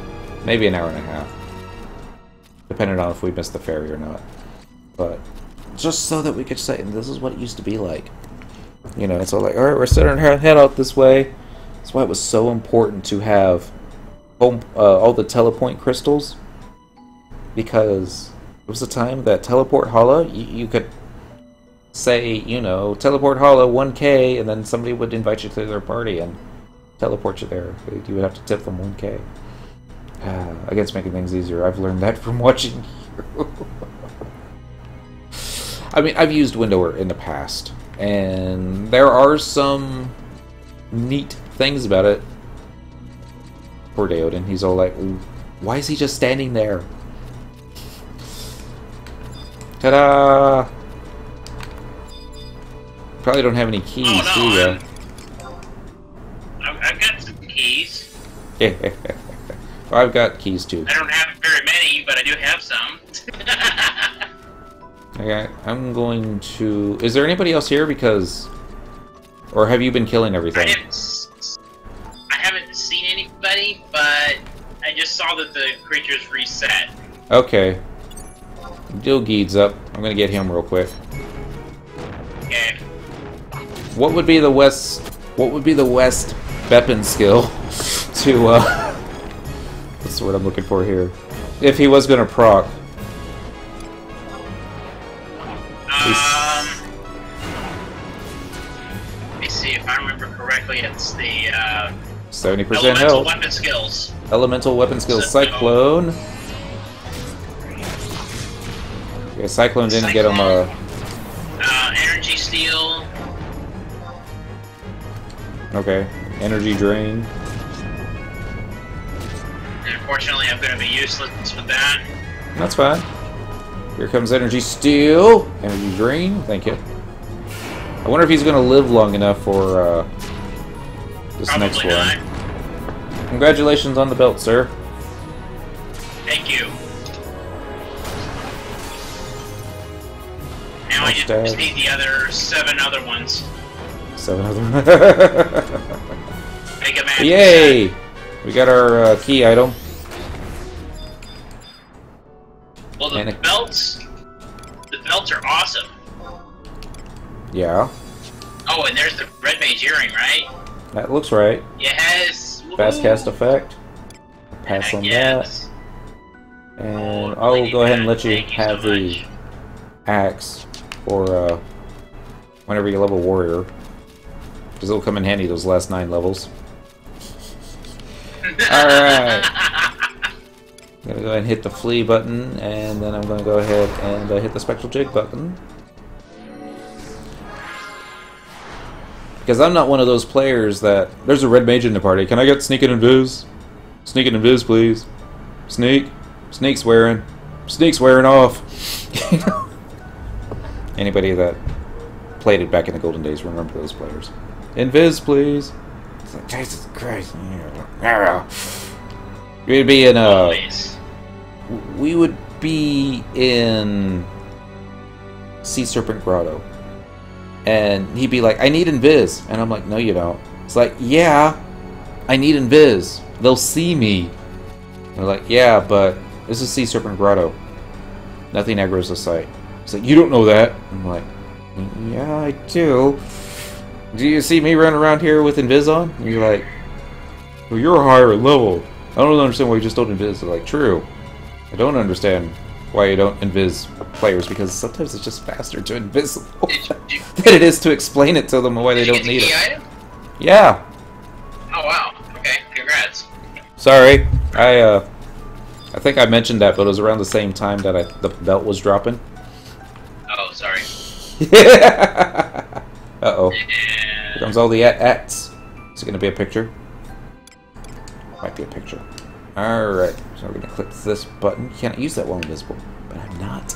Maybe an hour and a half. Depending on if we missed the ferry or not. But just so that we could say, this is what it used to be like. You know, it's all like, alright, we're setting our head out this way. That's why it was so important to have all the telepoint crystals. Because it was a time that Teleport Hala, you could say, you know, Teleport Hala 1K, and then somebody would invite you to their party and teleport you there. You would have to tip them 1K. I guess making things easier. I've learned that from watching you. I mean, I've used Windower in the past, and there are some neat things about it. Poor Deoden, he's all like, why is he just standing there? Ta-da! Probably don't have any keys, do you? I've got some keys. Yeah. I've got keys too. I don't have very many, but I do have some. Okay, I'm going to... Is there anybody else here? Because... Or have you been killing everything? I haven't seen anybody, but I just saw that the creatures reset. Okay. Dilgeed's up. I'm gonna get him real quick. Okay. What would be the West Beppin skill to what's the word I'm looking for here? If he was gonna proc. Let me see if I remember correctly. It's the 70% elemental health. weapon skills. Elemental weapon skills. Cyclone. Yeah, Cyclone didn't get him energy steal. Okay. Energy drain. And unfortunately, I'm going to be useless with that. That's fine. Here comes energy steal. Energy drain. Thank you. I wonder if he's going to live long enough for this Probably next not. one. Congratulations on the belt, sir. Thank you. Now I just need the other 7 other ones. 7 other. Make a match. Yay! We got our key item. Well, the belts are awesome. Yeah. Oh, and there's the red mage earring, right? That looks right. Yes. Fast cast effect. Pass on that. And I'll go ahead and let you have the axe for whenever you level warrior, because it'll come in handy those last 9 levels. Alright. I'm gonna go ahead and hit the flee button, and then I'm gonna go ahead and hit the spectral jig button. Because I'm not one of those players that... There's a red mage in the party. Can I get sneak and invis? Sneak and invis, please. Sneak. Sneak's wearing. Sneak's wearing off. Anybody that played it back in the golden days remember those players. Invis, please. It's like, Jesus Christ. We'd be in we would be in Sea Serpent Grotto. And he'd be like, I need invis. And I'm like, no you don't. It's like, yeah, I need invis. They'll see me. And they're like, yeah, but This is Sea Serpent Grotto. Nothing aggroes the site. He's like, you don't know that. I'm like, yeah, I do. Do you see me running around here with Invis on? And you're like, well, you're a higher level. I don't understand why you just don't Invis. I'm like, true. I don't understand why you don't Invis players, because sometimes it's just faster to invisible than it is to explain it to them why they don't need it. Item? Yeah. Oh wow. Okay. Congrats. Sorry. I think I mentioned that, but it was around the same time that the belt was dropping. Oh, sorry. Uh-oh. Here comes all the at-ats. Is it going to be a picture? Might be a picture. Alright, so we're going to click this button. You can't use that while invisible. But I'm not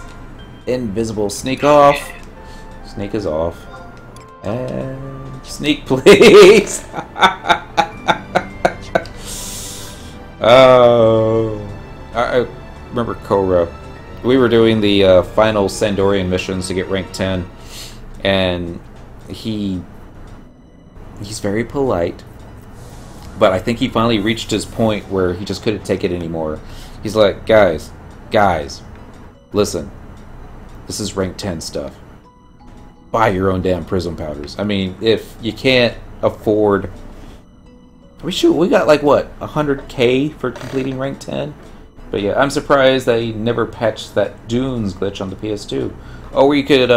invisible. Sneak off. Sneak is off. And sneak, please. Oh. I remember Korra. We were doing the final Sandorian missions to get rank 10. And he's very polite. But I think he finally reached his point where he just couldn't take it anymore. He's like, guys, listen. This is rank 10 stuff. Buy your own damn prism powders. I mean, if you can't afford... we got like, what, 100k for completing rank 10? But yeah, I'm surprised they never patched that Dunes glitch on the PS2. Oh, where you could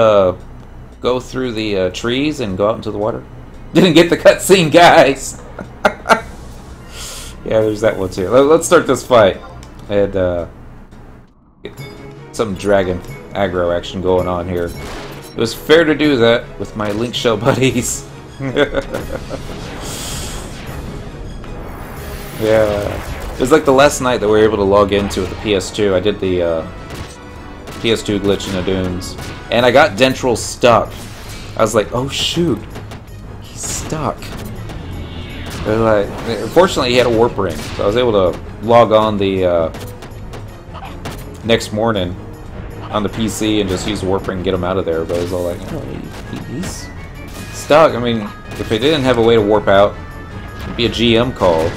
go through the trees and go out into the water. Didn't get the cutscene, guys! Yeah, there's that one too. Let's start this fight. And get some dragon aggro action going on here. It was fair to do that with my Link Shell buddies. Yeah. It was like the last night that we were able to log into with the PS2. I did the PS2 glitch in the Dunes. And I got Dentral stuck. I was like, oh shoot. He's stuck. Like, fortunately, he had a warp ring, so I was able to log on the next morning on the PC and just use the warp ring and get him out of there. But it was all like, oh, he's stuck. I mean, if they didn't have a way to warp out, it'd be a GM call.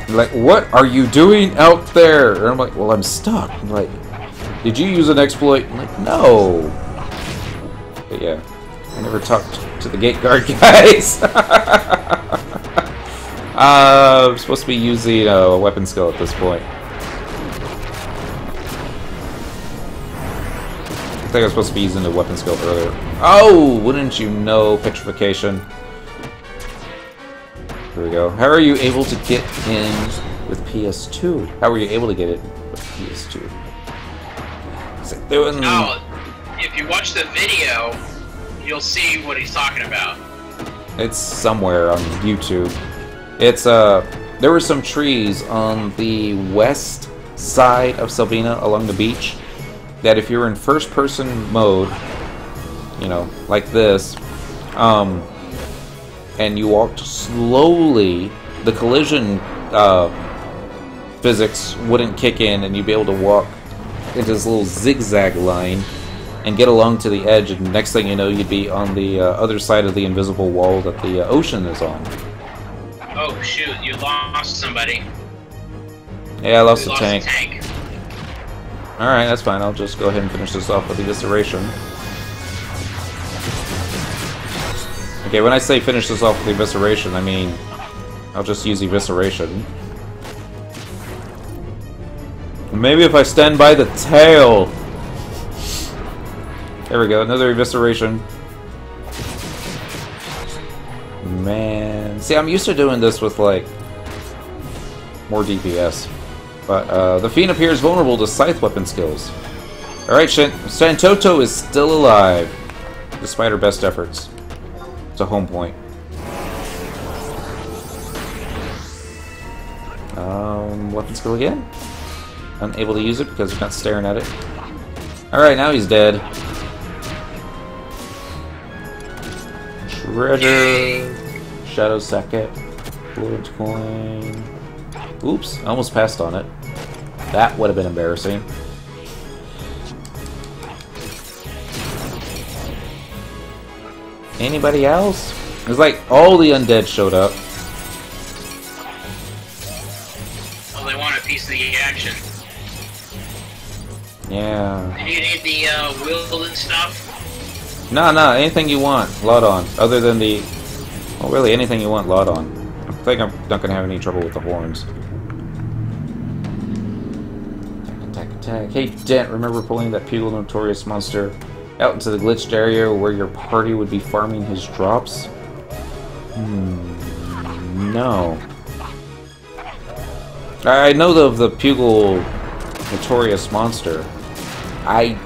Like, what are you doing out there? And I'm like, well, I'm stuck. I'm like, did you use an exploit? I'm like, no. But yeah, I never talked to the gate guard guys. I'm supposed to be using a weapon skill at this point. I think I was supposed to be using the weapon skill earlier. Oh, wouldn't you know, petrification. Here we go. How are you able to get in with PS2? How were you able to get it with PS2? Is it doing... Oh, if you watch the video, you'll see what he's talking about. It's somewhere on YouTube. It's, there were some trees on the west side of Selvina along the beach that if you're in first-person mode, you know, like this, and you walked slowly, the collision physics wouldn't kick in and you'd be able to walk into this little zigzag line and get along to the edge, and next thing you know, you'd be on the other side of the invisible wall that the ocean is on. Oh shoot, you lost somebody. Yeah, I lost a a tank. Alright, that's fine. I'll just go ahead and finish this off with evisceration. Okay, when I say finish this off with evisceration, I mean I'll just use evisceration. Maybe if I stand by the tail. There we go, another evisceration. Man, see, I'm used to doing this with like more DPS, but the Fiend appears vulnerable to scythe weapon skills. All right, Shantoto is still alive, despite her best efforts. It's a home point. Weapon skill again. Unable to use it because he's not staring at it. All right, now he's dead. Treasure. Shadow Sacket, Fluid Coin. Oops, I almost passed on it. That would have been embarrassing. Anybody else? It was like all the undead showed up. Well, they want a piece of the action. Yeah. Do you need the wheel and stuff? No, anything you want, lot on. Other than the... Well, really, anything you want, lot on. I think I'm not going to have any trouble with the horns. Attack. Hey, Dent, remember pulling that Pugil Notorious monster out into the glitched area where your party would be farming his drops? No. I know of the Pugil Notorious monster. I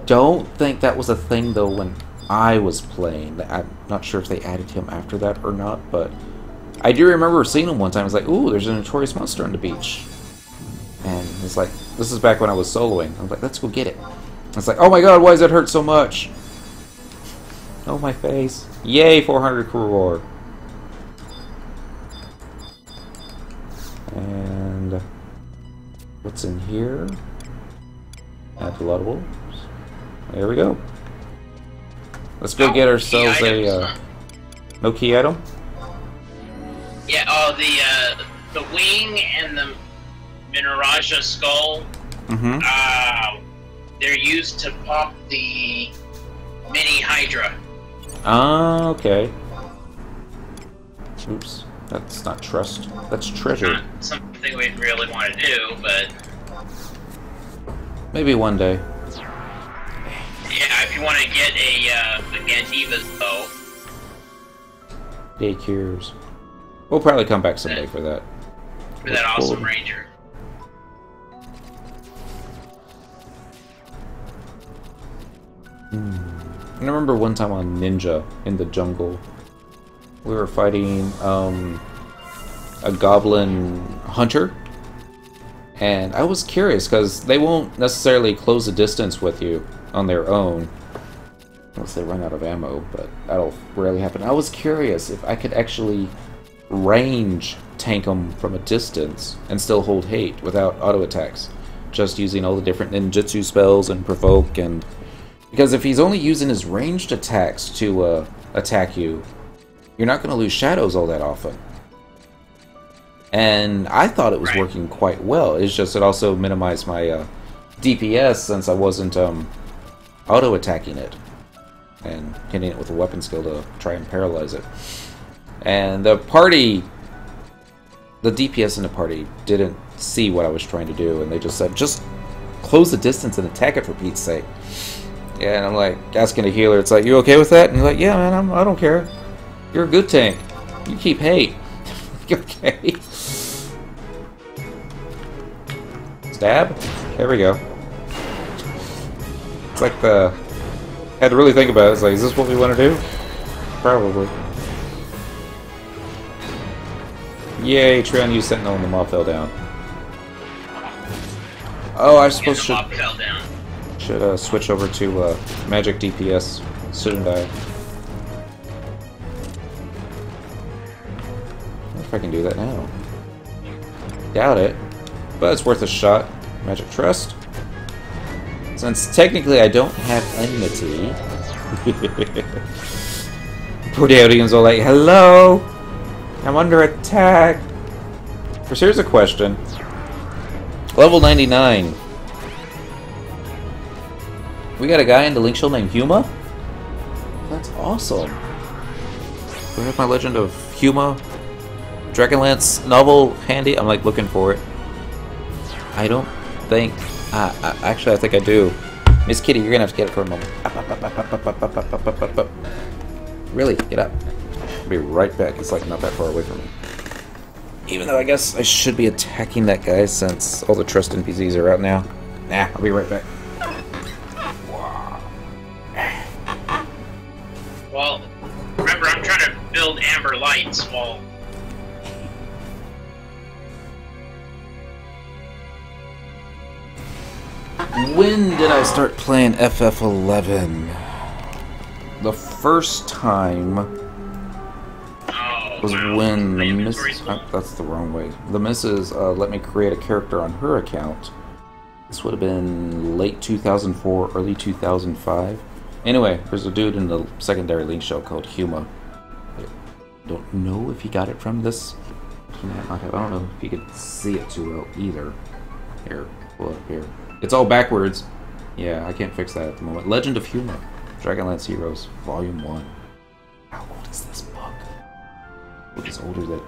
don't think that was a thing, though, when I was playing. I'm not sure if they added him after that or not, but I do remember seeing him one time. I was like, ooh, there's a Notorious monster on the beach. And it's like, this is back when I was soloing. I was like, let's go get it. It's like, oh my god, why does that hurt so much? Oh, my face. Yay, 400 crore. And what's in here? Add to loadables. There we go. Let's go get ourselves a no key item. Yeah. The wing and the Mineraja skull. They're used to pop the mini Hydra. Ah, okay. Oops, that's not trust. That's treasure. Not something we'd really want to do, but maybe one day. Yeah, if you want to get a Gandiva's bow. Day cures. We'll probably come back someday for that. For that awesome ranger. I remember one time on Ninja in the jungle, we were fighting a goblin hunter, and I was curious because they won't necessarily close a distance with you on their own unless they run out of ammo, but that'll rarely happen. I was curious if I could actually range tank them from a distance and still hold hate without auto attacks, just using all the different ninjutsu spells and provoke. And because if he's only using his ranged attacks to attack you, you're not going to lose shadows all that often. And I thought it was working quite well. It's just it also minimized my DPS since I wasn't auto attacking it and hitting it with a weapon skill to try and paralyze it. And the DPS in the party didn't see what I was trying to do, and they just said, just close the distance and attack it for Pete's sake. Yeah, and I'm like asking a healer, it's like, you okay with that? And he's like, yeah, man, I don't care. You're a good tank. You keep hate. Okay. Stab? There we go. It's like the... had to really think about it. It's like, is this what we want to do? Probably. Yay, Treon used Sentinel and the mob fell down. Oh, I suppose should switch over to magic DPS. Shouldn't I? I wonder if I can do that now. Doubt it, but it's worth a shot. Magic Trust. Since technically I don't have enmity. Poor Deodian's all like, hello! I'm under attack! So here's a question. Level 99. We got a guy in the Link Shield named Huma? That's awesome. Do I have my Legend of Huma Dragonlance novel handy? I'm like looking for it. I don't think... actually, I think I do. Miss Kitty, you're gonna have to get it for a moment. Up. Really, get up. I'll be right back. It's like not that far away from me. Even though I guess I should be attacking that guy since all the trust NPCs are out now. Nah, I'll be right back. Well, remember, I'm trying to build amber lights while... When did I start playing FF11? The first time was when the missus... that's the wrong way. The missus let me create a character on her account. This would have been late 2004, early 2005. Anyway, there's a dude in the secondary Link show called Huma. I don't know if he got it from this. He might not have. I don't know if you could see it too well either. Here, pull it up here. It's all backwards. Yeah, I can't fix that at the moment. Legend of Humor. Dragonlance Heroes, Volume 1. How old is this book? Book is older than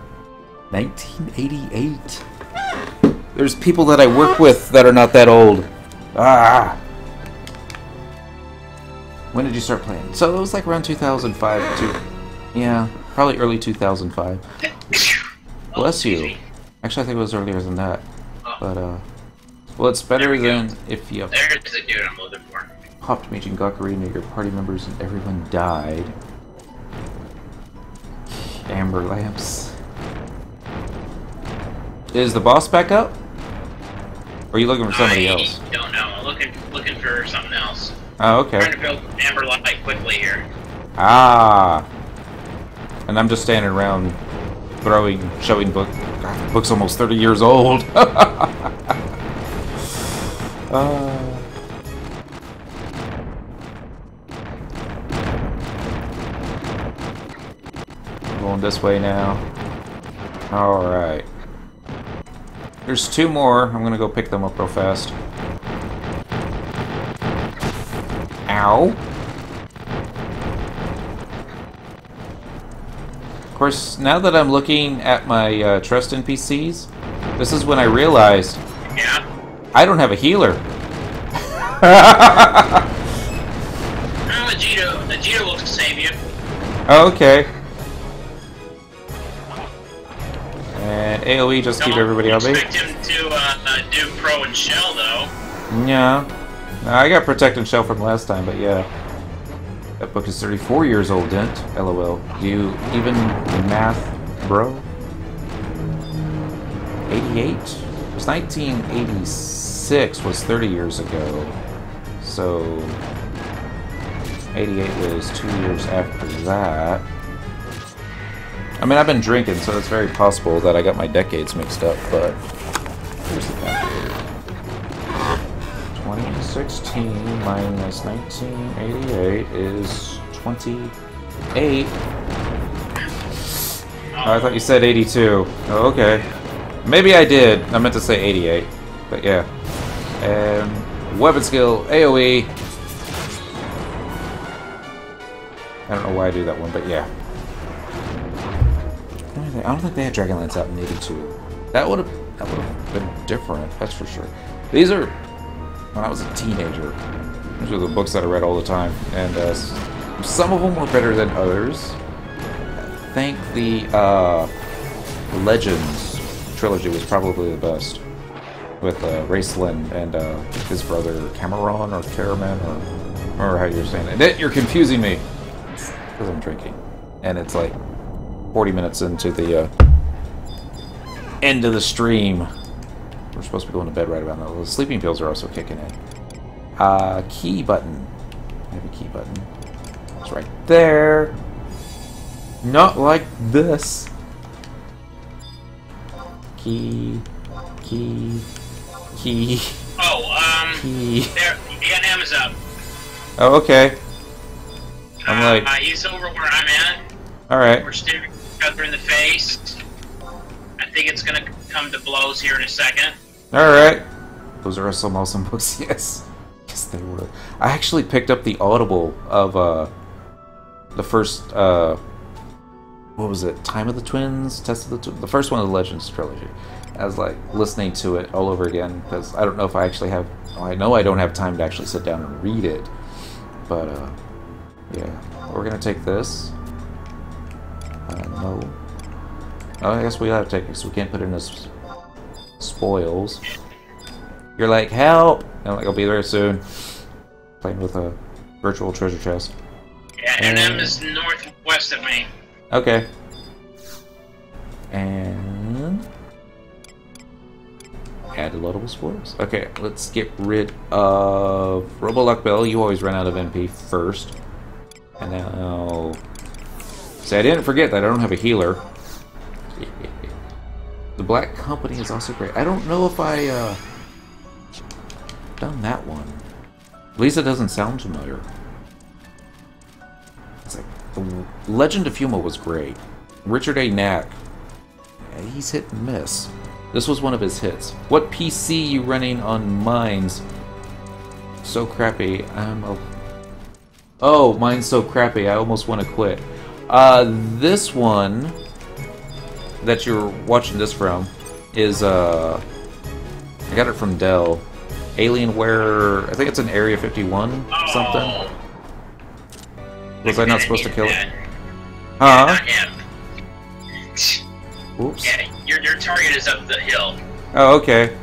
1988. There's people that I work with that are not that old. Ah! When did you start playing? So it was like around 2005. Yeah, probably early 2005. Bless you. Actually, I think it was earlier than that. But, well, it's better than if you There's the dude I'm looking for. Popped Mage and Gakari, your party members and everyone died. Amber lamps. Is the boss back up? Or are you looking for somebody else? I don't know. I'm looking for something else. Oh, okay. I'm trying to build Amber light quickly here. Ah. And I'm just standing around showing book. God, the book's almost 30 years old. Going this way now. Alright. There's 2 more. I'm gonna go pick them up real fast. Ow. Of course, now that I'm looking at my trust NPCs, this is when I realized I don't have a healer. Vegeta will save you. Okay. And AoE just keep everybody on me. Don't expect him to do Pro and Shell, though. Yeah. I got Protect and Shell from last time, but yeah. That book is 34 years old, didn't? LOL. You even math, bro? 88? It was 1986 was 30 years ago. So 88 was 2 years after that. I mean, I've been drinking, so it's very possible that I got my decades mixed up, but here's the calculator. 2016 minus 1988 is 28. Oh, I thought you said 82. Oh, okay. Maybe I did. I meant to say 88. But yeah. And weapon skill, AoE. I don't know why I do that one, but yeah. I don't think they had Dragonlance out in 82. That would have been different, that's for sure. These are when I was a teenager. These are the books that I read all the time, and some of them were better than others. I think the Legends trilogy was probably the best, with Raceland and his brother Cameron or Caraman, or remember how you're saying it. You're confusing me because I'm drinking, and it's like 40 minutes into the end of the stream. We're supposed to be going to bed right about now. The sleeping pills are also kicking in. Key button. Maybe key button. It's right there. Not like this. Key. Key. Key. Oh, key. There, you got M's up. Oh, okay. I'm like... he's over where I'm at. Alright. We're staring each other in the face. I think it's gonna come to blows here in a second. Alright. Those are some awesome books, yes. Yes, they were. I actually picked up the Audible of, the first, what was it? Time of the Twins? Test of the Twins? The first one of the Legends trilogy. I was, like, listening to it all over again, because I don't know if I actually have... Well, I know I don't have time to actually sit down and read it. But, yeah. We're gonna take this. No. Oh, I guess we have to take it, so we can't put it in as spoils. You're like, help! I'm like, I'll be there soon. Playing with a virtual treasure chest. Yeah, NM is northwest of me. Okay. And... add loadable spoils. Okay, let's get rid of Roboluck Bell. You always run out of NP first. And now... See, I didn't forget that I don't have a healer. The Black Company is also great. I don't know if I, done that one. At least it doesn't sound familiar. It's like, the Legend of Fuma was great. Richard A. Knack. Yeah, he's hit and miss. This was one of his hits. What PC you running on Mines? so crappy. Oh, mine's so crappy. I almost want to quit. This one that you're watching this from is I got it from Dell. Alienware. I think it's an Area 51 something. Was I not supposed to kill it? Huh? Oops. Yeah, your target is up the hill. Oh, okay.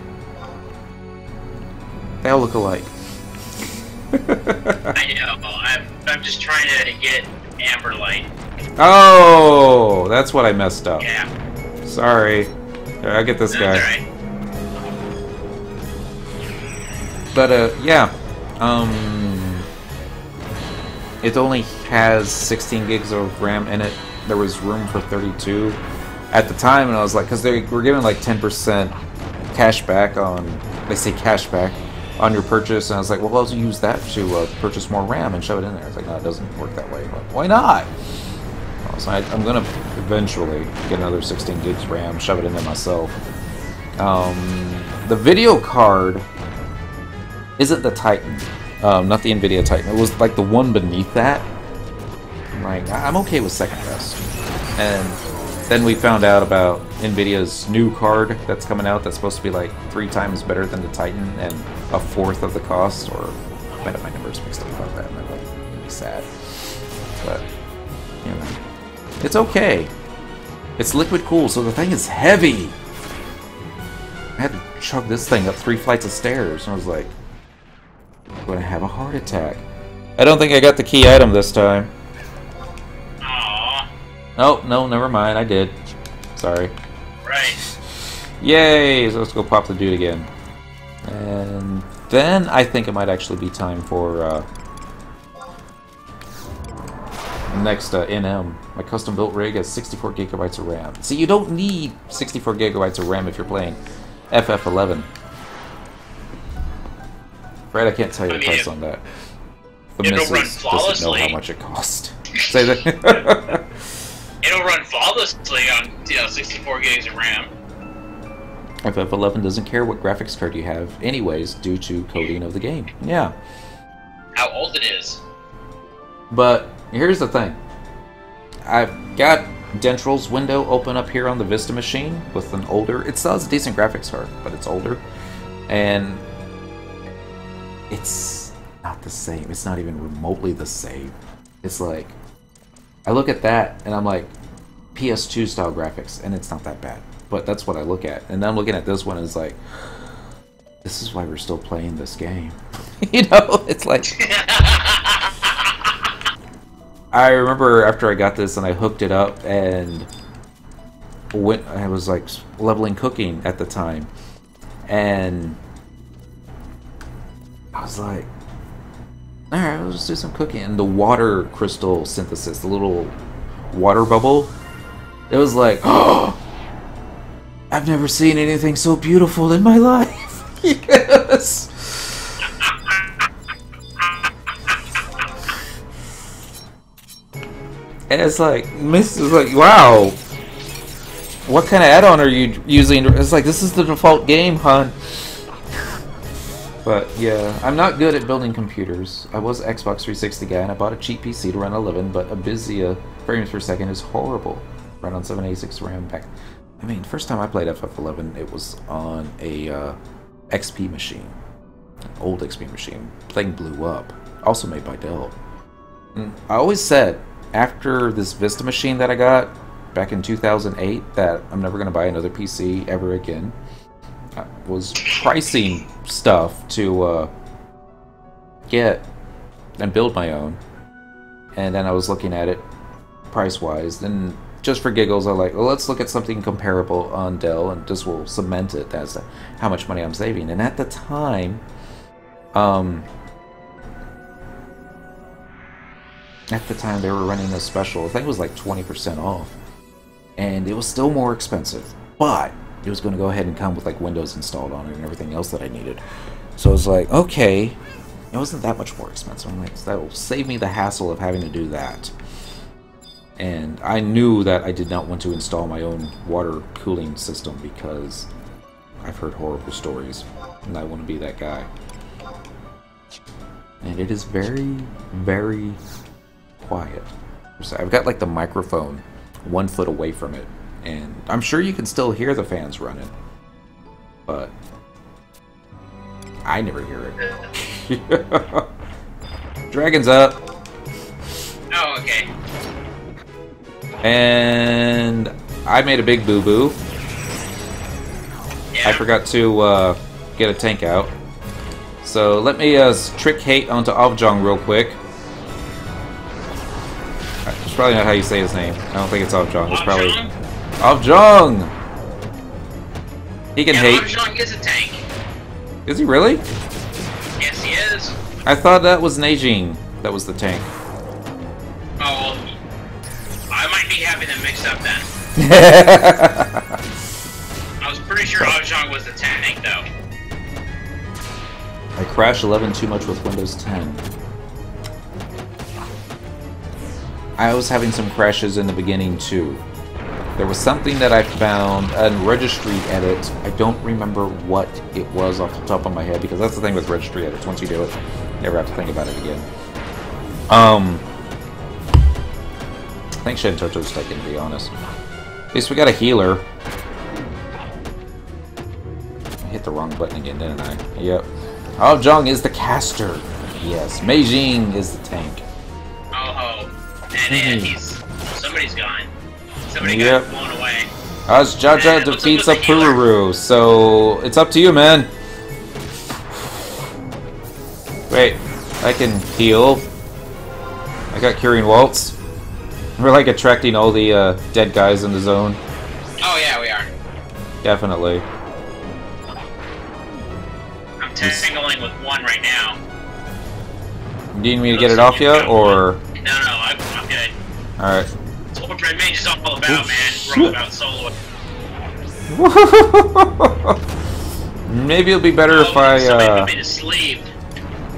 They all look alike. I know. I'm just trying to get Amber Light. Oh, that's what I messed up. Yeah. Sorry. Here, I'll get this guy. That's right. But, yeah. It only has 16 gigs of RAM in it. There was room for 32 at the time, and I was like, because they were giving like 10% cash back on, they say cash back on your purchase, and I was like, well, I'll use that to purchase more RAM and shove it in there. I was like, no, it doesn't work that way. I'm like, why not? So I'm going to eventually get another 16 gigs RAM, shove it in there myself. The video card isn't the Titan. Not the NVIDIA Titan. It was like the one beneath that. I'm like, I'm okay with second best. And then we found out about NVIDIA's new card that's coming out that's supposed to be like 3 times better than the Titan and a fourth of the cost. Or I might have my numbers mixed up about that. That would be sad. But, you know, it's okay. It's liquid cool, so the thing is heavy. I had to chug this thing up 3 flights of stairs, and I was like, I'm going to have a heart attack. I don't think I got the key item this time. Aww. Oh, no, never mind. I did. Sorry. Right. Yay! So let's go pop the dude again. And then I think it might actually be time for next NM. My custom built rig has 64 gigabytes of RAM. See, you don't need 64 gigabytes of RAM if you're playing FF11. Right, I can't tell you the price on that. The missus doesn't know how much it cost. Say that. It'll run flawlessly on 64 gigs of RAM. FF11 doesn't care what graphics card you have, anyways, due to coding of the game. Yeah. How old it is. But here's the thing. I've got Dentral's window open up here on the Vista machine with an older. It still has a decent graphics card, but it's older, and it's not the same. It's not even remotely the same. It's like, I look at that and I'm like, PS2 style graphics, and it's not that bad. But that's what I look at. And then I'm looking at this one and it's like, this is why we're still playing this game. You know, it's like, I remember after I got this and I hooked it up and I was like leveling cooking at the time, and I was like, alright, let's just do some cooking. And the water crystal synthesis, the little water bubble, it was like, oh, I've never seen anything so beautiful in my life. Yes. And it's like, Miss is like, wow, what kind of add-on are you using? It's like, this is the default game, hon. But yeah, I'm not good at building computers. I was an Xbox 360 guy and I bought a cheap PC to run 11, but Abyssea frames per second is horrible. Run on 786 RAM back. I mean, first time I played FF11, it was on a XP machine, an old XP machine. Thing blew up. Also made by Dell. And I always said, after this Vista machine that I got back in 2008, that I'm never going to buy another PC ever again. I was pricing stuff to get and build my own, and then I was looking at it price-wise. Then just for giggles, I was like, well, let's look at something comparable on Dell, and this will cement it as how much money I'm saving. And at the time, they were running a special. I think it was like 20% off, and it was still more expensive, but it was going to go ahead and come with like Windows installed on it and everything else that I needed. So I was like, okay, it wasn't that much more expensive. I'm like, that will save me the hassle of having to do that. And I knew that I did not want to install my own water cooling system because I've heard horrible stories, and I want to be that guy. And it is very, very quiet. So I've got like the microphone 1 foot away from it, and I'm sure you can still hear the fans running, but I never hear it. Dragon's up. Oh, okay. And I made a big boo-boo. Yeah. I forgot to get a tank out. So let me trick hate onto Ochain real quick. It's probably not how you say his name. I don't think it's Ochain. It's probably Ochain. He can hate. Ochain is a tank. Is he really? Yes, he is. I thought that was Najin. That was the tank. Oh, well, I might be having them mixed up then. I was pretty sure Ochain was the tank, though. I crashed 11 too much with Windows 10. I was having some crashes in the beginning too. There was something that I found, a registry edit. I don't remember what it was off the top of my head, because that's the thing with registry edits. Once you do it, you never have to think about it again. I think Shentoto's taken, to be honest. At least we got a healer. I hit the wrong button again, didn't I? Yep. Ochain is the caster. Yes. Meijing is the tank. Oh, and he's... somebody's gone. Somebody got blown away. Jaja defeats a Pururu, so it's up to you, man. Wait, I can heal. I got Curing Waltz. We're like attracting all the dead guys in the zone. Oh yeah, we are. Definitely. I'm tangling with one right now. You need me to get it off you, or? No, I'm good. Alright. That's what Red Mage is all about, man. We're all about solo. Maybe it'll be better if I, somebody put me to sleep.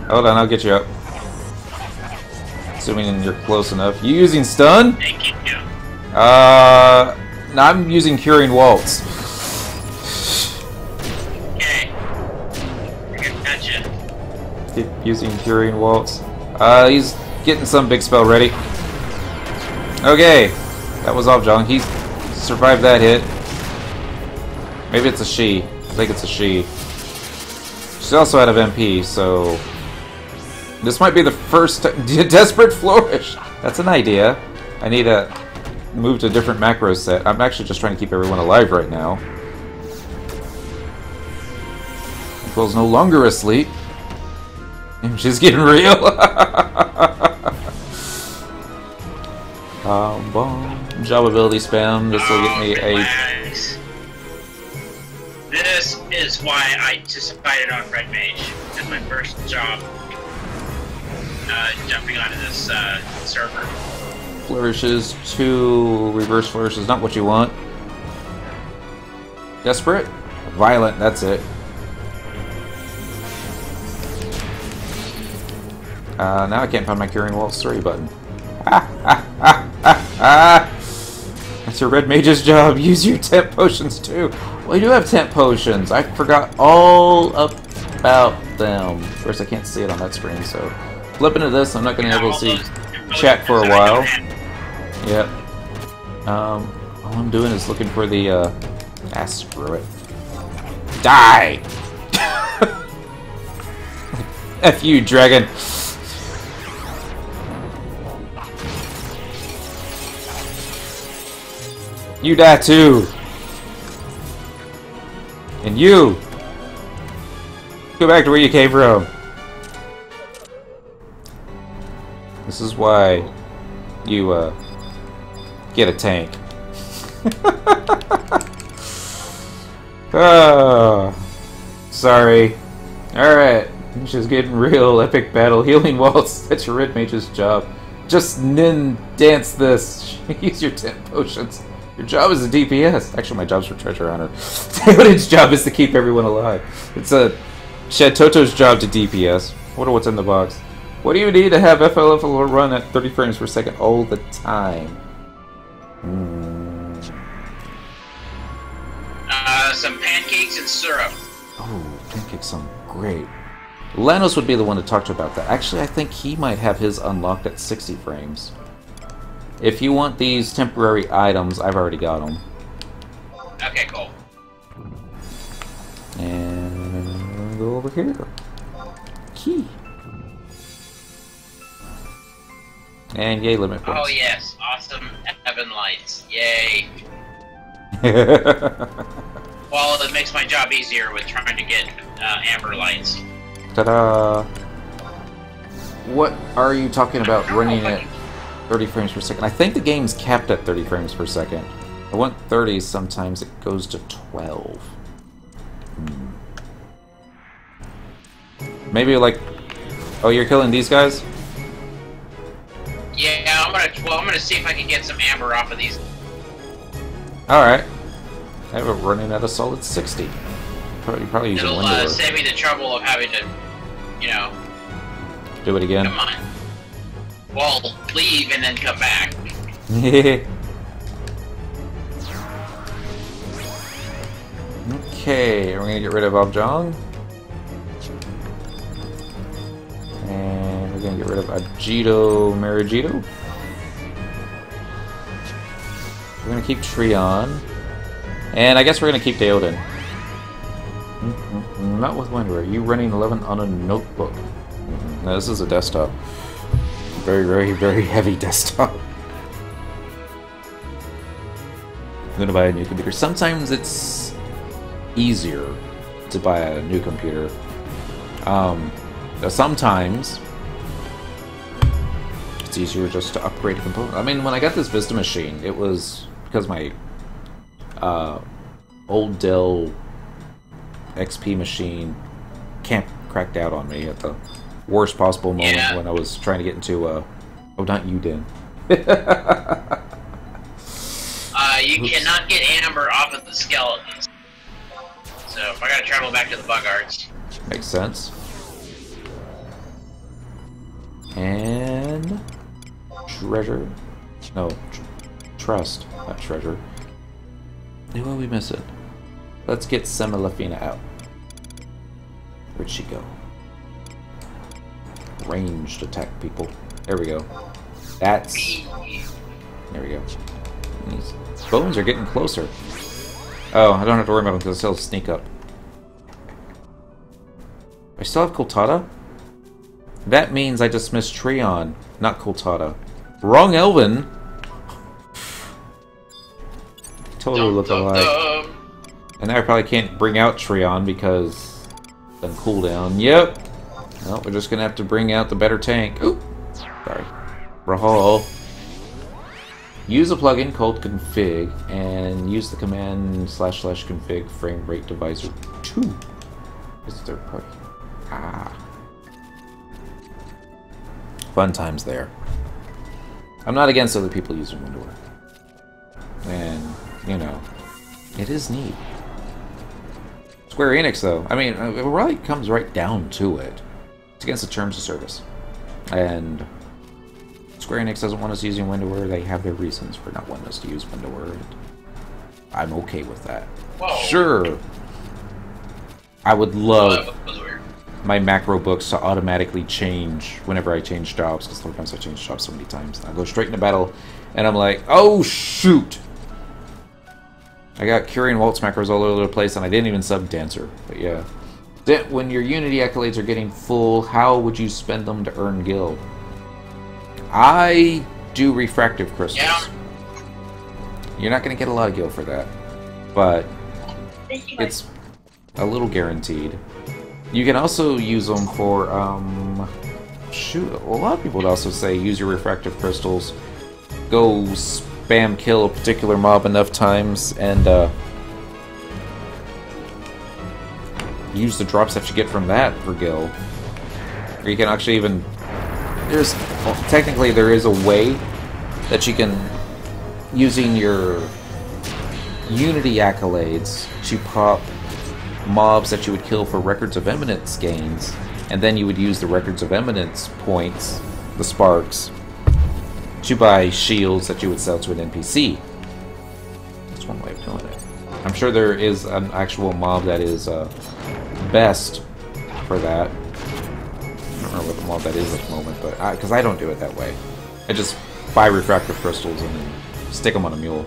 Hold on, I'll get you up. Assuming you're close enough. You using stun? Thank you. No, I'm using Curing Waltz. Okay. I gotcha. Keep using Curing Waltz. He's getting some big spell ready. Okay, that was Ochain. He survived that hit. Maybe it's a she. I think it's a she. She's also out of MP, so this might be the first Desperate Flourish. That's an idea. I need to move to a different macro set. I'm actually just trying to keep everyone alive right now. Nicole's no longer asleep. And she's getting real. Job ability spam. This will get me a. This is why I decided on Red Mage as my first job. Jumping onto this server. Flourishes, 2 reverse flourishes, not what you want. Desperate? Violent, that's it. Now I can't find my Curing Waltz 3 button. That's your Red Mage's job. Use your temp potions too. Well, you do have temp potions. I forgot all about them. Of course, I can't see it on that screen, so flipping to this, I'm not going to be able to see chat for a while. Yep. All I'm doing is looking for the, screw it. Die! F you, dragon. You die too! And you! Go back to where you came from! This is why you, get a tank. Oh, sorry. Alright, she's getting real. Epic battle. Healing Waltz. That's your Red Mage's job. Just dance this. Use your temp potions. Your job is a DPS. Actually, my job's for Treasure Hunter. Theoden's job is to keep everyone alive. It's a Toto's job to DPS. Wonder what's in the box. What do you need to have FLFL run at 30 frames per second all the time? Some pancakes and syrup. Oh, pancakes sound great. Lanos would be the one to talk to about that. Actually, I think he might have his unlocked at 60 frames. If you want these temporary items, I've already got them. Okay, cool. And go over here. Key. And yay, limit points. Oh yes, awesome heaven lights. Yay. Well, it makes my job easier with trying to get amber lights. Ta-da! What are you talking about running at 30 frames per second? I think the game's capped at 30 frames per second. I want 30, sometimes it goes to 12. Maybe like... Oh, you're killing these guys? Yeah, I'm gonna see if I can get some amber off of these. Alright. I have it running at a solid 60. Probably using It'll window save me the trouble of having to, you know... Do it again. Come on. Well, leave and then come back. Okay, we're gonna get rid of Abjong. And we're gonna get rid of Agito Marigito. We're gonna keep Treon. And I guess we're gonna keep Deoden. Not with Wanderer. You running 11 on a notebook. No, this is a desktop. Very, very, very heavy desktop. I'm gonna buy a new computer. Sometimes it's easier to buy a new computer. Sometimes it's easier just to upgrade a component. I mean, when I got this Vista machine, it was because my old Dell XP machine cracked out on me at the worst possible moment when I was trying to get into oh, not you, Dan. You cannot get amber off of the skeletons. So if I gotta travel back to the Buggarts. Makes sense. And treasure. No, trust, not treasure. Who are we missing? Let's get Semalafina out. Where'd she go? Ranged attack people. There we go. That's... There we go. These bones are getting closer. Oh, I don't have to worry about them because they'll sneak up. I still have Coltada? That means I just missed Treon, not Coltada. Wrong Elven! Totally look alike. And now I probably can't bring out Treon because... then cooldown. Yep! Well, we're just gonna have to bring out the better tank. Oop! Sorry. Rahul. Use a plugin called config and use the command //config frame rate divisor 2. It's third party. Ah. Fun times there. I'm not against other people using Windower. And, you know, it is neat. Square Enix, though, I mean, it really comes right down to it. It's against the terms of service. And Square Enix doesn't want us using Windower. They have their reasons for not wanting us to use Windower. I'm okay with that. Whoa. Sure. I would love my macro books to automatically change whenever I change jobs, because sometimes I change jobs so many times. I go straight into battle, and I'm like, oh shoot! I got Curie and Waltz macros all over the place, and I didn't even sub Dancer. But yeah. When your Unity accolades are getting full, how would you spend them to earn guild? I do refractive crystals. Yeah. You're not going to get a lot of guild for that, but it's a little guaranteed. You can also use them for, shoot, a lot of people would also say use your refractive crystals, go spam kill a particular mob enough times, and use the drops that you get from that for guild. Or you can actually even... well, technically there is a way that you can, using your Unity accolades, to pop mobs that you would kill for Records of Eminence gains, and then you would use the Records of Eminence points, the sparks, to buy shields that you would sell to an NPC. That's one way of doing it. I'm sure there is an actual mob that is best for that. remember what the mod that is at the moment, but because I don't do it that way. I just buy refractive crystals and then stick them on a mule.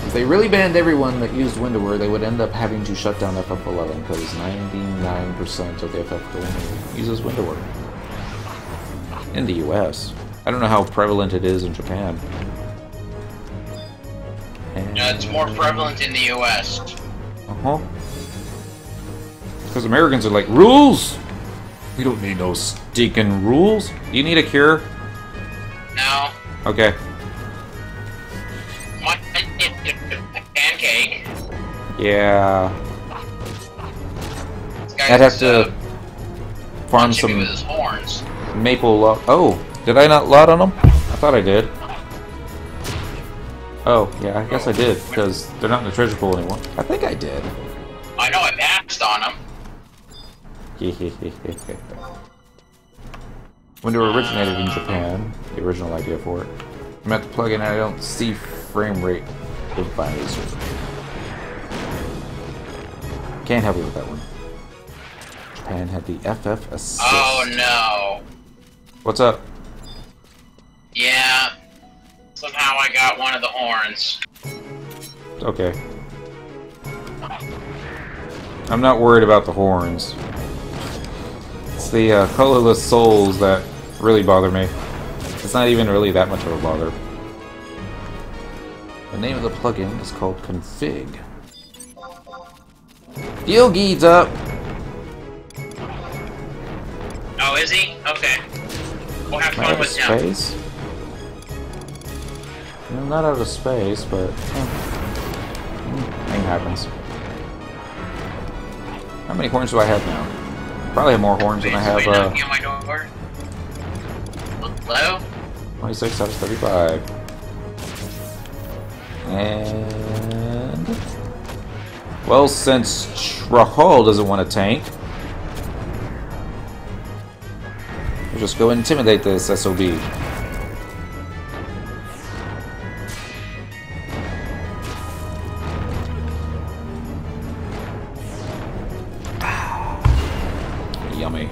If they really banned everyone that used Windower, they would end up having to shut down FF11 because 99% of the FF only uses Windower. In the US. I don't know how prevalent it is in Japan. And... it's more prevalent in the US. Uh-huh. Because Americans are like, rules! We don't need no stinking rules. Do you need a cure? No. Okay. Pancake. Yeah. I'd have to farm some with his horns. maple lot. Oh, did I not lot on them? I thought I did. Oh, yeah, I guess I did, because they're not in the treasure pool anymore. I think I did. I know I passed on them. When they were originated in Japan, the original idea for it. I'm at the plugin and I don't see frame rate divisor. Can't help you with that one. Japan had the FF assist. Oh no. What's up? Yeah. Somehow I got one of the horns. Okay. I'm not worried about the horns. It's the colorless souls that really bother me. It's not even really that much of a bother. The name of the plugin is called Config. Yogi's up! Oh, is he? Okay. We'll have fun with him. Space? No, not out of space, but... thing happens. How many horns do I have now? Probably have more horns than I have, Hello? 26 out of 35. And... well, since Rahul doesn't want to tank, we'll just go intimidate this SOB. Yummy.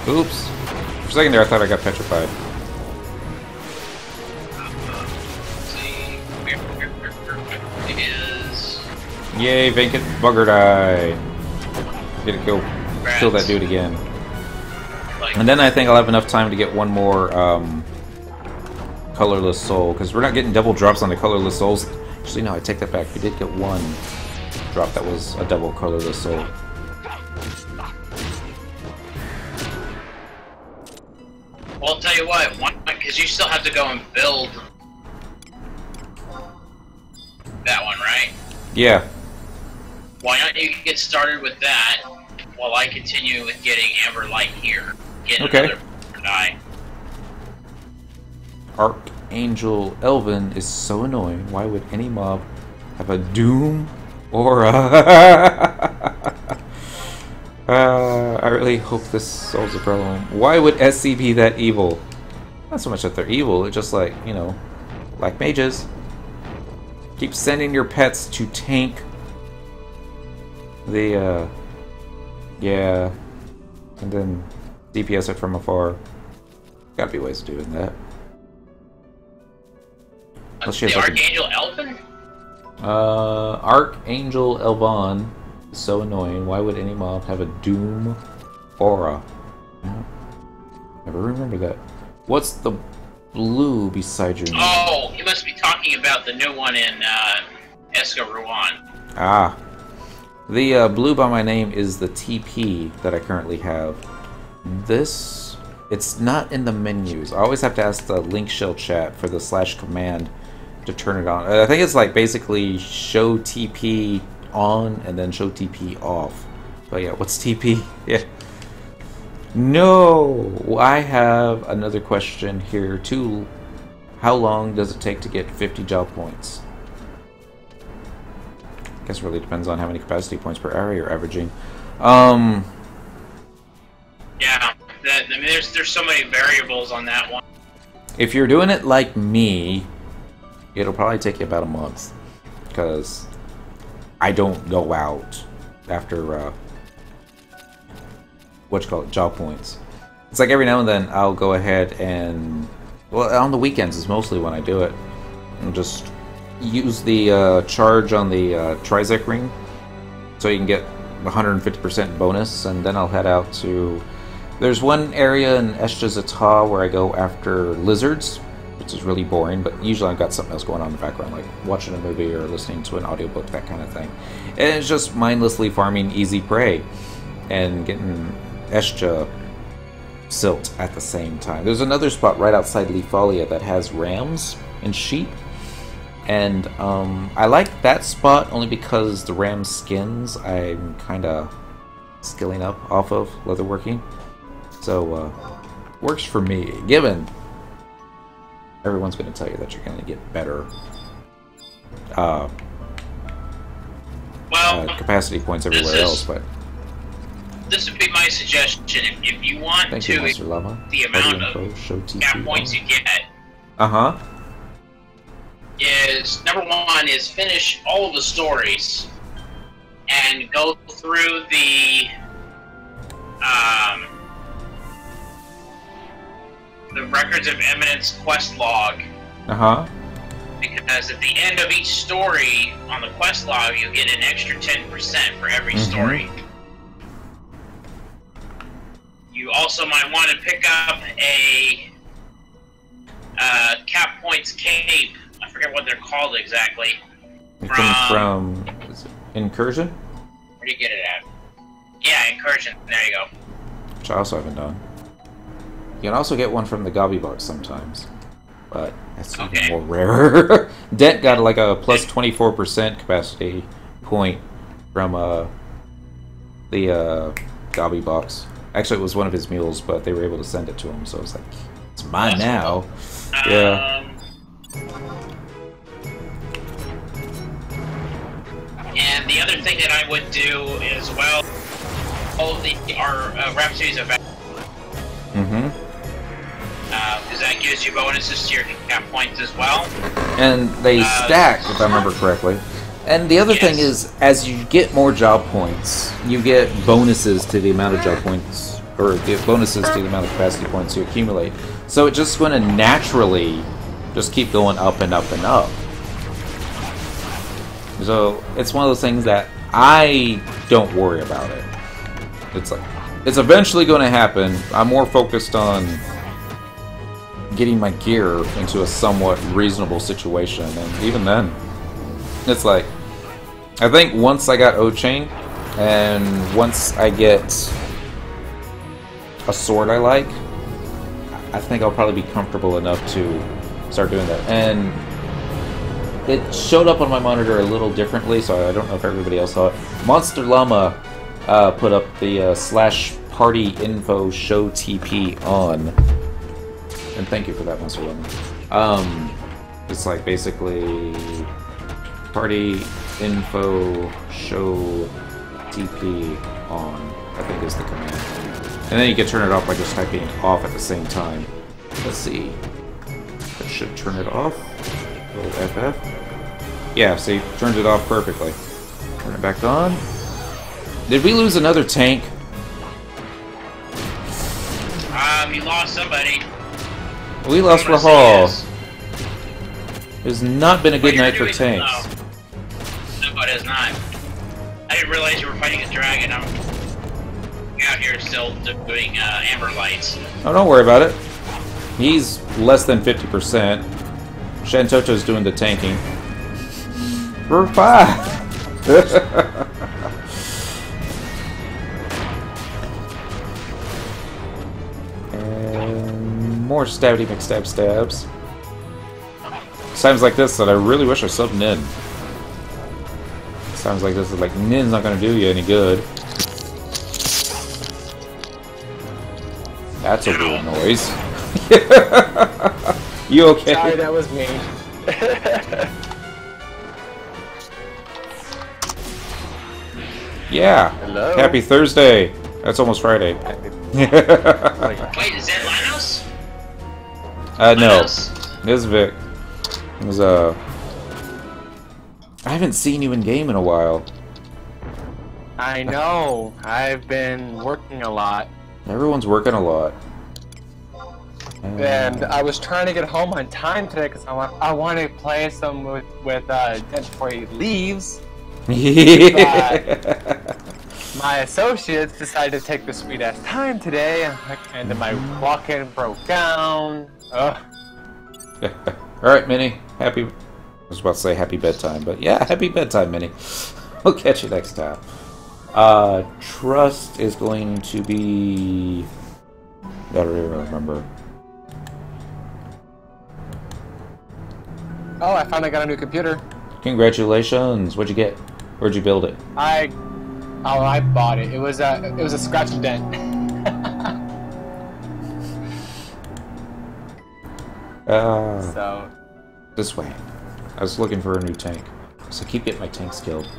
Oops. For a second there, I thought I got petrified. Yay, vacant bugger die. Get to go kill that dude again. And then I think I'll have enough time to get one more colorless soul, because we're not getting double drops on the colorless souls. Actually, no, I take that back. We did get one drop that was a double colorless soul. Well, I'll tell you what, because you still have to go and build that one, right? Yeah. Why don't you get started with that while I continue with getting Amber Light here? Get okay. Another die. Archangel Elven is so annoying. Why would any mob have a Doom aura? I really hope this solves the problem. Why would SC be that evil? Not so much that they're evil, it's just like, you know, like mages. Keep sending your pets to tank the, yeah, and then DPS it from afar. Gotta be ways of doing that. The Archangel Elven? Archangel Elvan is so annoying. Why would any mob have a Doom aura? Yeah. Never remember that. What's the blue beside your name? Oh, you must be talking about the new one in Escaruan. Ah. The blue by my name is the TP that I currently have. This, it's not in the menus. I always have to ask the link shell chat for the / command to turn it on. I think it's like basically show TP on and then show TP off. But yeah, what's TP? Yeah. No! I have another question here too. How long does it take to get 50 job points? I guess it really depends on how many capacity points per area you're averaging. Yeah, I mean, there's so many variables on that one. If you're doing it like me, it'll probably take you about a month, because I don't go out after job points. It's like every now and then I'll go ahead and, well, on the weekends is mostly when I do it, and just use the charge on the Trizec ring, so you can get 150% bonus, and then I'll head out to. There's one area in Eshta where I go after lizards, which is really boring, but usually I've got something else going on in the background, like watching a movie or listening to an audiobook, that kind of thing. And it's just mindlessly farming easy prey and getting Eshta silt at the same time. There's another spot right outside Leafalia that has rams and sheep, and I like that spot only because the ram skins I'm kind of skilling up off of leatherworking. So, works for me, given everyone's going to tell you that you're going to get better capacity points everywhere else, but... This would be my suggestion. If you want Thank to, you, Mr. Lama. The amount of cap points you get, is, number one, is finish all of the stories and go through the Records of Eminence quest log. Because at the end of each story on the quest log, you get an extra 10% for every story. You also might want to pick up a cap points cape. I forget what they're called exactly. From is it Incursion? Where do you get it at? Yeah, Incursion. There you go. Which I also haven't done. You can also get one from the Gobby Box sometimes, but that's even more rare. Dent got like a plus 24% capacity point from the Gobby Box. Actually, it was one of his mules, but they were able to send it to him, so it's like, it's mine now. Yeah. And the other thing that I would do as well, all of our Rhapsodies of because that gives you bonuses to your cap points as well. And they stack, if I remember correctly. And the other thing is, as you get more job points, you get bonuses to the amount of job points, or get bonuses to the amount of capacity points you accumulate. So it's just going to naturally just keep going up and up and up. So it's one of those things that I don't worry about it. It's like, it's eventually going to happen. I'm more focused on getting my gear into a somewhat reasonable situation, and even then, it's like, I think once I got Ochain, and once I get a sword I like, I think I'll probably be comfortable enough to start doing that. And it showed up on my monitor a little differently, so I don't know if everybody else saw it. Monster Llama put up the /party info show TP on. And thank you for that, Monster Llama. It's like basically party info show TP on, I think is the command. And then you can turn it off by just typing off at the same time. Let's see. That should turn it off. Little FF. Yeah, see, turned it off perfectly. Turn it back on. Did we lose another tank? You lost somebody. We lost Rahal. It's not been a good night for tanks. No, it has not. I didn't realize you were fighting a dragon. I'm out here still doing amber lights. Oh, don't worry about it. He's less than 50%. Shantoto's doing the tanking. We're fine. And more stabby McStab stabs. Times like this that I really wish I subbed Nin. Sounds like this is like Nin's not gonna do you any good. That's a weird noise. You okay? Sorry, that was me. Yeah. Hello. Happy Thursday. That's almost Friday. Wait, is that Lanos? No. This is Vic. It was, I haven't seen you in game in a while. I know. I've been working a lot. Everyone's working a lot. And I was trying to get home on time today because I want to play some with Dent before he leaves. My associates decided to take the sweet ass time today, and then my walk-in broke down. Ugh. Alright, Minnie. I was about to say happy bedtime, but yeah, happy bedtime, Minnie. We'll catch you next time. Trust is going to be... I don't even remember. Oh, I finally got a new computer. Congratulations. What'd you get? Where'd you build it? I bought it. It was a scratch and dent. So this way. I was looking for a new tank, so keep getting my tanks killed.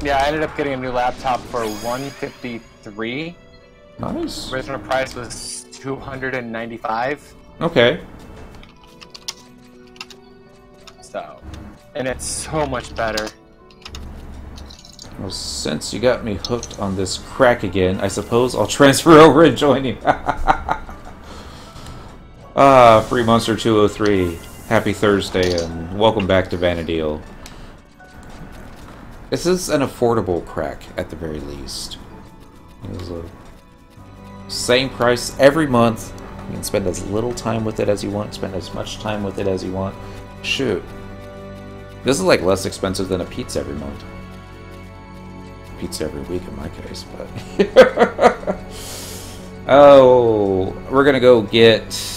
Yeah, I ended up getting a new laptop for $153. Nice. Original price was $295. Okay. So, and it's so much better. Well, since you got me hooked on this crack again, I suppose I'll transfer over and join you. Free Monster 203. Happy Thursday, and welcome back to Vanadil. This is an affordable crack, at the very least. It's the same price every month. You can spend as little time with it as you want, spend as much time with it as you want. Shoot. This is like less expensive than a pizza every month. Pizza every week in my case, but... Oh, we're gonna go get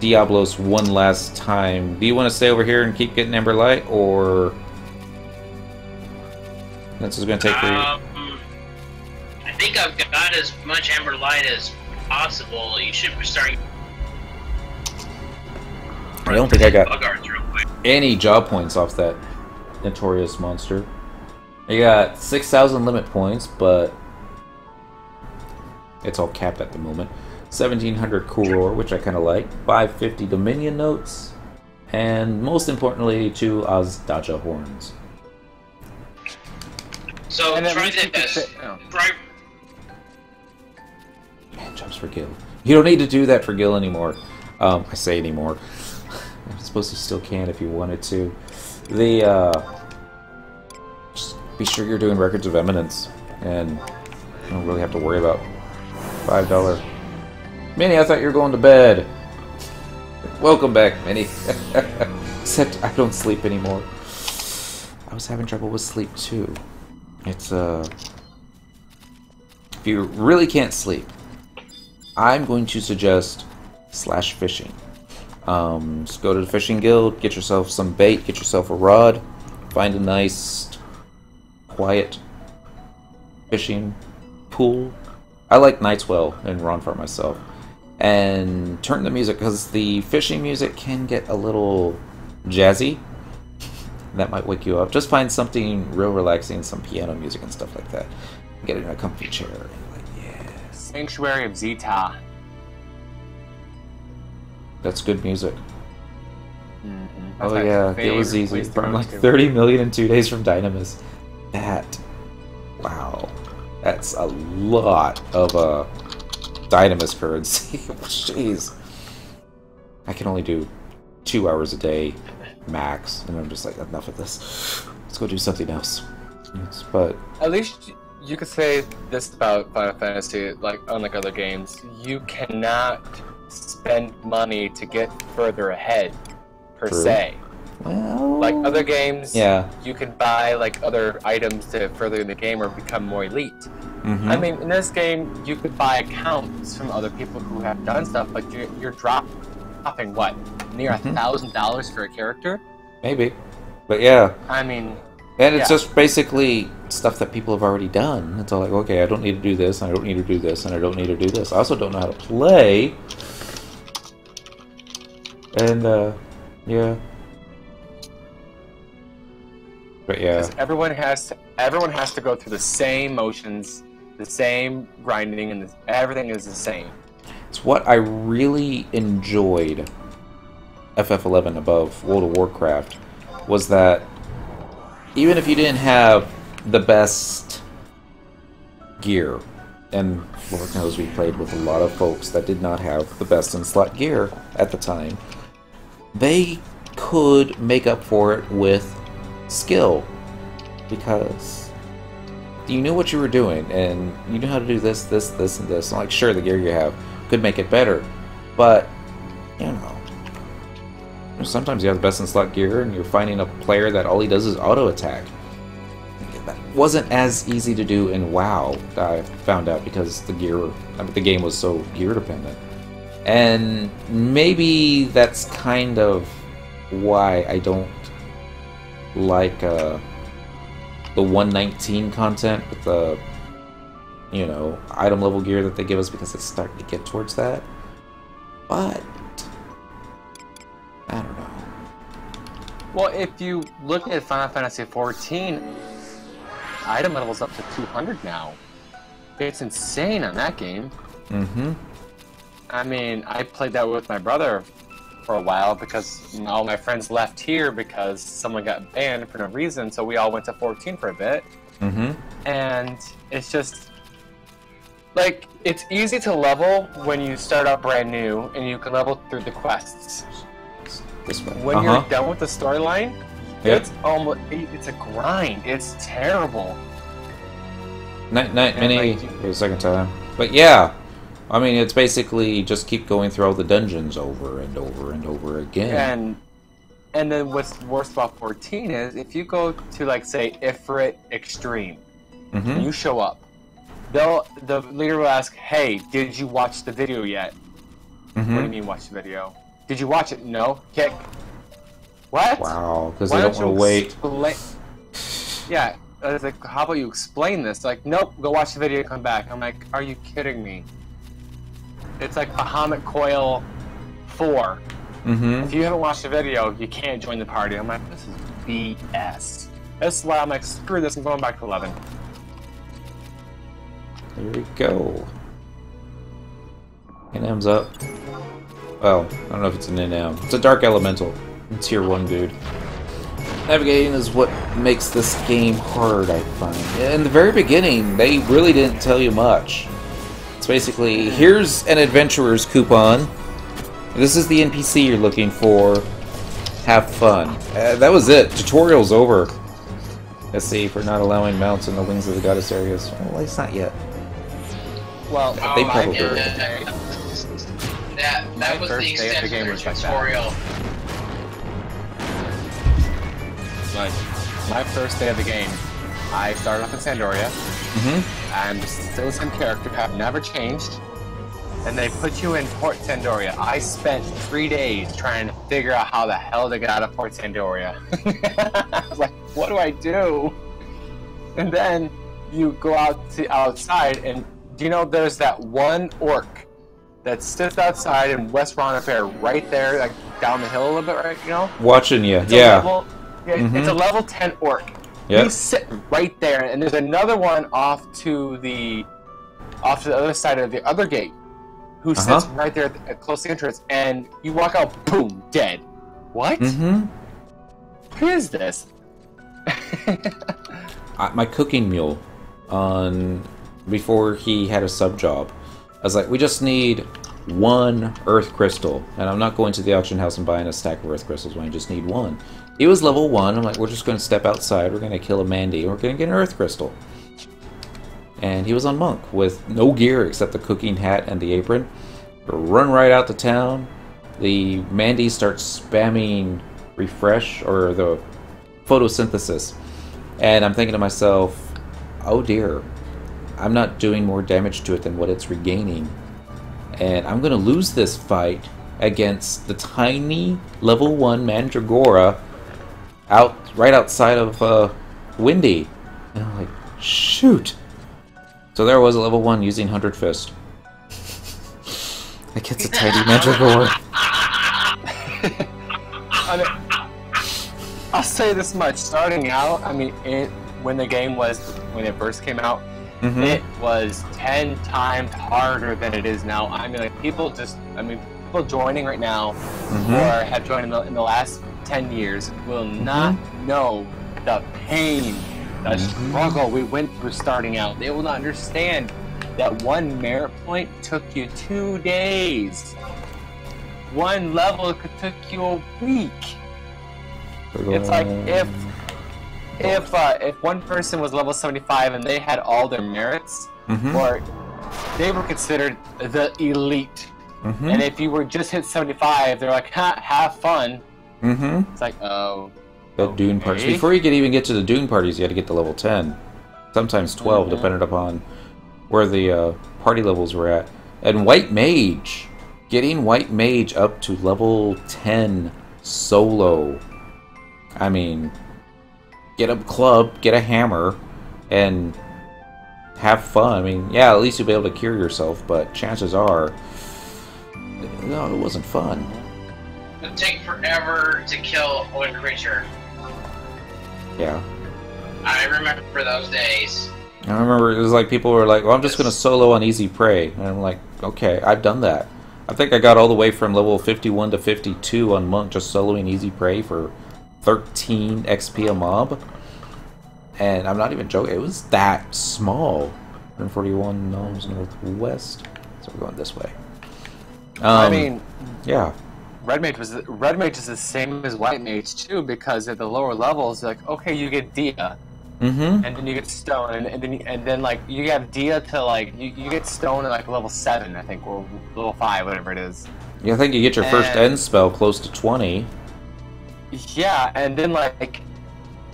Diablos one last time. Do you want to stay over here and keep getting Ember Light, or... This is gonna take for you? I think I've got as much Ember Light as possible. You should start... I don't think I got any job points off that notorious monster. I got 6,000 limit points, but it's all capped at the moment. 1,700 cool ore, which I kind of like. 550 Dominion notes, and most importantly, 2 Azdaja horns. So try this. Man, jumps for Gil. You don't need to do that for Gil anymore. I say anymore. I suppose you still can if you wanted to. Just be sure you're doing Records of Eminence, and you don't really have to worry about $5. Minnie, I thought you were going to bed. Welcome back, Minnie. Except I don't sleep anymore. I was having trouble with sleep too. It's if you really can't sleep, I'm going to suggest slash fishing. Just go to the fishing guild, get yourself some bait, get yourself a rod, find a nice, quiet fishing pool. I like Nightwell and Ronfar myself. And turn the music, because the fishing music can get a little jazzy. That might wake you up. Just find something real relaxing, some piano music and stuff like that. Get in a comfy chair and like, yeah. Sanctuary of Zeta. That's good music. Mm-hmm. Oh yeah, it was easy. Burned like 30 million in 2 days from Dynamis. Wow. That's a lot of Dynamis currency. Jeez. I can only do 2 hours a day max, and I'm just like, enough of this. Let's go do something else. But at least you could say this about Final Fantasy, like unlike other games, you cannot spend money to get further ahead, per se. Well, like other games, yeah, you can buy like other items to further in the game or become more elite. Mm-hmm. I mean, in this game, you could buy accounts from other people who have done stuff, but you're dropping what, near $1,000 for a character? Maybe, but yeah. I mean, and it's just basically stuff that people have already done. It's all like, okay, I don't need to do this, and I don't need to do this, and I don't need to do this. I also don't know how to play. And, yeah. But yeah. Everyone has to go through the same motions, the same grinding, and everything is the same. It's what I really enjoyed FF11 above World of Warcraft, was that even if you didn't have the best gear, and Lord knows we played with a lot of folks that did not have the best in slot gear at the time, they could make up for it with skill, because you knew what you were doing, and you knew how to do this, this, this, and this. And like, sure, the gear you have could make it better, but, you know, sometimes you have the best in slot gear, and you're finding a player that all he does is auto-attack. That wasn't as easy to do in WoW, I found out, because the game was so gear-dependent. And maybe that's kind of why I don't like the 119 content with the, you know, item level gear that they give us, because it's starting to get towards that. But I don't know. Well, if you look at Final Fantasy XIV, item level's up to 200 now. It's insane on that game. Mm-hmm. I mean, I played that with my brother for a while because all my friends left here because someone got banned for no reason, so we all went to 14 for a bit. Mm-hmm. And it's just, like, it's easy to level when you start out brand new and you can level through the quests. This way. When you're done with the storyline, Yep. it's a grind. It's terrible. Night Mini for the second time. But yeah, I mean, it's basically just keep going through all the dungeons over and over and over again. And then what's worse about 14 is if you go to, like, say, Ifrit Extreme, and you show up, the leader will ask, "Hey, did you watch the video yet?" What do you mean watch the video? Did you watch it? No. Kick. What? Wow, because they don't want to wait. Yeah, I was like, how about you explain this? Like, nope, go watch the video and come back. I'm like, are you kidding me? It's like Bahamut Coil 4. If you haven't watched the video, you can't join the party. I'm like, this is BS. That's why I'm like, screw this, I'm going back to 11. There we go. NM's up. Well, I don't know if it's an NM. It's a Dark Elemental. Tier 1 dude. Navigating is what makes this game hard, I find. In the very beginning, they really didn't tell you much. It's basically, here's an adventurer's coupon. This is the NPC you're looking for. Have fun. That was it. Tutorial's over. Let's see, for not allowing mounts in the Wings of the Goddess areas. Well, it's not yet. Well, they probably that was the extent of the tutorial. Like, my first day of the game, I started off in Sandoria. I'm still the same character, have never changed. And they put you in Port Sandoria. I spent 3 days trying to figure out how the hell to get out of Port Sandoria. I was like, what do I do? And then you go outside, and do you know there's that one orc that sits outside in West Ronafair, right there, like down the hill a little bit, right? You know? Watching you, yeah. It's a level 10 orc. Yep. He's sitting right there, and there's another one off to the other side of the other gate, who sits right there close to the entrance, and you walk out, boom, dead. What? Who is this? My cooking mule, before he had a sub job, I was like, we just need 1 earth crystal, and I'm not going to the auction house and buying a stack of earth crystals when I just need 1. He was level 1. I'm like, we're just going to step outside, we're going to kill a Mandy, and we're going to get an earth crystal. And he was on Monk with no gear except the cooking hat and the apron. Run right out to town. The Mandy starts spamming refresh, or the photosynthesis. And I'm thinking to myself, oh dear, I'm not doing more damage to it than what it's regaining. And I'm going to lose this fight against the tiny level 1 Mandragora right outside of Windy. And I'm like, shoot. So there was a level 1 using 100 Fist. That gets a tiny Mandragora. I mean, I'll say this much. Starting out, I mean, when it first came out, it was 10 times harder than it is now. I mean, like, people joining right now, or have joined in the last 10 years, will not know the pain, the struggle we went through starting out. They will not understand that one merit point took you 2 days. One level took you a week. It's like if one person was level 75 and they had all their merits, or they were considered the elite. And if you were just hit 75, they're like, ha, have fun. It's like, oh. The Dune parties. Before you could even get to the Dune parties, you had to get to level 10. Sometimes 12, depending upon where the party levels were at. And White Mage. Getting White Mage up to level 10 solo. I mean, get a club, get a hammer, and have fun. I mean, yeah, at least you'll be able to cure yourself, but chances are, no, it wasn't fun. It would take forever to kill one creature. Yeah. I remember those days. I remember it was like people were like, well, I'm just going to solo on Easy Prey. And I'm like, okay, I've done that. I think I got all the way from level 51 to 52 on Monk just soloing Easy Prey for 13 XP a mob. And I'm not even joking, it was that small. 141 gnomes northwest. So we're going this way. I mean, yeah. Red Mage is the same as White Mage too, because at the lower levels, like, okay, you get Dia, and then you get Stone, and then like you have Dia to like you get Stone at like level 7, I think, or level 5, whatever it is. Yeah, I think you get your first end spell close to 20. Yeah, and then like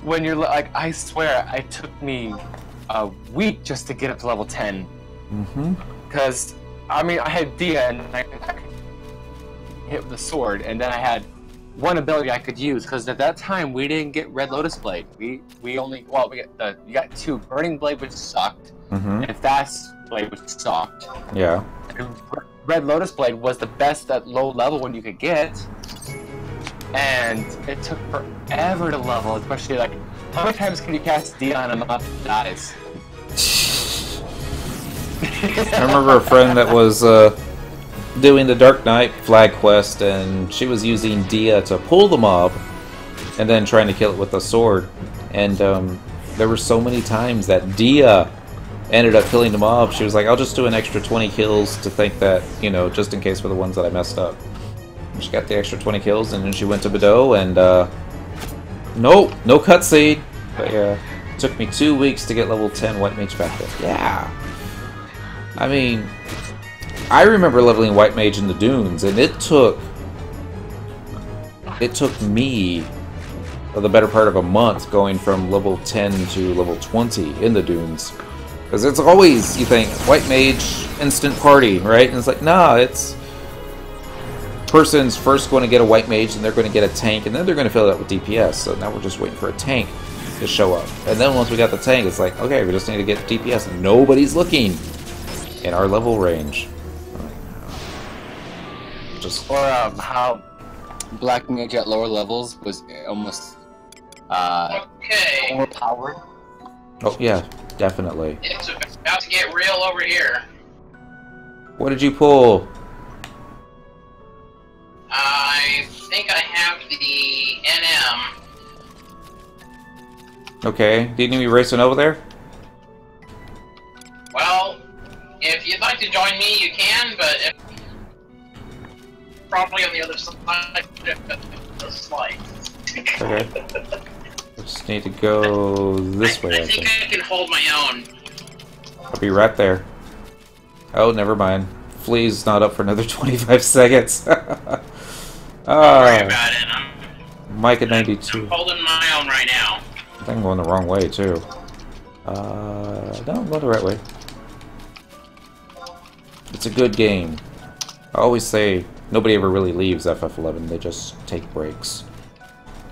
when you're like, I swear, it took me a week just to get up to level 10. Because I mean, I had Dia and I could hit with the sword, and then I had one ability I could use, because at that time we didn't get Red Lotus Blade. We only, well, you got 2, Burning Blade, which sucked, and Fast Blade, which sucked. Yeah. And Red Lotus Blade was the best at low level one you could get, and it took forever to level, especially like, how many times can you cast Dia on a mob that dies? I remember a friend that was doing the Dark Knight flag quest, and she was using Dia to pull the mob and then trying to kill it with a sword. And there were so many times that Dia ended up killing the mob. She was like, I'll just do an extra 20 kills to think that, you know, just in case for the ones that I messed up. And she got the extra 20 kills, and then she went to Bordeaux, and nope, no cutscene. But yeah, it took me 2 weeks to get level 10 White Mage back there. Yeah. I mean, I remember leveling White Mage in the Dunes, and it took me the better part of a month going from level 10 to level 20 in the Dunes. Because it's always, you think, White Mage, instant party, right? And it's like, nah, it's person's first going to get a White Mage, and they're going to get a tank, and then they're going to fill it up with DPS. So now we're just waiting for a tank to show up. And then once we got the tank, it's like, okay, we just need to get DPS, and nobody's looking in our level range. Just, or how Black Mage at lower levels was almost overpowered. Oh yeah, definitely. It's about to get real over here. What did you pull? I think I have the NM. Okay, didn't you racing over there? Well, if you'd like to join me, you can, but probably on the other side of the slide. Okay. I just need to go this way, I think I can hold my own. I'll be right there. Oh, never mind. Flea's not up for another 25 seconds. Don't worry about it. Mike at 92. I'm holding my own right now. I think I'm going the wrong way, too. No, I'm going the right way. It's a good game. I always say nobody ever really leaves FF11. They just take breaks.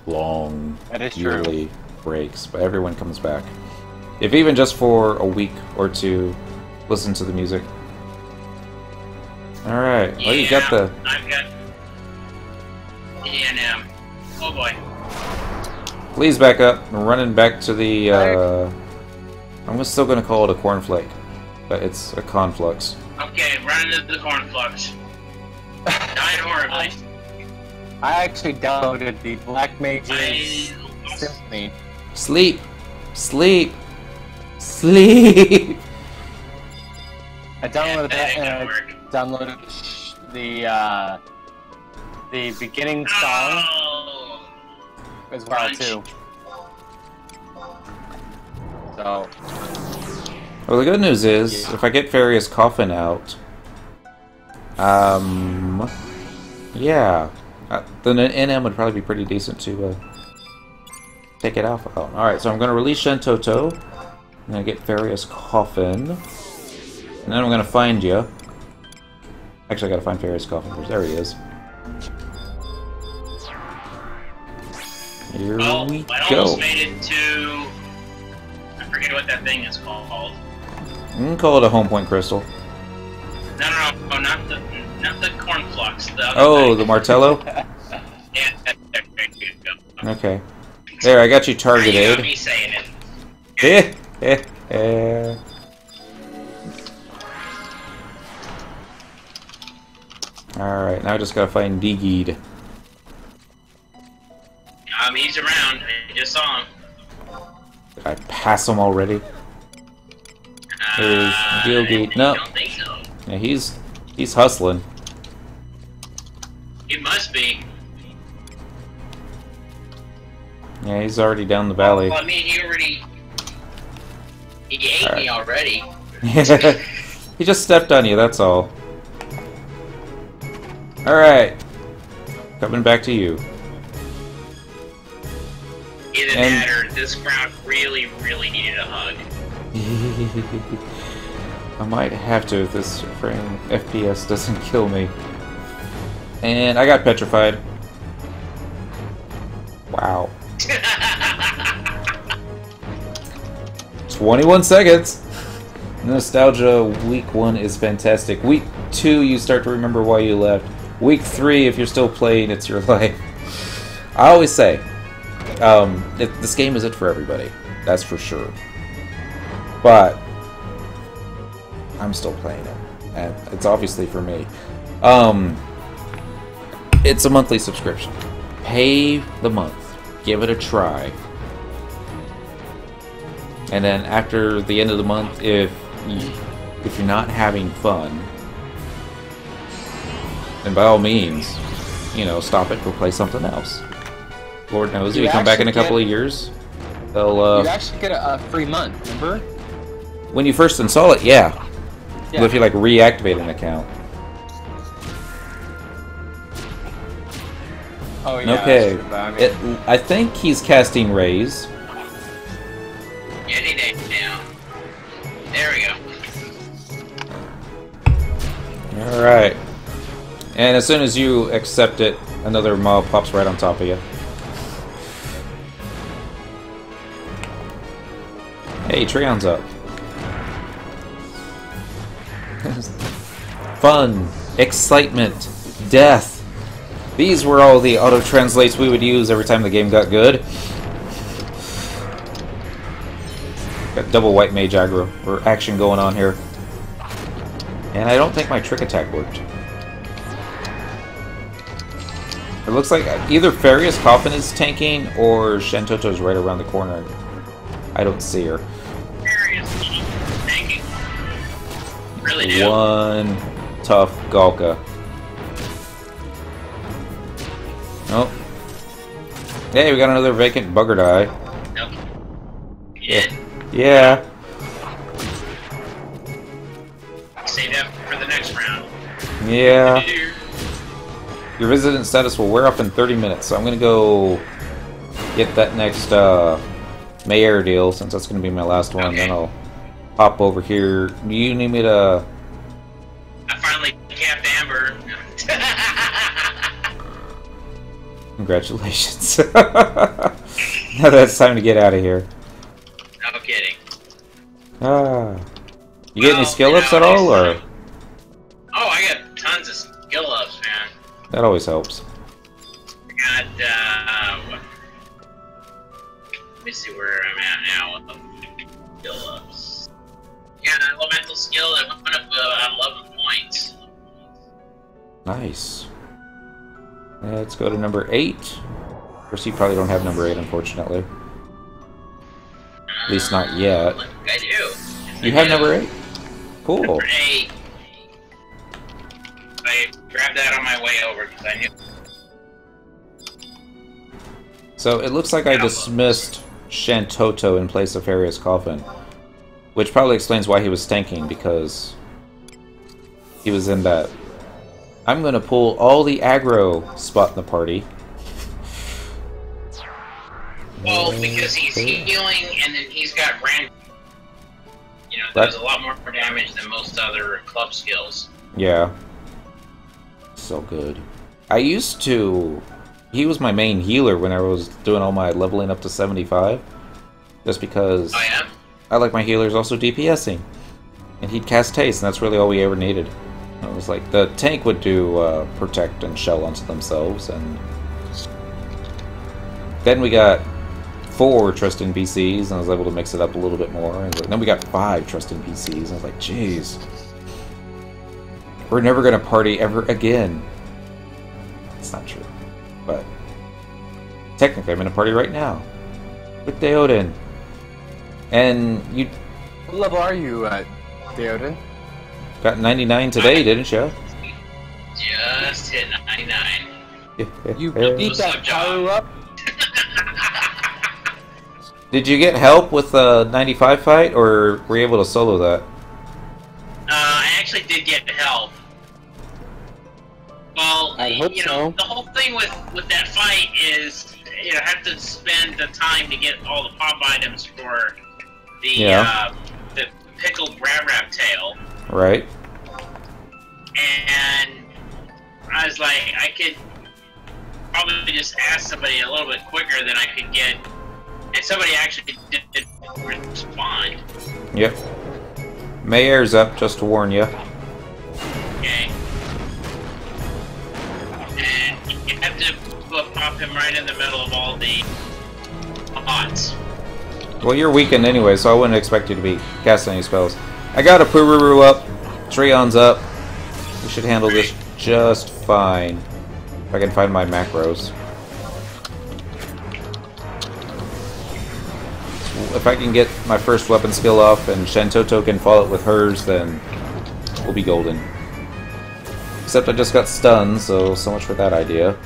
Long, yearly breaks. But everyone comes back. If even just for a week or two, listen to the music. Alright, Yeah, well, you got the... I've got E&M. Oh boy. Please back up. I'm running back to the, I'm still going to call it a cornflake, but it's a conflux. Okay, running to the cornflux. Died horribly. I actually downloaded the Black Mage's Symphony. Sleep! Sleep! Sleep! I downloaded that that ain't and gonna I downloaded the beginning song Oh, as well crunch. too. So Well, the good news is, Yeah. if I get Farius Coffin out, yeah, then an NM would probably be pretty decent to take it off. Oh, alright, so I'm going to release Shentoto. I'm going to get Farius Coffin. And then I'm going to find you. Actually, I got to find Farius Coffin first. There he is. Here Well, we I go. almost made it to... I forget what that thing is called. I'm going to call it a home point crystal. No, not the cornflux. The other Oh, thing. the Martello? Yeah, there you go. Okay. There, I got you You got targeted. me saying it. Alright, now I just gotta find Digid. He's around. I just saw him. Did I pass him already? There's Gilgate. I No. don't think so. Yeah, he's hustling. He must be. Yeah, he's already down the valley. Well, I mean, he ate me already. He just stepped on you, that's all. Alright. Coming back to you. Either that or this crowd really, really needed a hug. I might have to if this frame FPS doesn't kill me. And I got petrified. Wow. 21 seconds! Nostalgia week 1 is fantastic. Week 2, you start to remember why you left. Week 3, if you're still playing, it's your life. I always say, this game isn't for everybody. That's for sure. But I'm still playing it. And it's obviously for me. It's a monthly subscription. Pay the month. Give it a try. And then after the end of the month, if you're not having fun, then by all means, stop it, go play something else. Lord knows, if you come back in a couple of years, they'll you actually get a free month, remember? when you first install it, yeah. But if you reactivate an account. Oh yeah. Okay. True, I mean, I think he's casting rays. Any day now. There we go. Alright. And as soon as you accept it, another mob pops right on top of you. Hey, Treon's up. Fun, excitement, death. These were all the auto-translates we would use every time the game got good. Got double white mage aggro, or action going on here. And I don't think my trick attack worked. It looks like either Farius Coffin is tanking, or Shentoto's right around the corner. I don't see her. Thank you. Really do. One tough Galka. Oh. Hey, we got another vacant bugger die. Nope. You did. Yeah. Save that for the next round. Yeah. Your resident status will wear off in 30 minutes, so I'm gonna go get that next Mayor deal, since that's gonna be my last one. Okay. Then I'll hop over here. Do you need me to? I finally capped Amber. Congratulations. Now that's time to get out of here. No kidding. You get any skill ups at all, or? Oh, I got tons of skill ups, man. That always helps. I got, let me see where I'm at now with the skill ups. Yeah, elemental skill that went up 11 points. Nice. Let's go to number 8. Of course, you probably don't have number 8, unfortunately. At least not yet. I do. You have number 8? Cool. Hey, I grabbed that on my way over because I knew. So it looks like I dismissed Shantoto in place of Farius Coffin, which probably explains why he was tanking, because he was in that. I'm gonna pull all the aggro spot in the party. Well, because he's healing and then he's got brand. You know, does a lot more damage than most other club skills. Yeah. So good. I used to... He was my main healer when I was doing all my leveling up to 75. Just because... Oh, yeah? I like my healers also DPSing. And he'd cast Taste, and that's really all we ever needed. It was like, the tank would do Protect and Shell onto themselves, and... Then we got 4 Trusting PCs, and I was able to mix it up a little bit more. And then we got 5 Trusting PCs, and I was like, jeez. We're never gonna party ever again. It's not true. But technically I'm in a party right now. With Deoden. And you... What level are you at, Deoden? Got 99 today, didn't you? Just hit 99. You beat that Karu up? Did you get help with the 95 fight, or were you able to solo that? I actually did get help. Well, you know, the whole thing with that fight is you know, have to spend the time to get all the pop items for the pickled rat tail. Right. And I was like, I could probably just ask somebody a little bit quicker than I could get. And somebody actually did respond. Yep. Mayer's up, just to warn you. Okay. And you have to pop him right in the middle of all the pots. Well, you're weakened anyway, so I wouldn't expect you to be casting any spells. I got a Pururu up. Treon's up. We should handle this just fine. If I can find my macros. If I can get my first weapon skill off and Shantoto can follow it with hers, then we'll be golden. Except I just got stunned, so much for that idea.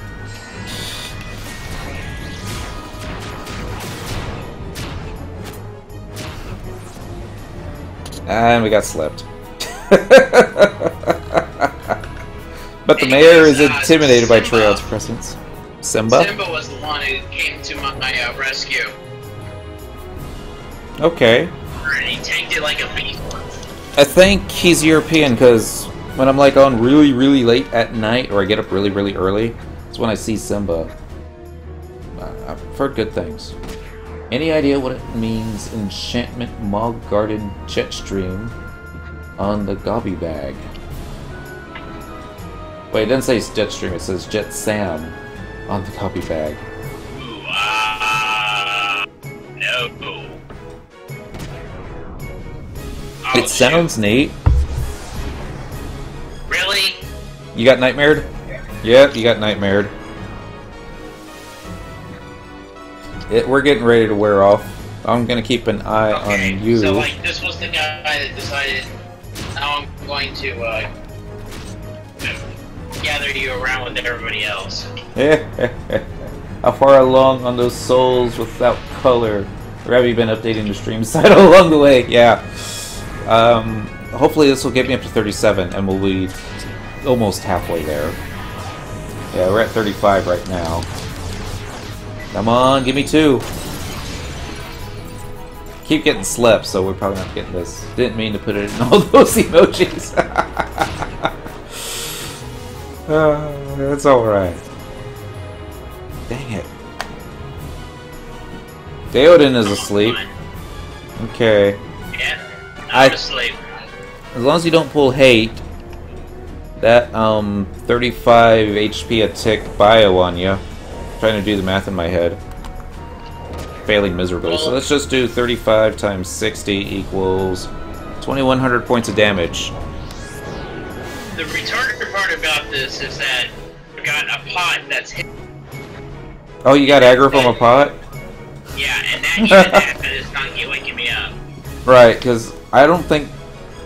And we got slept. But the mayor is intimidated by Treon's presence. Simba? Simba was the one who came to my rescue. Okay. And he tanked it like a beast. I think he's European, because when I'm like on really, really late at night, or I get up really, really early, it's when I see Simba. I've heard good things. Any idea what it means, enchantment Mog Garden Jetstream on the Gobby bag? Wait, it doesn't say Jetstream, it says Jet Sam on the Gobby bag. No. It sounds neat. Really? You got nightmared? Yep, you got nightmared. We're getting ready to wear off. I'm gonna keep an eye on you. So, like, this was the guy that decided, now I'm going to, gather you around with everybody else. How far along on those souls without color? Or have you been updating the stream site along the way? Yeah. Hopefully this will get me up to 37, and we'll be almost halfway there. Yeah, we're at 35 right now. Come on, give me 2. Keep getting slept, so we're probably not getting this. Didn't mean to put it in all those emojis. That's alright. Dang it. Deoden is asleep. Okay. Yeah, I'm asleep. As long as you don't pull hate, that 35 HP a tick bio on you. Trying to do the math in my head. Failing miserably. So let's just do 35 times 60 equals 2100 points of damage. The retarded part about this is that I got a pot that's hit. Oh, you got aggro from a pot? Yeah, and that even that is not waking me up. Right, because I don't think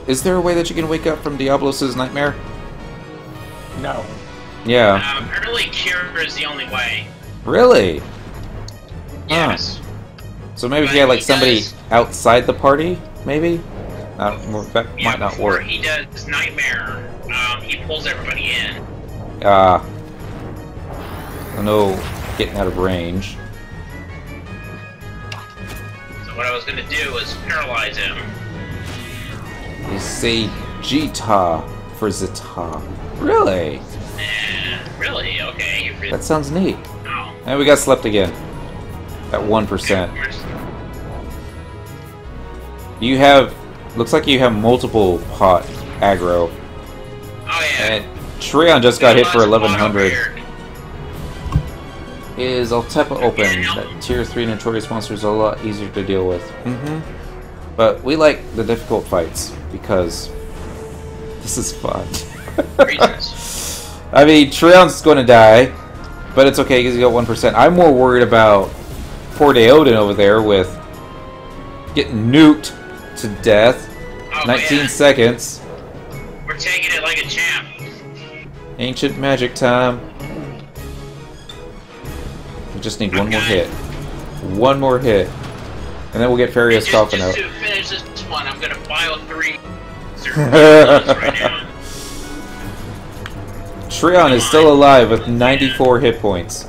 is there a way that you can wake up from Diablos' nightmare? No. Yeah. Apparently cure is the only way. Really? Yes. Huh. So maybe if you had like somebody outside the party, maybe? That might not before work. He does nightmare. He pulls everybody in. I know, getting out of range. So what I was gonna do was paralyze him. They say Jita for Zita. Really? Really? Okay. You really... That sounds neat. Oh. And we got slept again. At 1%. You have... Looks like you have multiple pot aggro. Oh yeah. And Treon just got hit for 1100. Is Altepa open? That tier 3 notorious monsters are a lot easier to deal with. But we like the difficult fights because this is fun. I mean, Treon's going to die, but it's okay because he got 1%. I'm more worried about poor Deoden over there with getting nuked to death. 19 seconds. We're taking it like a champ. Ancient magic time. We just need one more hit. One more hit. And then we'll get Farius Coffin out. Just to finish this one, I'm gonna file 3 right now. Treon is still alive with 94 hit points.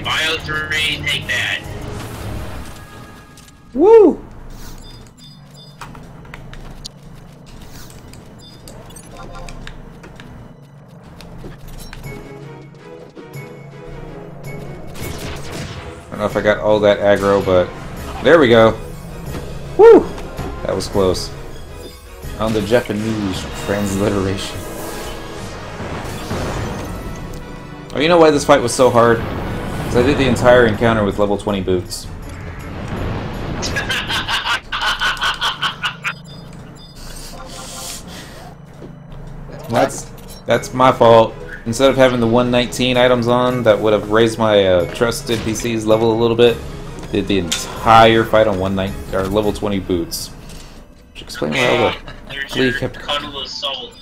Bio 3, take that. Woo! I don't know if I got all that aggro, but there we go. Woo! That was close. On the Japanese transliteration. Oh, you know why this fight was so hard? Because I did the entire encounter with level 20 boots. That's my fault. Instead of having the 119 items on that would have raised my trusted PC's level a little bit, did the entire fight on level 20 boots. Which explains why all the flea kept. Colorless soul.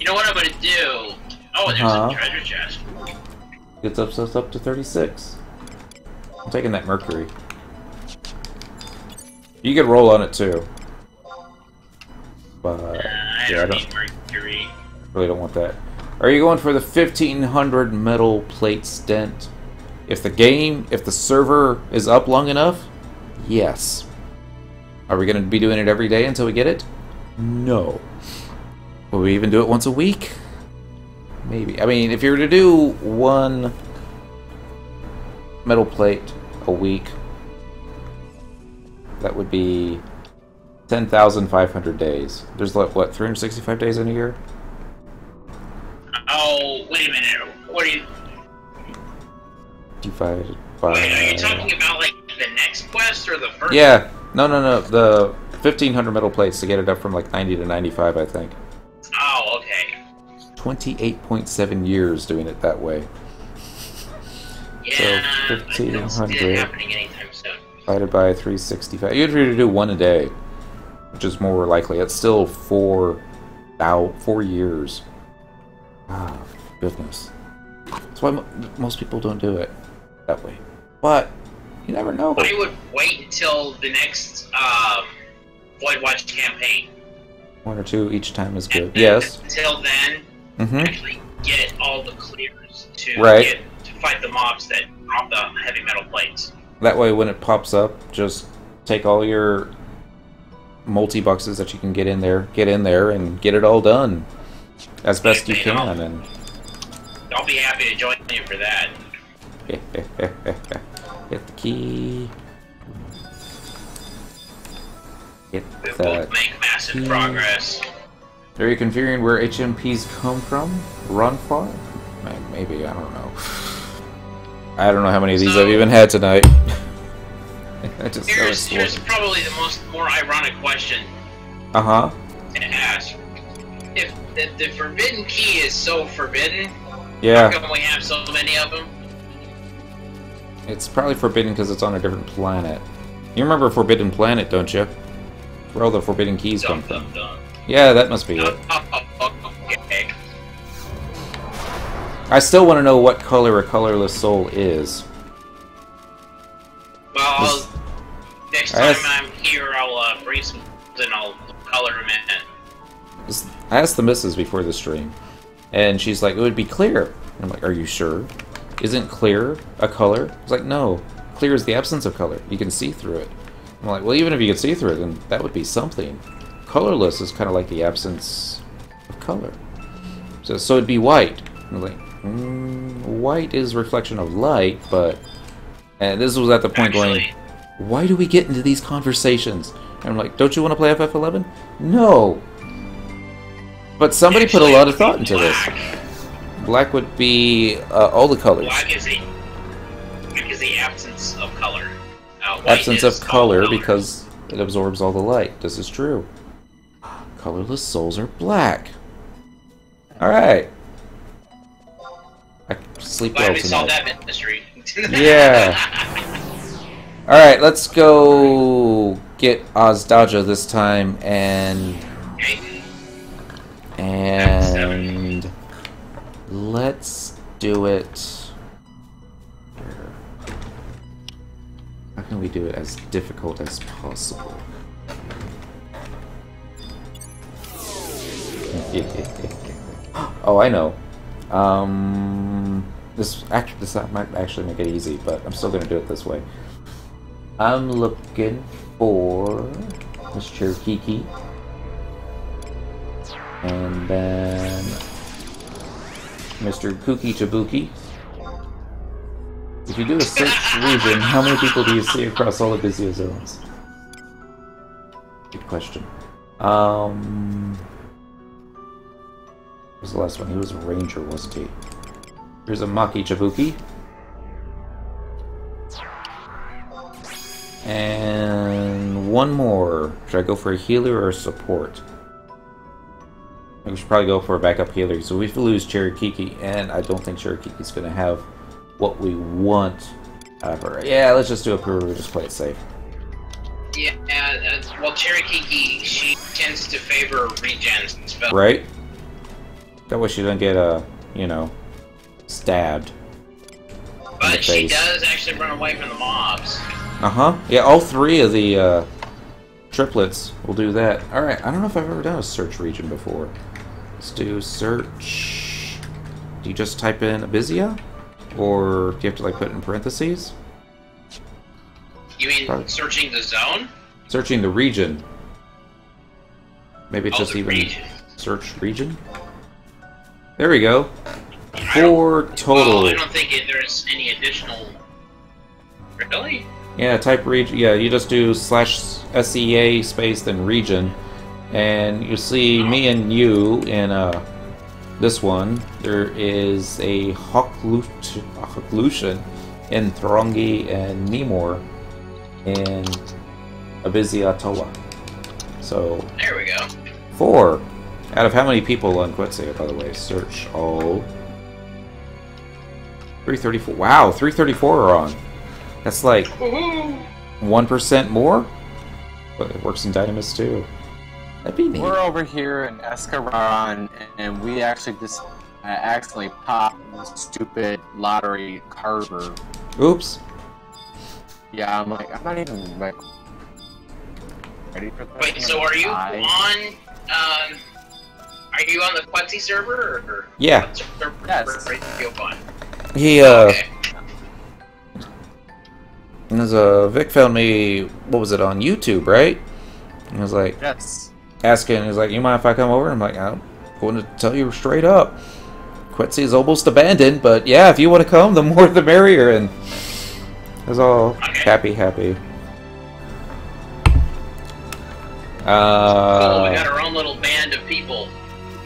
You know what I'm gonna do? Oh, there's a treasure chest. Gets us up to 36. I'm taking that mercury. You could roll on it too. But I don't need mercury. Really don't want that. Are you going for the 1500 metal plate stent? If the server is up long enough, yes. Are we going to be doing it every day until we get it? No. Will we even do it once a week? Maybe. I mean, if you were to do one metal plate a week, that would be 10,500 days. There's like, what, 365 days in a year? Oh, wait a minute. What are you... Divided by... Wait, are you talking about, like, the next quest or the first? Yeah. No. The 1,500 metal plates to get it up from, like, 90 to 95, I think. Oh, okay. 28.7 years doing it that way. Yeah, so 1,500 happening anytime soon. divided by 365. You'd have to do one a day, which is more likely. It's still 4 years. Ah, goodness. That's why most people don't do it that way. But you never know. I would wait until the next Void Watch campaign. 1 or 2 each time is good. And yes. Until then, actually get all the clears to to fight the mobs that drop the heavy metal plates. That way, when it pops up, just take all your multi-boxes that you can get in there, and get it all done as best you can. And I'll be happy to join you for that. Hit the key. We both make massive progress. Are you configuring where HMPs come from? Run far? Maybe, I don't know. I don't know how many of these I've even had tonight. Here's probably the more ironic question to ask. If the forbidden key is so forbidden, how come we have so many of them? It's probably forbidden because it's on a different planet. You remember Forbidden Planet, don't you? Where all the forbidden keys come from. Yeah, that must be it. Okay. I still want to know what color a colorless soul is. Well, next time I'm here, I'll bring some and I'll color them in. I asked the missus before the stream, and she's like, it would be clear. And I'm like, are you sure? Isn't clear a color? I was like, no. Clear is the absence of color. You can see through it. I'm like, well, even if you could see through it, then that would be something. Colorless is kind of like the absence of color. So it'd be white. I'm like, white is reflection of light, but... And this was at the point going, why do we get into these conversations? And I'm like, don't you want to play FF11? No! But somebody put a lot of thought into this. Black would be all the colors. Black is the absence of color. Absence of color because it absorbs all the light. This is true. Colorless souls are black. Alright. I sleep well tonight. Glad we solved that mystery. Yeah. Alright, let's go get Ozdaja this time and... And... Let's do it... How can we do it as difficult as possible? Oh, I know. This might actually make it easy, but I'm still gonna do it this way. I'm looking for Miss Cherokee, and then Mr. Kooky Tabuki. If you do a search region, how many people do you see across all of Abyssea zones? Good question. What was the last one? He was a ranger, wasn't he? Here's a Maki Chabuki. And one more. Should I go for a healer or a support? I think we should probably go for a backup healer. So we lose Cherokee, and I don't think Cherokee's going to have what we want out of her. Yeah, let's just do a pure, just play it safe. Yeah, well, Cherokee, she tends to favor regen spells. Right? That way she doesn't get, you know, stabbed. But she does actually run away from the mobs. Uh-huh. Yeah, all three of the, triplets will do that. Alright, I don't know if I've ever done a search region before. Let's do search... Do you just type in Abyssea? Or do you have to, like, put it in parentheses? You mean searching the zone? Searching the region. Maybe it's just even... Region. Search region? There we go. 4 total. Well, I don't think there's any additional... Really? Yeah, type region. Yeah, you just do /SEA space then region. And you see me and you in this one. There is a Hoklution in Throngi and Nemor in Abyssea Toa. So there we go. 4 out of how many people on Quetzia, by the way? Search all. 334. Wow, 334 are on. That's like 1% more, but it works in Dynamis too. That'd be neat. We're over here in Escaron, and we actually just accidentally popped this stupid lottery carver. Oops. Yeah, I'm like, I'm not even like ready for that. Wait, so are you on? Are you on the Quetzia server? Or yeah. Yes. He Okay. There's Vic found me. What was it on YouTube, right? And I was like, yes. Asking, he's like, you mind if I come over? I'm like, I'm going to tell you straight up. Quetzia is almost abandoned, but yeah, if you want to come, the more the merrier. And I was all happy. Cool, we got our own little band of people.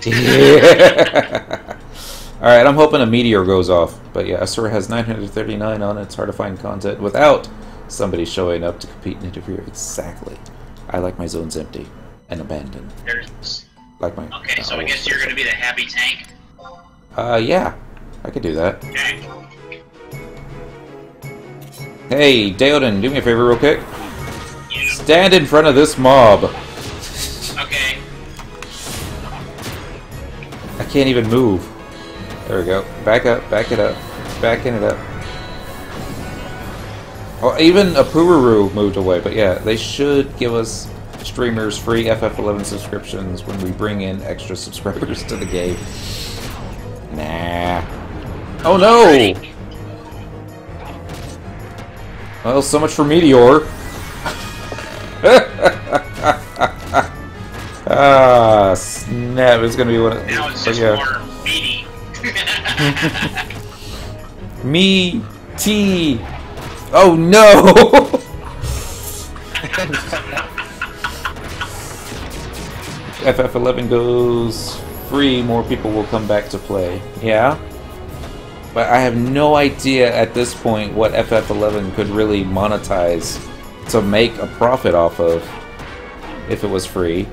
Yeah. Alright, I'm hoping a meteor goes off. But yeah, Asura has 939 on it. It's hard to find content without somebody showing up to compete and interfere. Exactly. I like my zones empty and abandoned. Like my. Okay, so I guess you're going to be the happy tank? Yeah. I could do that. Okay. Hey, Deoden, do me a favor real quick. Yeah. Stand in front of this mob. Okay. can't even move. There we go. Back up, back it up, backing it up. Oh, even Apururu moved away, but yeah, they should give us streamers free FF11 subscriptions when we bring in extra subscribers to the game. Nah. Oh no! Well, so much for Meteor. Ah, snap! It's gonna be one of. Now it's just more meaty. Me, T. Oh no! FF11 goes free, more people will come back to play. Yeah? But I have no idea at this point what FF11 could really monetize to make a profit off of if it was free.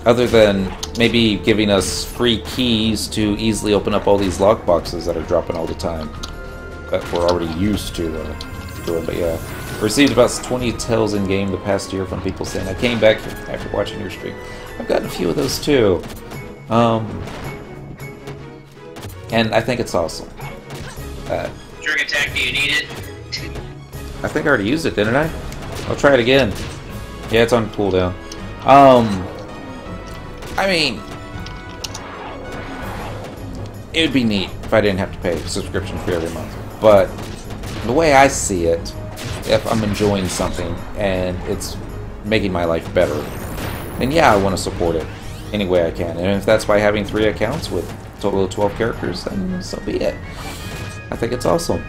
Other than maybe giving us free keys to easily open up all these lockboxes that are dropping all the time. That we're already used to doing, but yeah. Received about 20 tells in game the past year from people saying I came back after watching your stream. I've gotten a few of those too. And I think it's awesome. Drug attack, do you need it? I think I already used it, didn't I? I'll try it again. Yeah, it's on cooldown. I mean, it would be neat if I didn't have to pay a subscription fee every month. But the way I see it, if I'm enjoying something and it's making my life better, then yeah, I want to support it any way I can. And if that's by having 3 accounts with a total of 12 characters, then so be it. I think it's awesome.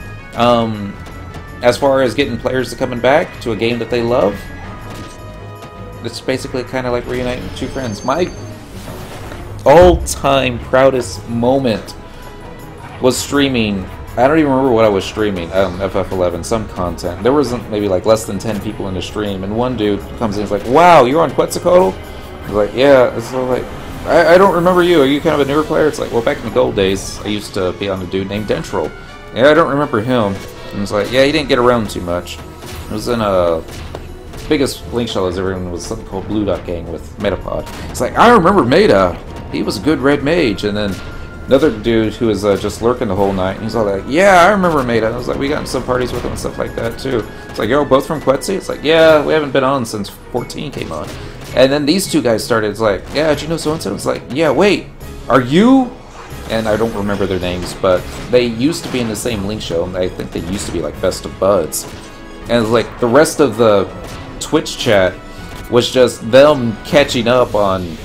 As far as getting players to coming back to a game that they love, it's basically kind of like reuniting two friends. My all-time proudest moment was streaming. I don't even remember what I was streaming. FF11, some content. There wasn't maybe like less than 10 people in the stream, and one dude comes in and is like, "Wow, you're on Quetzalcoatl?" I was like, "Yeah." So like, I don't remember you. Are you kind of a newer player? It's like, well, back in the gold days, I used to be on a dude named Dentral. Yeah, I don't remember him. And it's like, yeah, he didn't get around too much. It was in a biggest link shell as everyone was something called Blue Dot Gang with Metapod. It's like, I remember Meta. He was a good red mage. And then another dude who was just lurking the whole night. And he's all like, yeah, I remember Meta. And I was like, we got in some parties with him and stuff like that too. It's like, yo, both from Quetzi? It's like, yeah, we haven't been on since 14 came on. And then these two guys started. It's like, yeah, did you know so-and-so? It's like, yeah, wait, are you? And I don't remember their names, but they used to be in the same link show. And I think they used to be like best of buds. And like the rest of the Twitch chat was just them catching up on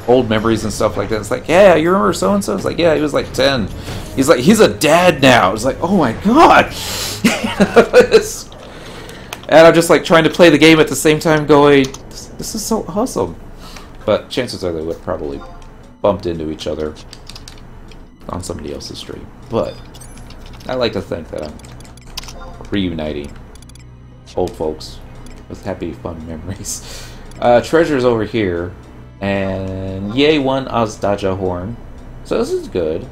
old memories and stuff like that. It's like, yeah, you remember so-and-so? It's like, yeah, he was like 10. He's like, he's a dad now. It's like, oh my god. And I'm just like trying to play the game at the same time going, this is so awesome. But chances are they would have probably bumped into each other on somebody else's stream. But I like to think that I'm reuniting old folks with happy, fun memories. Treasure's over here. And yay, one Azdaja horn. So this is good.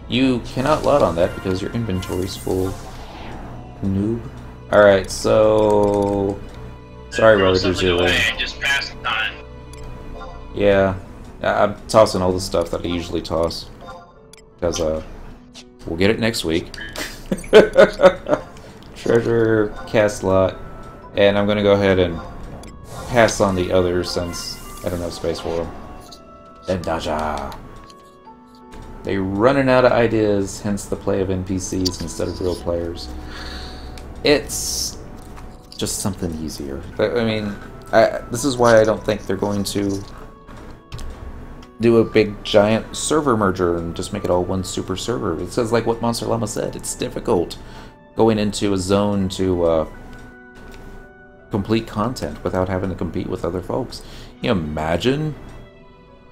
You cannot lot on that because your inventory's full. Noob. Alright, so... Sorry, Robert, just passed on. Yeah. I'm tossing all the stuff that I usually toss. Because, we'll get it next week. Treasure, cast lot. And I'm gonna go ahead and pass on the others since I don't have space for them. And Daja. They're running out of ideas, hence the play of NPCs instead of real players. It's just something easier. I mean, this is why I don't think they're going to do a big giant server merger and just make it all one super server. It says like what Monster Llama said, it's difficult going into a zone to complete content without having to compete with other folks. Can you imagine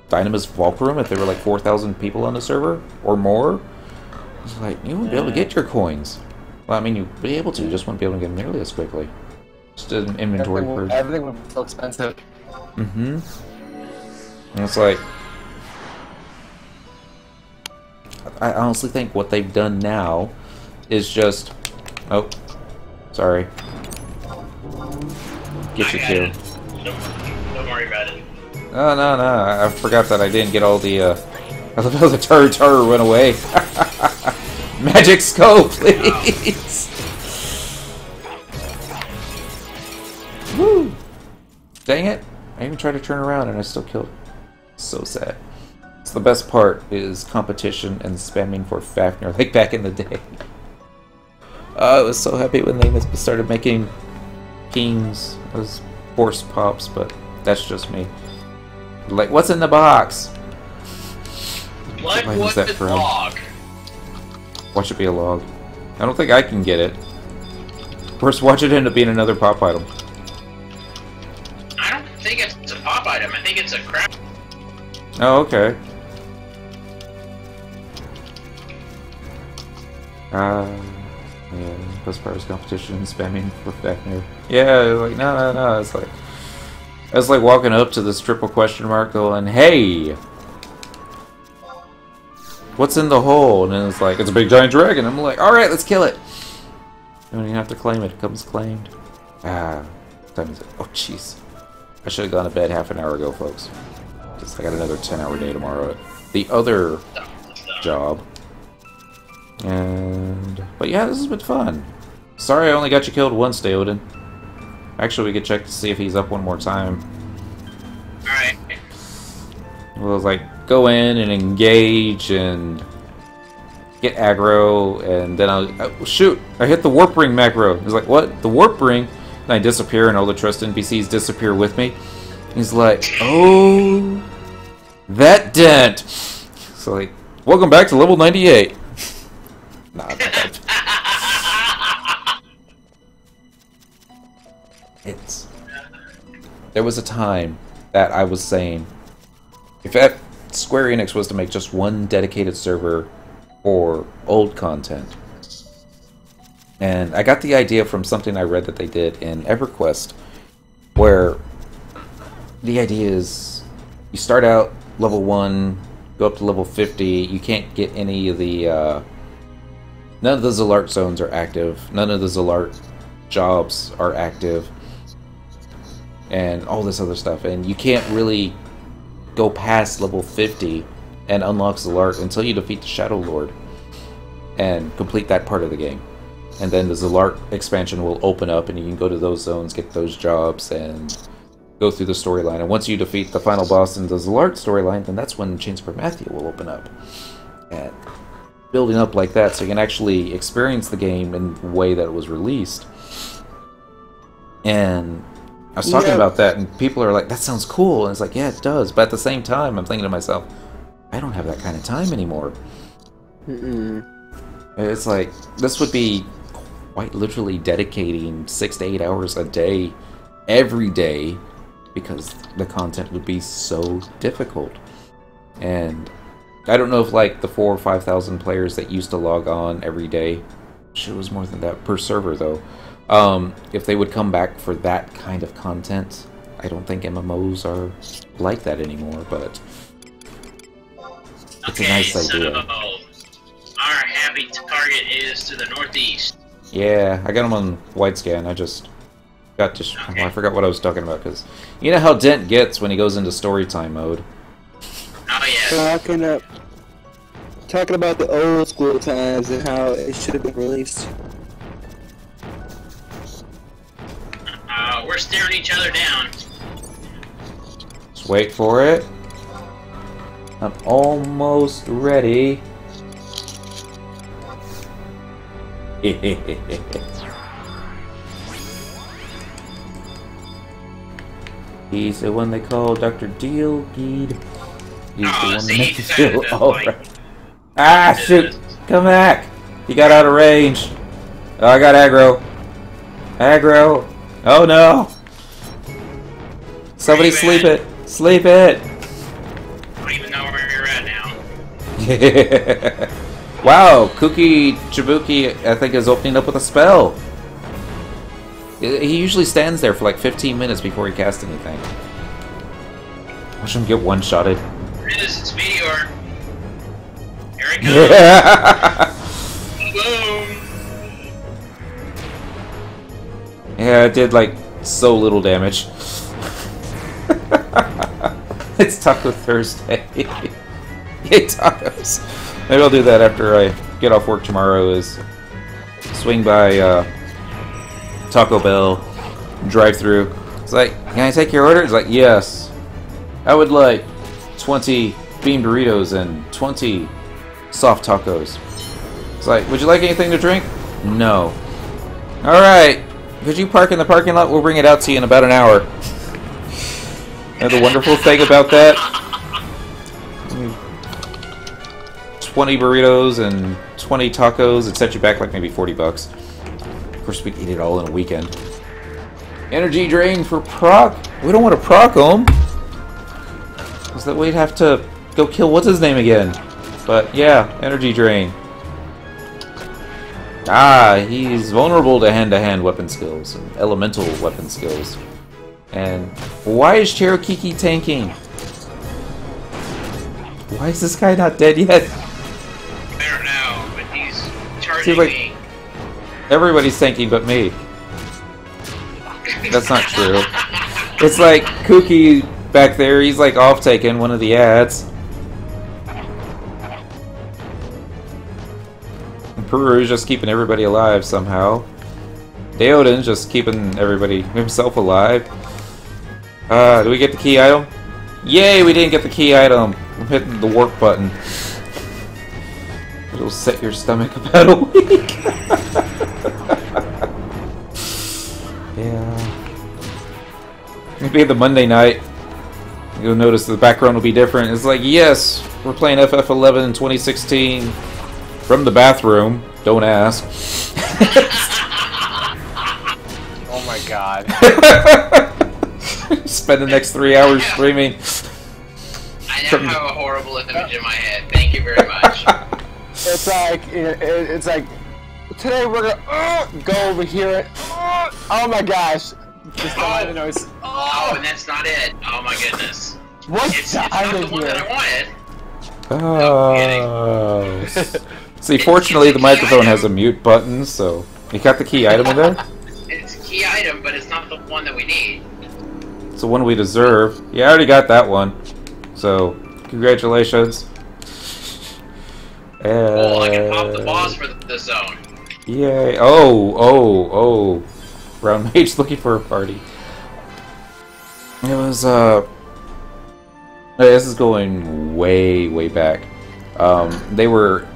Dynamis Fulcrum if there were like 4,000 people on the server or more? It's like, you wouldn't be able to get your coins. Well, I mean, you'd be able to, you just wouldn't be able to get them nearly as quickly. Just an inventory purge. Everything would be so expensive. Mm-hmm. And it's like, I honestly think what they've done now is just... Oh, sorry. Get your kill. Don't worry about it. Oh, no, no. I forgot that I didn't get all the, I love how the turret went away. Magic scope, please! Woo! Dang it. I even tried to turn around and I still killed. So sad. So the best part is competition and spamming for Fafnir, like back in the day. I was so happy when they started making kings as horse pops, but that's just me. Like, what's in the box? Like what's the log? Watch it be a log. I don't think I can get it. Of course, watch it end up being another pop item. I don't think it's a pop item. I think it's a crap. Oh, okay. Yeah, best part is competition and spamming for Fafnir. Yeah, like, no. It's like walking up to this triple question mark going, hey! What's in the hole? And then it's like, it's a big giant dragon. I'm like, alright, let's kill it. You don't even have to claim it. It comes claimed. What time is it? Oh, jeez. I should have gone to bed half an hour ago, folks. Because I got another 10-hour day tomorrow at the other job. But yeah, this has been fun. Sorry I only got you killed once, Daoden. Actually, we could check to see if he's up one more time. Alright. We'll, like, go in and engage and get aggro, and then I'll shoot! I hit the warp ring macro. He's like, what? The warp ring? And I disappear, and all the trust NPCs disappear with me. He's like, oh, that dent! So, like, welcome back to level 98. Nah, there was a time that I was saying, if Square Enix was to make just one dedicated server for old content, and I got the idea from something I read that they did in EverQuest, where the idea is you start out level 1, go up to level 50, you can't get any of the none of the Zalart zones are active, none of the Zalart jobs are active, and all this other stuff, and you can't really go past level 50 and unlock Zalart until you defeat the Shadow Lord and complete that part of the game. And then the Zalart expansion will open up and you can go to those zones, get those jobs, and go through the storyline. And once you defeat the final boss in the Zalart storyline, then that's when Chains of Promathia will open up. And building up like that so you can actually experience the game in the way that it was released. And I was talking about that, and people are like, that sounds cool. And it's like, yeah, it does. But at the same time, I'm thinking to myself, I don't have that kind of time anymore. It's like, this would be quite literally dedicating 6 to 8 hours a day, every day, because the content would be so difficult. And I don't know if, like, the 4,000 or 5,000 players that used to log on every day, sure, it was more than that per server, though. If they would come back for that kind of content, I don't think MMOs are like that anymore, but it's a nice idea. So our happy target is to the northeast. Yeah, I got him on wide scan. I just got to... Okay. Oh, I forgot what I was talking about, because you know how Dent gets when he goes into story time mode. Oh, yeah. Talking about the old school times and how it should have been released. We're staring each other down. Just wait for it. I'm almost ready. He's the one they call Dr. Dealgeed. He's the one that makes you feel alright. Ah, shoot! Come back! He got out of range. Oh, I got aggro. Aggro! Oh no! Somebody sleep it! Sleep it! I don't even know where you're at now. Wow, Kuki Chibuki, I think, is opening up with a spell. He usually stands there for like 15 minutes before he casts anything. Watch him get one-shotted. There it is, it's Meteor. Here it comes. Boom! Yeah, it did like so little damage. It's Taco Thursday. Yay, tacos. Maybe I'll do that after I get off work tomorrow, is swing by Taco Bell, drive through. It's like, can I take your order? It's like, yes. I would like 20 bean burritos and 20 soft tacos. It's like, would you like anything to drink? No. Alright. Could you park in the parking lot? We'll bring it out to you in about an hour. And the wonderful thing about that, 20 burritos and 20 tacos, it set you back like maybe 40 bucks. Of course, we'd eat it all in a weekend. Energy drain for proc? We don't want to proc them. Because that we'd have to go kill what's his name again. But yeah, energy drain. Ah, he's vulnerable to hand-to-hand weapon skills and elemental weapon skills. And why is Cherokee tanking? Why is this guy not dead yet? I don't know, but he's charging like me. Everybody's tanking but me. That's not true. It's like Kooky back there, he's like off taking one of the ads. And Peru's just keeping everybody alive somehow. Deodan's just keeping everybody himself alive. Do we get the key item? Yay, we didn't get the key item. I'm hitting the work button. It'll set your stomach about a week. Yeah. Maybe the Monday night, you'll notice the background will be different. It's like, yes, we're playing FF11 in 2016 from the bathroom. Don't ask. Oh my god. Spend the next 3 hours streaming. I now have a horrible image in my head. Thank you very much. It's like today we're gonna go over here. Oh my gosh! Just the noise. Oh, and that's not it. Oh my goodness. What's It's not the one that I wanted. Oh. See, fortunately the microphone has a mute button, so you got the key item in there? It's a key item, but it's not the one that we need. It's the one we deserve. Yeah, I already got that one. So, congratulations. Oh, I can pop the boss for the zone. Yay. Oh. Brown Mage looking for a party. It was, this is going way back. There were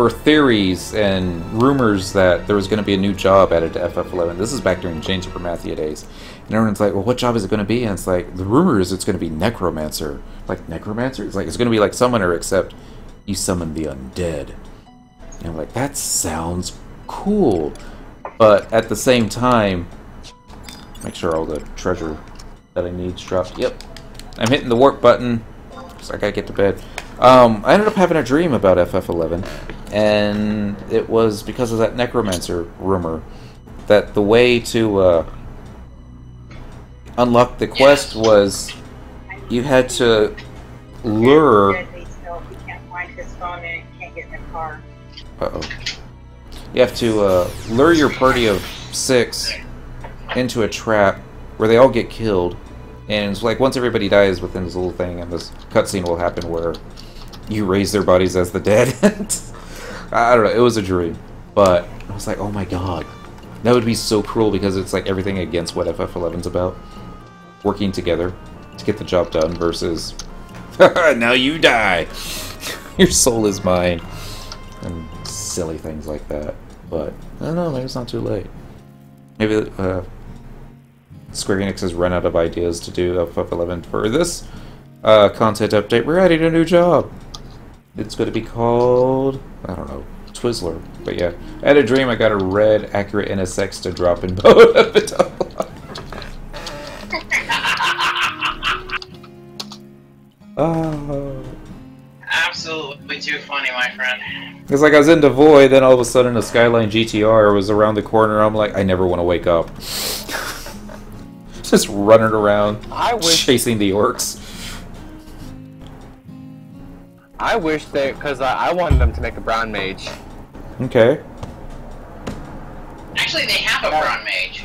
theories and rumors that there was going to be a new job added to FF11. This is back during Jane Supermathia days. And everyone's like, well, what job is it going to be? And it's like, the rumor is it's going to be Necromancer. Like, Necromancer? It's like, it's going to be like Summoner, except you summon the undead. And I'm like, that sounds cool. But at the same time, make sure all the treasure that I need is dropped. Yep. I'm hitting the warp button, so I gotta get to bed. I ended up having a dream about FF11, and it was because of that Necromancer rumor, that the way to unlock the quest was you had to lure... Uh-oh. You have to lure your party of 6 into a trap where they all get killed. And it's like once everybody dies within this little thing, and this cutscene will happen where you raise their bodies as the dead. I don't know, it was a dream. But I was like, oh my god. That would be so cruel because it's like everything against what FF11's about. Working together to get the job done versus now you die. Your soul is mine. And silly things like that. But I don't know, maybe it's not too late. Maybe Square Enix has run out of ideas to do FF11 for this content update. We're adding a new job. It's going to be called, I don't know, Twizzler. But yeah, I had a dream I got a red accurate NSX to drop in both of it. Oh. Absolutely too funny, my friend. It's like I was into Void, then all of a sudden a Skyline GTR was around the corner. I'm like, I never want to wake up. Just running around, chasing the orcs. I wish they, because I wanted them to make a brown mage. Okay. Actually, they have a brown mage.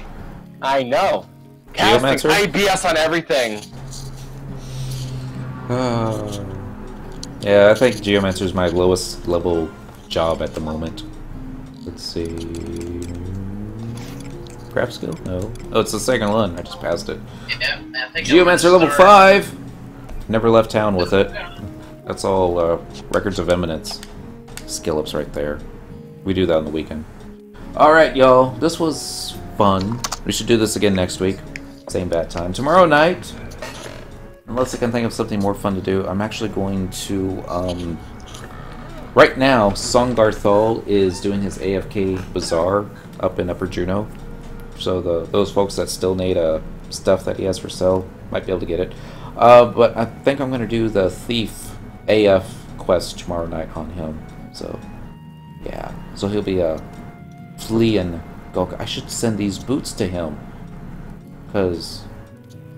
I know. Casting Geomancer? IBS on everything. Yeah, I think Geomancer is my lowest level job at the moment. Let's see. Craft skill? No. Oh, it's the second one. I just passed it. Yeah, I think Geomancer level 5! Never left town with it. That's all records of eminence. Skill ups right there. We do that on the weekend. Alright, y'all. This was fun. We should do this again next week. Same bat time. Tomorrow night, unless I can think of something more fun to do, I'm actually going to, right now, Songarthol is doing his AFK Bazaar up in Upper Juneau. So those folks that still need stuff that he has for sale might be able to get it. But I think I'm going to do the Thief AF quest tomorrow night on him. So, yeah. So he'll be fleeing Gulk. I should send these boots to him, because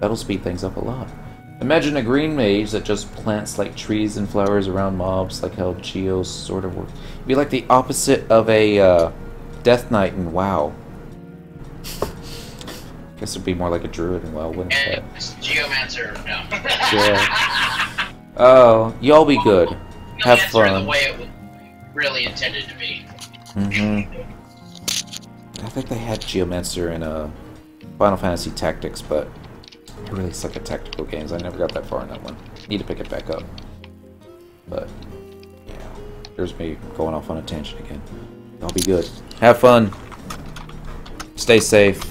that'll speed things up a lot. Imagine a green mage that just plants like trees and flowers around mobs, like how Geos sort of work. It'd be like the opposite of a Death Knight in WoW. Guess it'd be more like a druid in WoW, wouldn't it? Geomancer, no. Yeah. Oh, y'all be good. Have fun. The way it was really intended to be. I think they had Geomancer in Final Fantasy Tactics, but I really suck at tactical games. I never got that far in that one. Need to pick it back up. But, yeah. There's me going off on a tangent again. Y'all be good. Have fun. Stay safe.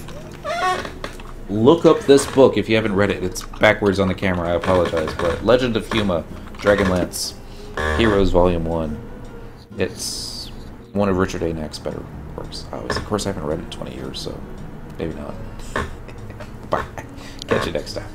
Look up this book if you haven't read it. It's backwards on the camera, I apologize. But Legend of Huma, Dragonlance, Heroes Volume 1. It's one of Richard A. Nack's better works. Of course, I haven't read it in 20 years, so maybe not. Bye. Catch you next time.